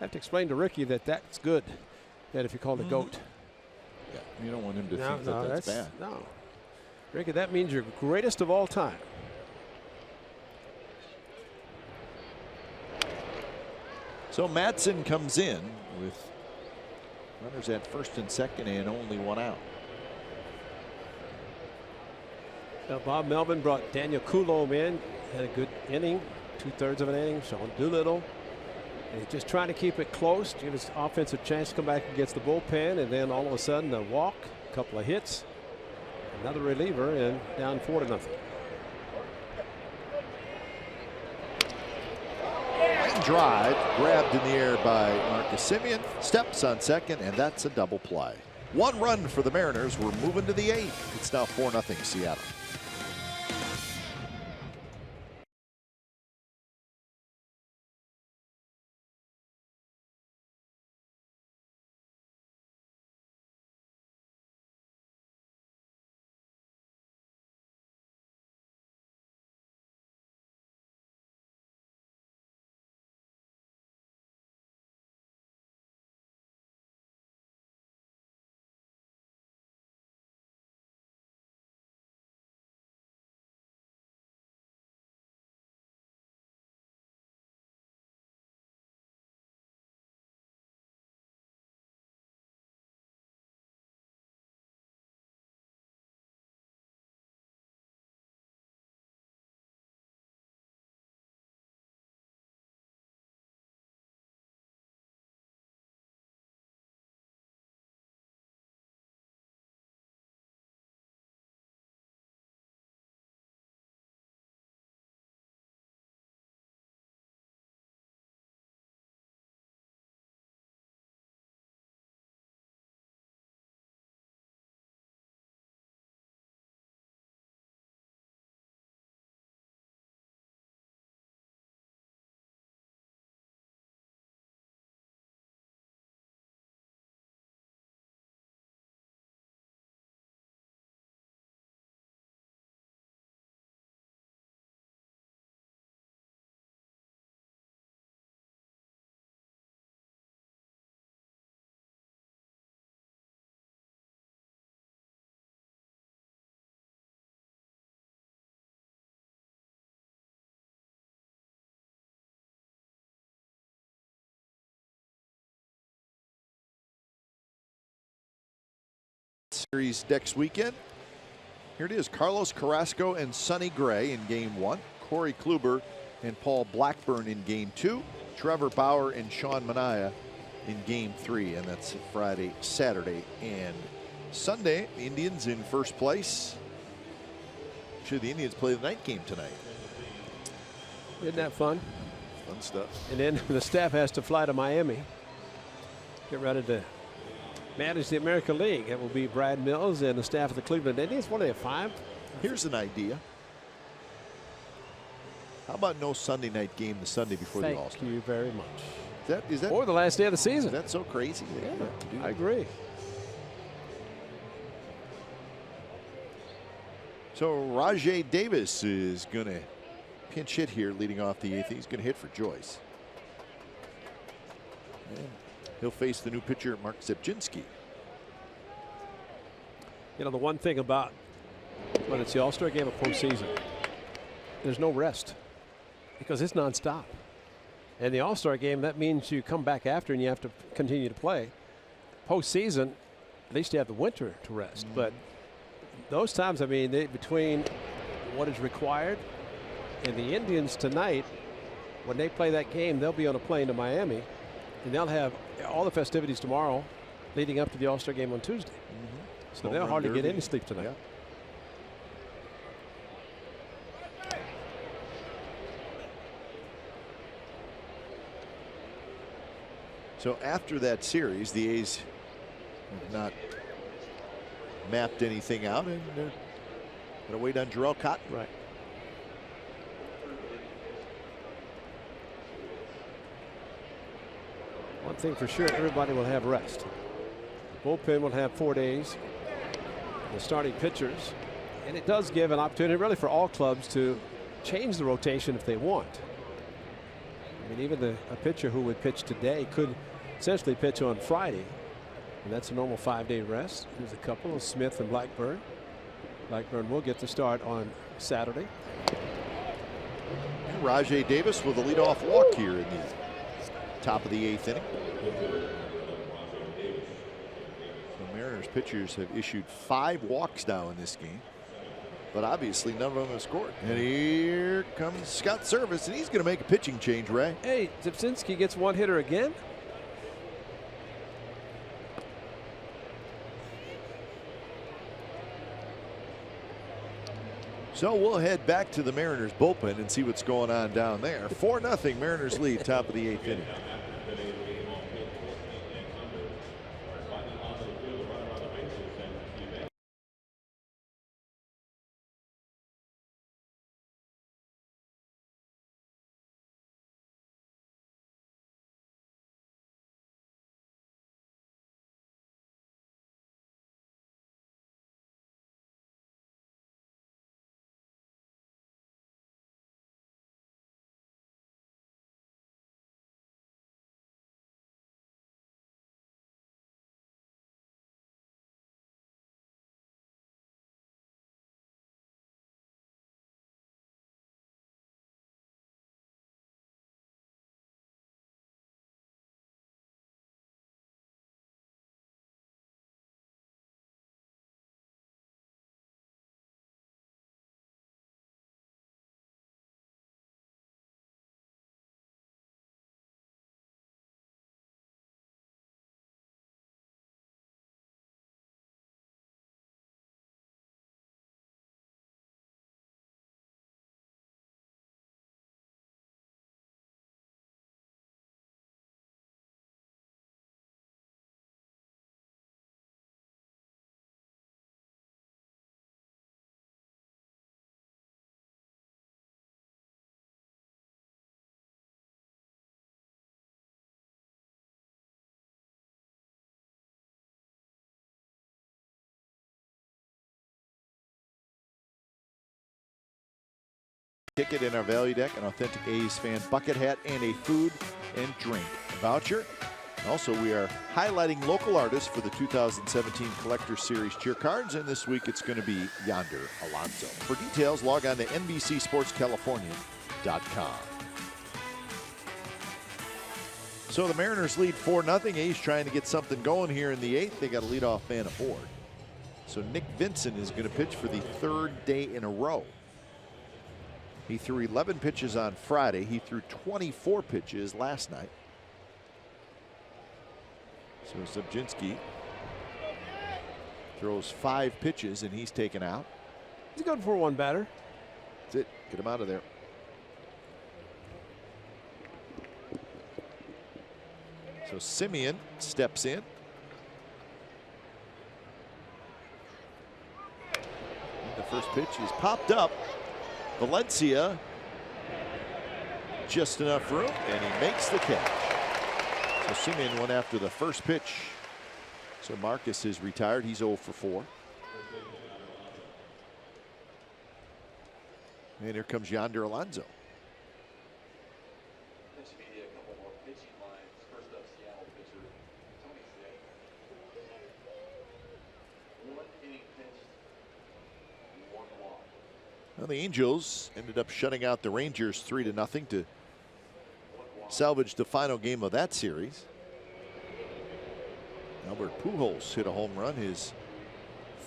I have to explain to Ricky that that's good. That if you call it GOAT. Yeah, you don't want him to think that's bad. No. Ricky, that means you're greatest of all time. So Madsen comes in with runners at first and second and only 1 out. Now Bob Melvin brought Daniel Coulombe in. Had a good inning, 2/3 of an inning. Sean Doolittle. And he's just trying to keep it close, give his offense a chance to come back against the bullpen, and then all of a sudden a walk, a couple of hits, another reliever, and down 4-0. Drive grabbed in the air by Marcus Semien, steps on second, and that's a double play. 1 run for the Mariners. We're moving to the 8th. It's now 4-0 Seattle. series next weekend. Here it is: Carlos Carrasco and Sonny Gray in Game 1. Corey Kluber and Paul Blackburn in Game 2. Trevor Bauer and Sean Manaea in Game 3. And that's Friday, Saturday, and Sunday. The Indians in first place. Should the Indians play the night game tonight? Isn't that fun? Fun stuff. And then the staff has to fly to Miami. Get ready to manage the American League. It will be Brad Mills and the staff of the Cleveland Indians. What are they, 5? Here's an idea. How about no Sunday night game the Sunday before the All-Star? Thank you very much. Is that or the last day of the season? Is that so crazy? Yeah, I agree. So Rajay Davis is going to pinch hit here, leading off the 8th. He's going to hit for Joyce. And he'll face the new pitcher, Mark Zebczynski. You know, the one thing about when it's the All-Star game of postseason, there's no rest because it's nonstop. And the All-Star game, that means you come back after and you have to continue to play. Postseason, at least you have the winter to rest. But those times, I mean, between what is required and the Indians tonight, when they play that game, they'll be on a plane to Miami, and they'll have all the festivities tomorrow leading up to the All-Star game on Tuesday. So they'll hardly get any sleep tonight. Yeah. So after that series, the A's have not mapped anything out, and they're going to wait on Jarrell Cotton. Right. One thing for sure, everybody will have rest. The bullpen will have 4 days. The starting pitchers, and it does give an opportunity really for all clubs to change the rotation if they want. I mean, even a pitcher who would pitch today could essentially pitch on Friday, and that's a normal 5-day rest. There's a couple of Smith and Blackburn. Blackburn will get the start on Saturday. And Rajay Davis with a leadoff walk here in the top of the 8th inning. The Mariners pitchers have issued 5 walks now in this game, but obviously none of them have scored. And here comes Scott Servais, and he's going to make a pitching change, Ray. Hey, Zebczynski gets one hitter again. So we'll head back to the Mariners bullpen and see what's going on down there. 4-0 Mariners lead, top of the 8th inning. Ticket in our value deck, an authentic A's fan bucket hat, and a food and drink voucher. Also, we are highlighting local artists for the 2017 Collector Series cheer cards, and this week it's going to be Yonder Alonso. For details, log on to NBCSportsCalifornia.com. So the Mariners lead 4-0. A's trying to get something going here in the 8th. They got a leadoff man aboard. So Nick Vincent is going to pitch for the 3rd day in a row. He threw 11 pitches on Friday. He threw 24 pitches last night. So Zabzinski throws 5 pitches and he's taken out. He's good for one batter. That's it. Get him out of there. So Simeon steps in. And the first pitch is popped up. Valencia, just enough room, and he makes the catch. So Simeon went after the first pitch. So Marcus is retired. He's 0 for 4. And here comes Yonder Alonso. Well, the Angels ended up shutting out the Rangers 3-0 to salvage the final game of that series. Albert Pujols hit a home run, his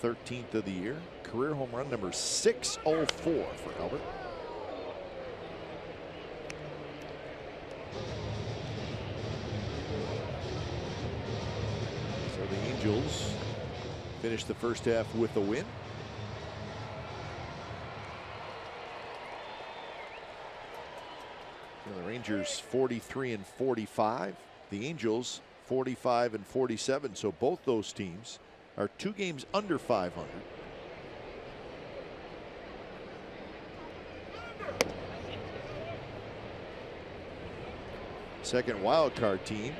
13th of the year. Career home run number 604 for Albert. So the Angels finished the first half with a win. So the Rangers 43-45. The Angels 45-47. So both those teams are 2 games under 500. Second wild card team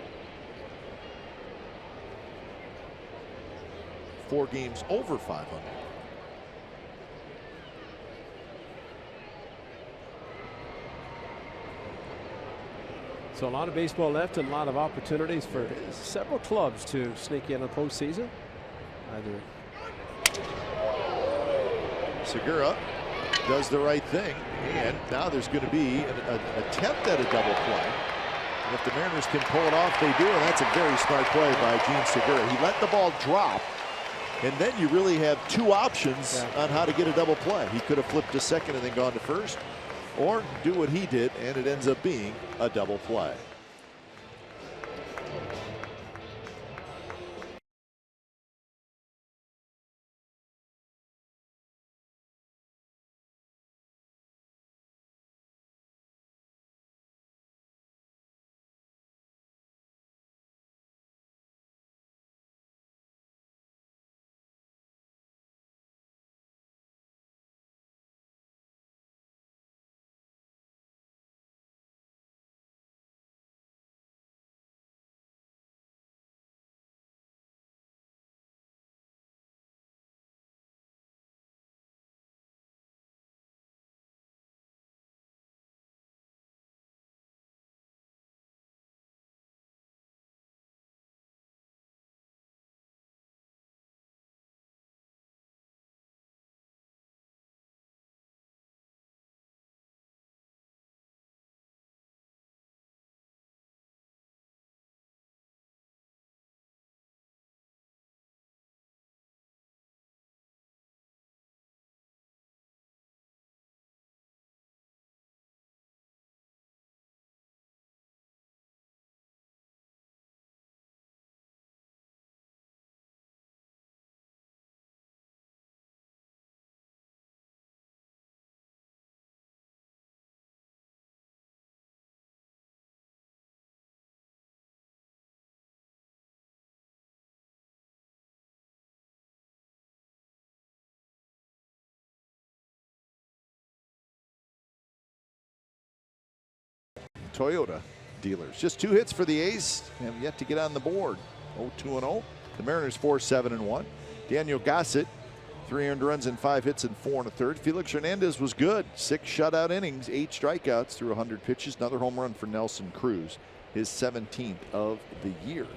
4 games over 500. So a lot of baseball left and a lot of opportunities for several clubs to sneak in a postseason. Segura does the right thing, and now there's going to be an attempt at a double play. And if the Mariners can pull it off, they do, and that's a very smart play by Gene Segura. He let the ball drop, and then you really have 2 options on how to get a double play. He could have flipped to second and then gone to first, or do what he did, and it ends up being a double play. Toyota dealers. Just 2 hits for the A's. Have yet to get on the board. 0-2-0. The Mariners 4-7-1. Daniel Gossett, 3 earned runs and 5 hits and 4 1/3. Felix Hernandez was good. 6 shutout innings, 8 strikeouts through 100 pitches. Another home run for Nelson Cruz, his 17th of the year.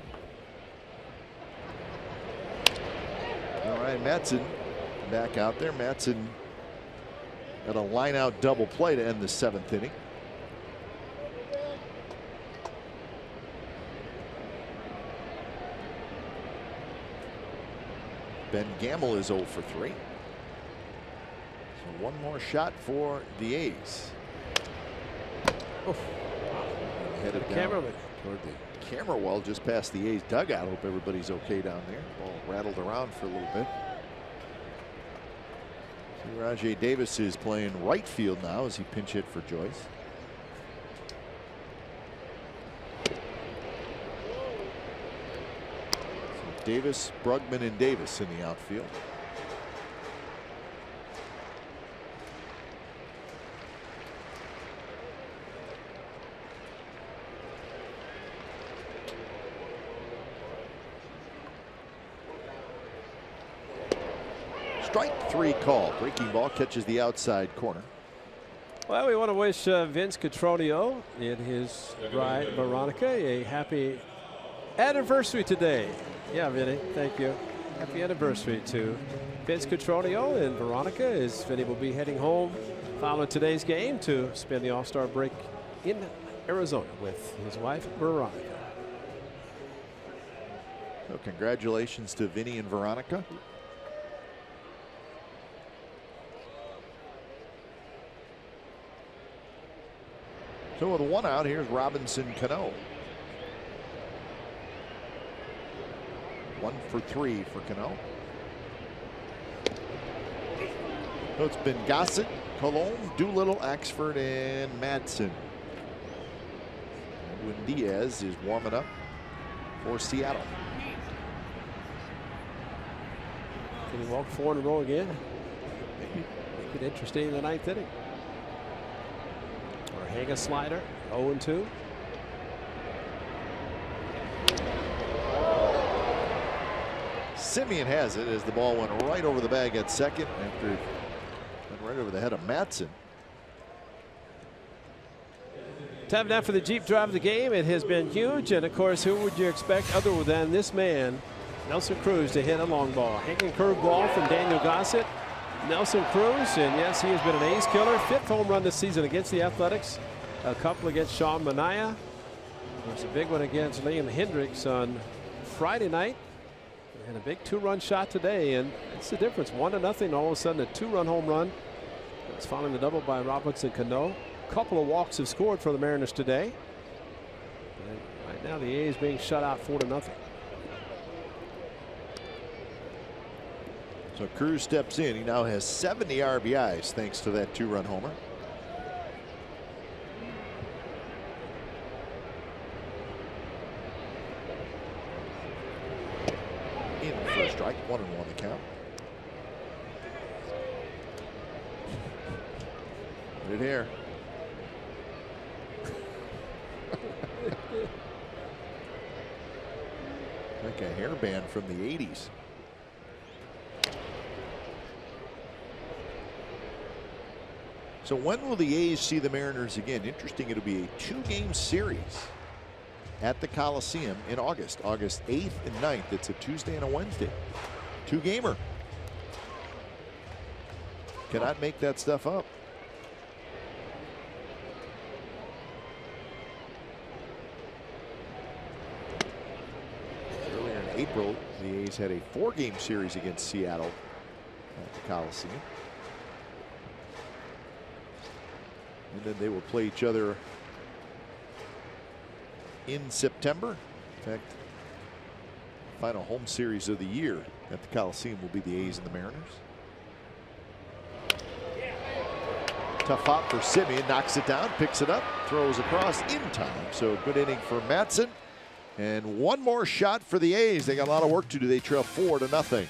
Ryan Madsen back out there. Madsen got a line-out double play to end the 7th inning. Ben Gamble is 0 for 3. So one more shot for the A's. Headed down cameraman. toward the camera wall just past the A's dugout. Hope everybody's okay down there. Ball rattled around for a little bit. See, Rajai Davis is playing right field now as he pinch hit for Joyce. So Davis, Brugman, and Davis in the outfield. Strike 3 call. Breaking ball catches the outside corner. Well, we want to wish Vince Cotroneo and his bride Veronica a happy anniversary today. Yeah, Vinny, thank you. Happy anniversary to Vince Cotroneo and Veronica, as Vinny will be heading home following today's game to spend the All-Star break in Arizona with his wife Veronica. So congratulations to Vinny and Veronica. So with 1 out, here's Robinson Cano. 1 for 3 for Cano. So it's been Gossett, Colon, Doolittle, Axford, and Madsen. Edwin Diaz is warming up for Seattle. Can he walk 4 in a row again? Maybe make it interesting in the 9th inning. Or hang a slider. 0-2. Simeon has it as the ball went right over the bag at second after it went right over the head of Madsen. Time now for the Jeep drive of the game. It has been huge, and of course, who would you expect other than this man, Nelson Cruz, to hit a long ball? Hanging curve ball from Daniel Gossett. Nelson Cruz, and yes, he has been an ace killer. 5th home run this season against the Athletics. A couple against Sean Manaea. There's a big one against Liam Hendricks on Friday night. And a big 2-run shot today, and that's the difference. 1-0, all of a sudden a 2-run home run. It's following the double by Robinson Cano. A couple of walks have scored for the Mariners today. And right now the A's being shut out 4-0. So Cruz steps in. He now has 70 RBIs thanks to that 2-run homer. In for a strike, 1-1 the count. Put it here. Like a hairband from the 80s. So when will the A's see the Mariners again? Interesting, it'll be a 2-game series at the Coliseum in August. August 8th and 9th. It's a Tuesday and a Wednesday. 2-gamer. Cannot make that stuff up. Earlier in April, the A's had a 4-game series against Seattle at the Coliseum. And then they will play each other in September. In fact, final home series of the year at the Coliseum will be the A's and the Mariners. Tough hop for Simeon, knocks it down, picks it up, throws across in time. So good inning for Madsen. And one more shot for the A's. They got a lot of work to do. They trail 4-0.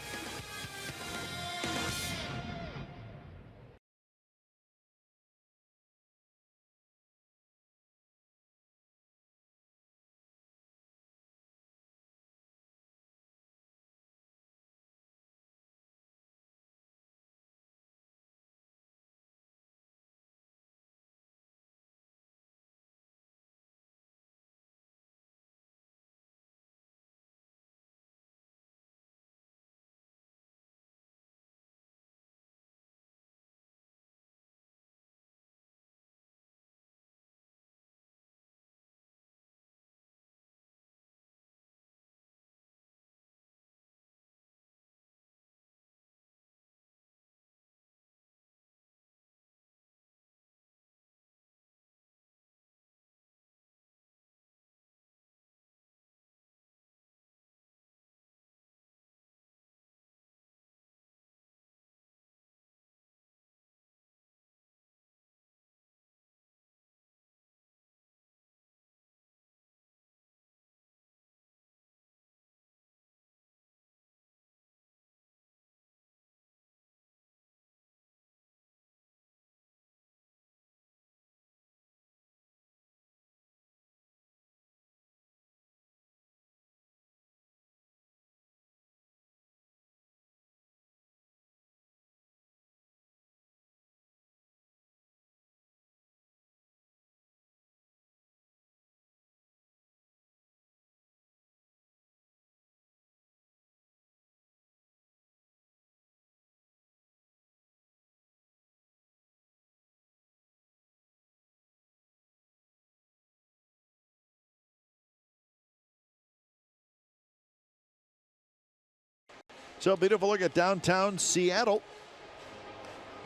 So a beautiful look at downtown Seattle.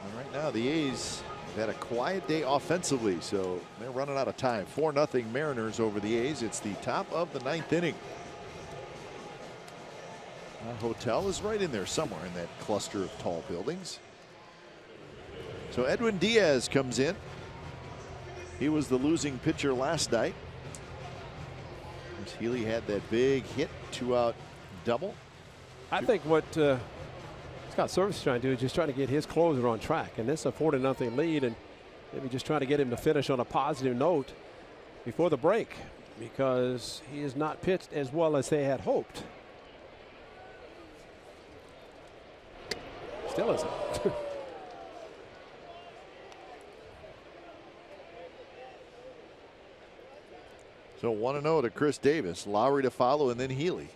And right now the A's have had a quiet day offensively, so they're running out of time. 4-0 Mariners over the A's. It's the top of the 9th inning. Our hotel is right in there somewhere in that cluster of tall buildings. So Edwin Diaz comes in. He was the losing pitcher last night. Healy had that big hit, 2-out double. I think what Scott Service is trying to do is just trying to get his closer on track. And this is a 4-0 lead, and maybe just trying to get him to finish on a positive note before the break, because he has not pitched as well as they had hoped. Still isn't. So 1-0 to Chris Davis, Lowry to follow, and then Healy.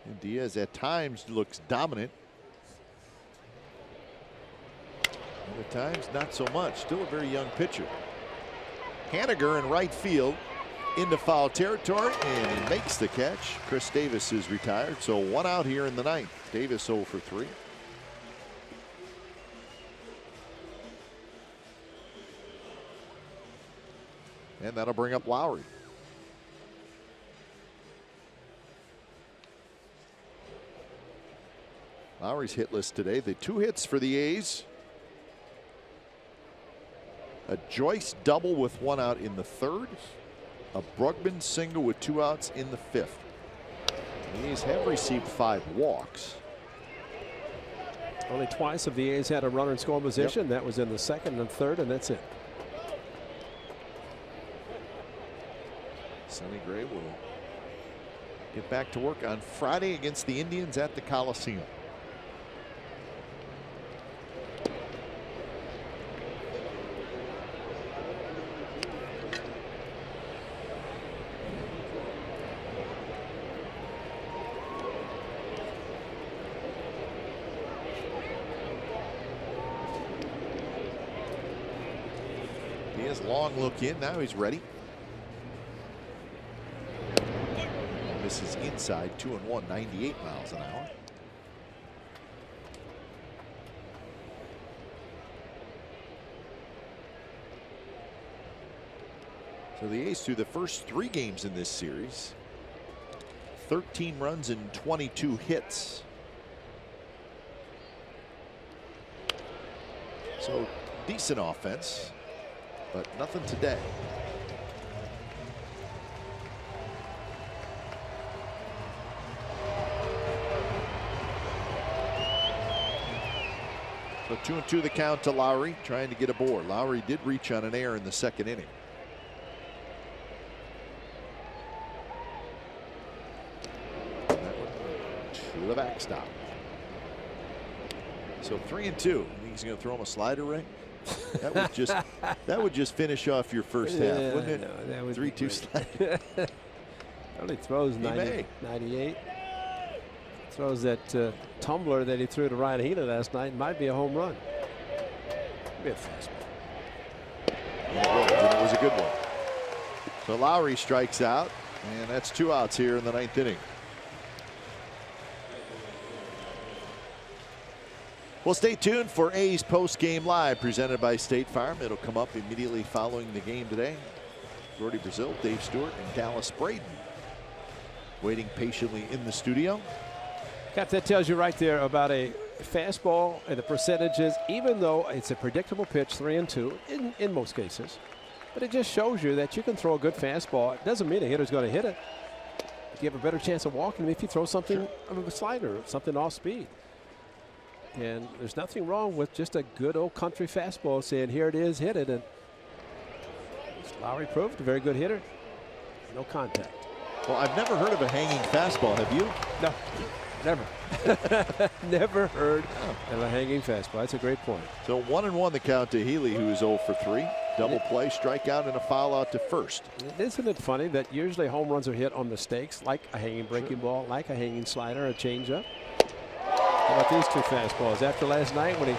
And Diaz at times looks dominant. Other times not so much. Still a very young pitcher. Haniger in right field into foul territory, and he makes the catch. Chris Davis is retired, so 1 out here in the 9th. Davis 0 for 3. And that'll bring up Lowry. Lowry's hitless today. The 2 hits for the A's. A Joyce double with 1 out in the 3rd. A Brugman single with 2 outs in the 5th. The A's have received 5 walks. Only twice have the A's had a runner in scoring position. That was in the 2nd and 3rd, and that's it. Sonny Gray will get back to work on Friday against the Indians at the Coliseum. He has long look in. Now he's ready. This is inside, 2-1, 98 miles an hour. So the A's through the first 3 games in this series, 13 runs and 22 hits. So decent offense, but nothing today. So 2-2 the count to Lowry, trying to get aboard. Lowry did reach on an error in the 2nd inning. That one to the backstop. So 3-2. Think he's going to throw him a slider, Ray? That would just finish off your first half, wouldn't it? No, that would 3-2 slider. Only throws 98. Throws that tumbler that he threw to Ryan Healy last night. Might be a home run. Be a fastball. And it was a good one. So Lowry strikes out, and that's 2 outs here in the 9th inning. Well, stay tuned for A's Post-Game Live presented by State Farm. It'll come up immediately following the game today. Gordy Brazil, Dave Stewart, and Dallas Braden waiting patiently in the studio. Cap, that tells you right there about a fastball and the percentages, even though it's a predictable pitch, 3-2 in most cases. But it just shows you that you can throw a good fastball. It doesn't mean a hitter's going to hit it. You have a better chance of walking if you throw something of a slider, something off speed. And there's nothing wrong with just a good old country fastball saying, here it is, hit it. And Lowry proved a very good hitter. No contact. Well, I've never heard of a hanging fastball. Have you? No, never. Never heard of a hanging fastball. That's a great point. So 1-1 the count to Healy, who is 0 for 3. Double play, strikeout, and a foul out to first. Isn't it funny that usually home runs are hit on mistakes, like a hanging breaking ball, like a hanging slider, a changeup? How about these 2 fastballs? After last night when he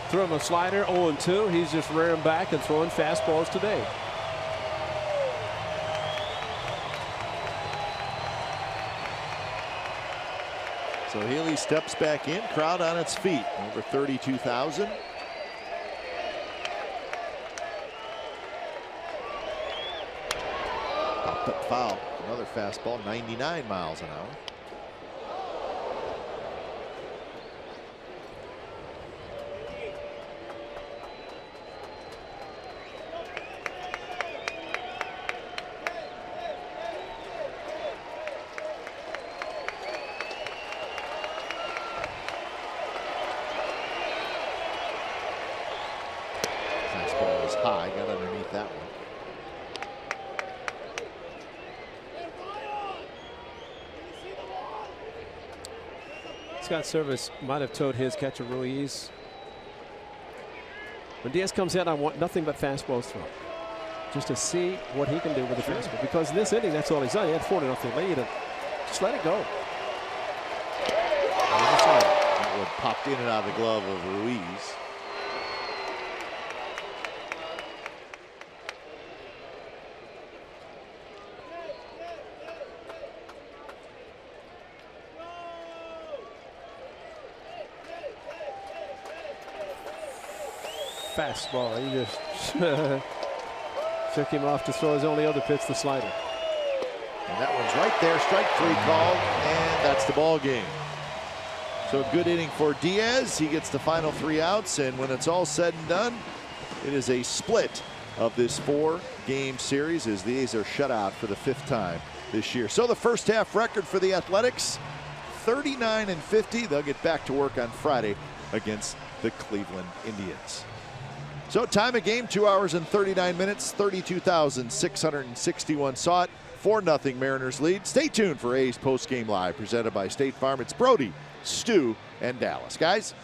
threw him a slider, 0-2, he's just rearing back and throwing fastballs today. So Healy steps back in, crowd on its feet, over 32,000. Popped up foul, another fastball, 99 miles an hour. Fastball is high, got underneath that one. Scott Service might have told his catcher Ruiz, when Diaz comes in, I want nothing but fastballs thrown, just to see what he can do with the fastball. Because in this inning, that's all he's done. He had 4-0 lead, and just let it go. That one popped in and out of the glove of Ruiz. Fastball. He just took him off to throw his only other pitch, the slider. And that one's right there. Strike 3 called, and that's the ball game. So a good inning for Diaz. He gets the final 3 outs, and when it's all said and done, it is a split of this 4-game series as the A's are shut out for the 5th time this year. So the first half record for the Athletics, 39-50. They'll get back to work on Friday against the Cleveland Indians. So time of game, 2 hours and 39 minutes, 32,661 saw it. 4-0 Mariners lead. Stay tuned for A's Postgame Live presented by State Farm. It's Brody, Stu, and Dallas. Guys.